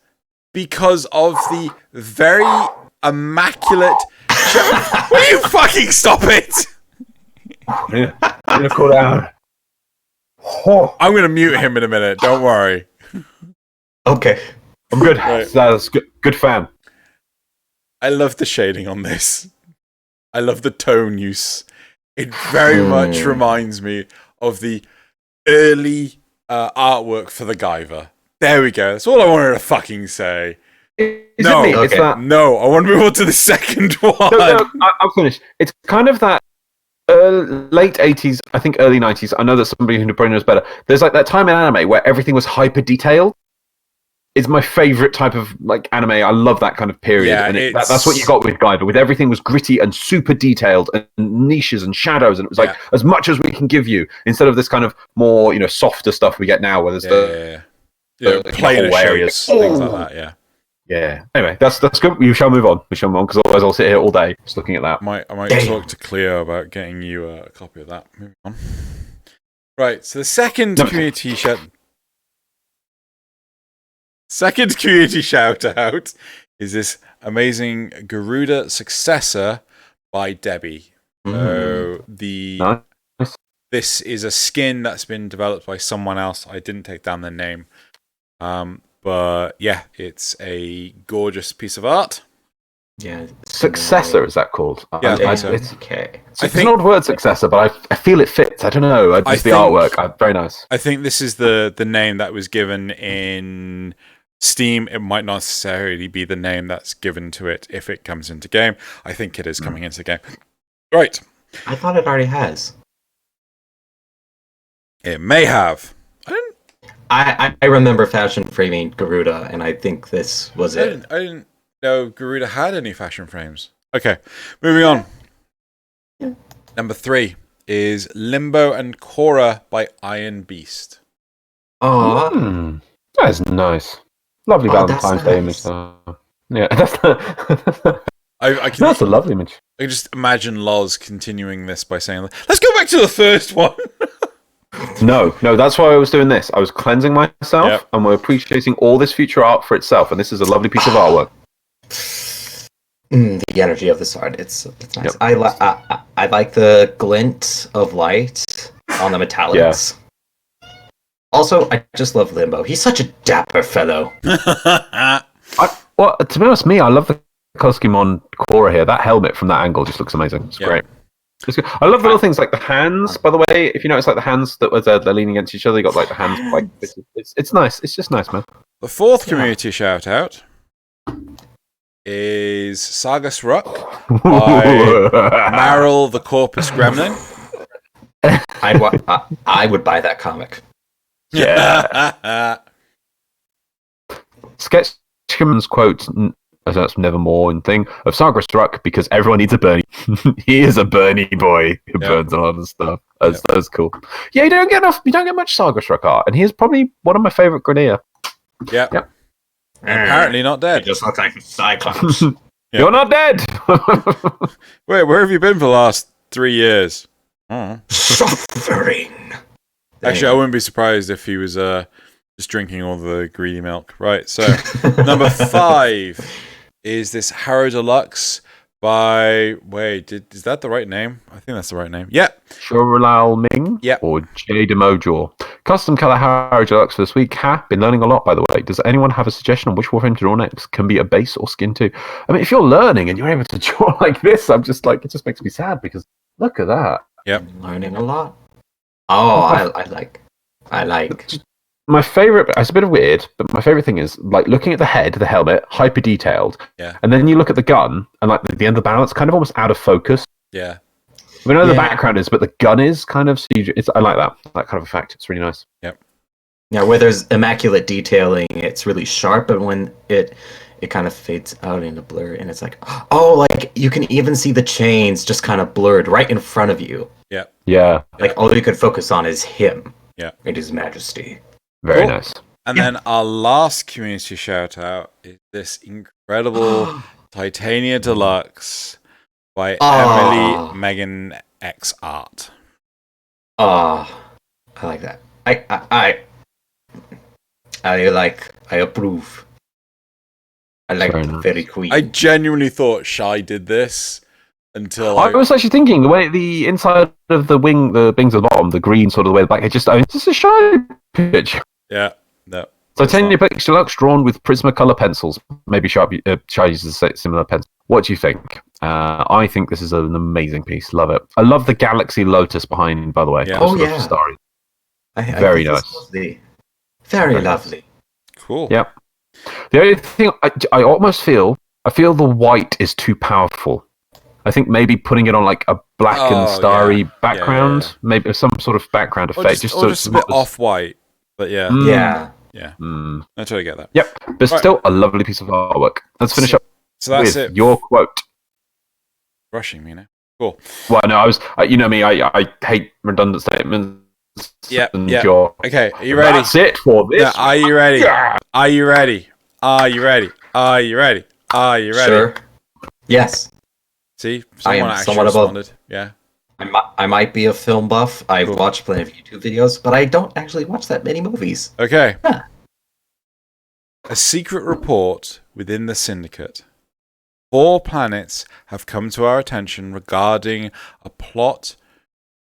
because of the very immaculate. Will you fucking stop it? I'm gonna cool down. I'm gonna mute him in a minute. Don't worry. Okay. I'm good. Right. That's good fan. I love the shading on this. I love the tone use. It very much reminds me of the early artwork for the Guyver. There we go. That's all I wanted to fucking say. No, it me? It's that. No, I want to move on to the second one. No, I'll finish. It's kind of that late 80s, I think early 90s. I know that somebody who probably knows better. There's like that time in anime where everything was hyper detailed. It's my favorite type of like anime. I love that kind of period, Yeah, and that's what you got with Guyver. With everything was gritty and super detailed, and niches and shadows, and it was like as much as we can give you instead of this kind of more softer stuff we get now, where there's plainer areas, things like that. Yeah. Anyway, that's good. We shall move on. Because otherwise I'll sit here all day just looking at that. I might talk to Cleo about getting you a copy of that. Moving on. Right. So the second community shout out is this amazing Garuda Successor by Debbie. So this is a skin that's been developed by someone else. I didn't take down their name. But yeah, it's a gorgeous piece of art. Yeah. Successor, is that called? Yeah, I think so. It's okay. It's an odd word, successor, but I feel it fits. I don't know. Just the artwork. Very nice. I think this is the name that was given in Steam. It might not necessarily be the name that's given to it if it comes into game. I think it is coming into game. Right. I thought it already has. It may have. I remember fashion framing Garuda, and I think this was it. I didn't know Garuda had any fashion frames. Okay, moving on. Yeah. Number 3 is Limbo and Korra by Iron Beast. Oh, that is nice. Lovely Valentine's Day image. Yeah, that's a lovely image. I can just imagine Loz continuing this by saying, "Let's go back to the first one." No, that's why I was doing this. I was cleansing myself, and we're appreciating all this future art for itself, and this is a lovely piece of artwork. The energy of this art, it's nice. Yep. I like the glint of light on the metallics. Yeah. Also, I just love Limbo. He's such a dapper fellow. To be honest, I love the costume on Korra here. That helmet from that angle just looks amazing. It's great. It's good. I love the little things like the hands. By the way, if you notice, like the hands that was they're leaning against each other, you got like the hands like it's nice. It's just nice, man. The fourth community shout out is Sagas Ruck by Maril the Corpus Gremlin. I would buy that comic. Yeah. Sketchman's quote, as that's nevermore in thing, of Saga Struck because everyone needs a Bernie. He is a Bernie boy who burns a lot of stuff. That's cool. Yeah, you don't get much Saga Struck art, and he's probably one of my favorite Grenier. Yep. Apparently not dead. He just looks like a Cyclops. You're not dead! Wait, where have you been for the last 3 years? Suffering. Actually, I wouldn't be surprised if he was just drinking all the greedy milk. Right, so number 5 is this Harrow Deluxe by... Wait, is that the right name? I think that's the right name. Yeah. Shuralal Ming? Yep. Or J. Demojo. Custom color Harrow Deluxe for this week. Been learning a lot, by the way. Does anyone have a suggestion on which Warframe to draw next? Can be a base or skin too. I mean, if you're learning and you're able to draw like this, I'm just like, it just makes me sad because look at that. Yep. Learning a lot. Oh, I like. My favorite, it's a bit weird, but my favorite thing is like looking at the head, the helmet, hyper detailed. Yeah. And then you look at the gun and like the end of the barrel, it's kind of almost out of focus. Yeah. We know the background is, but the gun is kind of. I like that kind of effect. It's really nice. Yep. Yeah, where there's immaculate detailing, it's really sharp, but when it kind of fades out into blur, and it's like, oh, like you can even see the chains just kind of blurred right in front of you. Yeah. Yeah. Like all you could focus on is him. Yeah. And his majesty. Very nice. And then our last community shout out is this incredible Titania Deluxe by Emily Megan X Art. I like that. I approve. I like the Fairy Queen. I genuinely thought Shy did this until I was actually thinking the way the inside of the wings at the bottom, the green sort of the way the back, it's just a Shy pitch. Yeah, no. Titania Deluxe drawn with Prismacolor pencils. Maybe Shy uses a similar pencil. What do you think? I think this is an amazing piece. Love it. I love the Galaxy Lotus behind, by the way. Yeah. Starry. Very nice. Very lovely. Cool. Yep. The only thing I almost feel the white is too powerful. I think maybe putting it on like a black and starry background, maybe some sort of background effect, just a bit off-white. But yeah. Yeah. I totally get that. Yep, but still a lovely piece of artwork. Let's finish up. So that's with it. Your quote. Rushing me now. Cool. Well, no, I was. You know me. I hate redundant statements. Yeah. Your, okay. Are you ready? That's it for this. Yeah, are you ready? Are you ready? Are you ready? Are you ready? Are you ready? Sure. Yes. See, someone actually responded. Yeah. I might be a film buff. I've watched plenty of YouTube videos, but I don't actually watch that many movies. Okay. Huh. A secret report within the Syndicate. 4 planets have come to our attention regarding a plot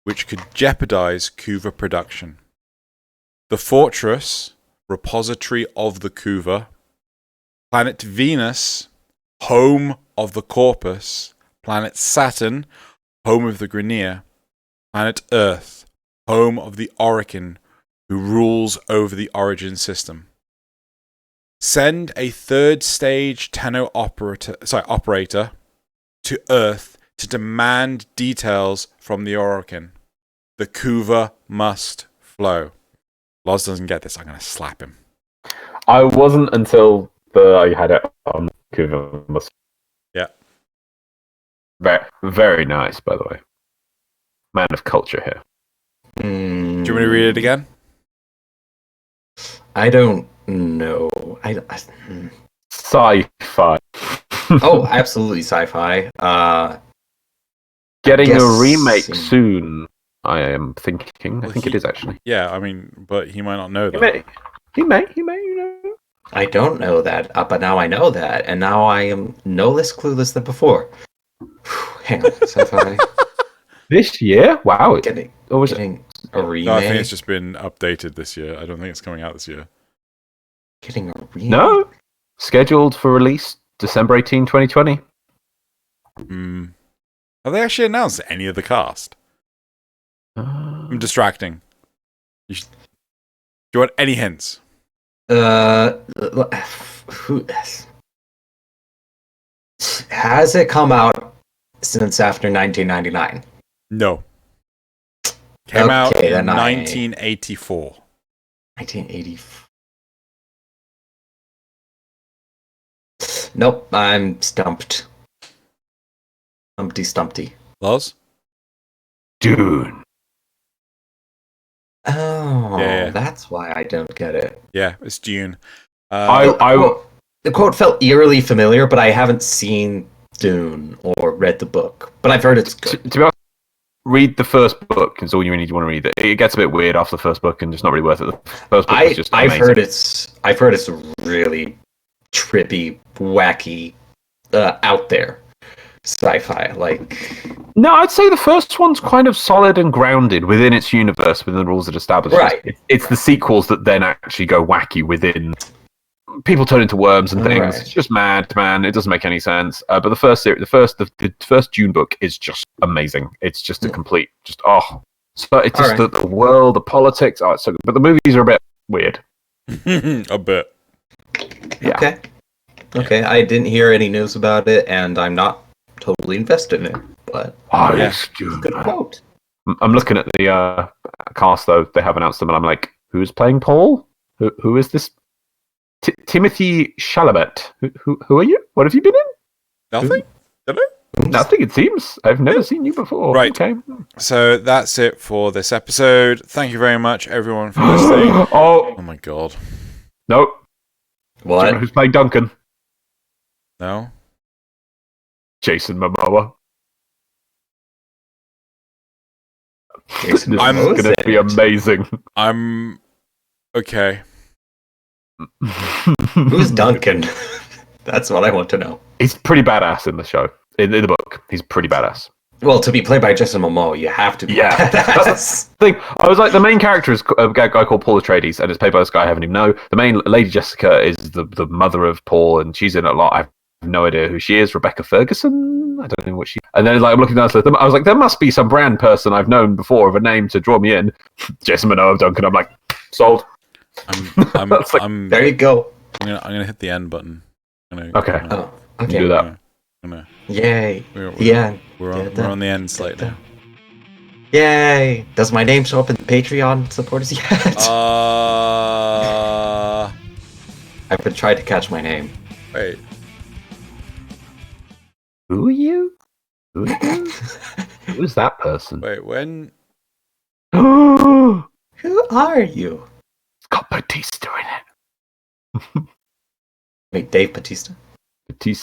which could jeopardize Kuva production. The Fortress, repository of the Kuva, planet Venus, home of the Corpus, planet Saturn, home of the Grenier, planet Earth, home of the Orokin, who rules over the Origin system. Send a 3rd stage Tenno operator to Earth to demand details from the Orokin. The Kuva must flow. Loz doesn't get this. I'm going to slap him. I wasn't until I had it on Kuva must. Yeah. Very, very nice, by the way. Man of culture here. Do you want me to read it again? I don't know. Sci-fi. Oh, absolutely sci-fi. Getting a remake soon, I am thinking. Well, I think it is actually. Yeah, I mean, but he might not know that. He may, you know. I don't know that, but now I know that, and now I am no less clueless than before. Hang on, sci-fi. This year? Wow. Getting a remake. No, I think it's just been updated this year. I don't think it's coming out this year. Getting a remake? No. Scheduled for release December 18, 2020. Have they actually announced any of the cast? I'm distracting. Do you want any hints? Who has it come out since after 1999? No. Came out Okay, in then 1984. 1984. Nope, I'm stumped. Humpty Stumpty. Loz? Dune. Oh, Yeah. that's why I don't get it. Yeah, it's Dune. The quote felt eerily familiar, but I haven't seen Dune or read the book. But I've heard it's good. To be honest, read the first book. It's all you need. You want to read it. It gets a bit weird after the first book, and just not really worth it. The first book is just amazing. I've heard it's really trippy, wacky, out there sci-fi. No, I'd say the first one's kind of solid and grounded within its universe, within the rules it establishes. Right. It's the sequels that then actually go wacky within. People turn into worms and things. Right. It's just mad, man. It doesn't make any sense. But the first Dune book is just amazing. It's just a complete, so it's just the world, the politics. Oh, it's so good. But the movies are a bit weird. A bit. Yeah. Okay. I didn't hear any news about it, and I'm not totally invested in it. But it's a good quote. I'm looking at the cast though. They have announced them, and I'm like, who's playing Paul? Who is this? Timothy Chalamet. Who are you? What have you been in? Nothing? Nothing, it seems. I've never seen you before. Right. Okay. So that's it for this episode. Thank you very much, everyone, for listening. Oh my god. No. What? Who's playing Duncan? No? Jason Momoa. Jason This Momoa's is going to be amazing. I'm... Okay. Who's Duncan? That's what I want to know. He's pretty badass in the show. In the book, he's pretty badass. Well, to be played by Jason Momoa, you have to be badass. Thing. I was like, the main character is a guy called Paul Atreides, and it's played by this guy I haven't even know. The main Lady Jessica is the mother of Paul, and she's in it a lot. I have no idea who she is. Rebecca Ferguson? I don't know what she. And then I'm looking down the list. I was like, there must be some brand person I've known before of a name to draw me in. Jason Momoa of Duncan. I'm like, sold. I'm there you go. I'm gonna hit the end button. Okay. Okay. Do that. Yay. We're on the end slate now. Yay. Does my name show up in the Patreon supporters yet? I've been trying to catch my name. Wait. Who are you? Who is that person? Wait, when? It's Who are you? got Batista in it. Wait, Dave Bautista?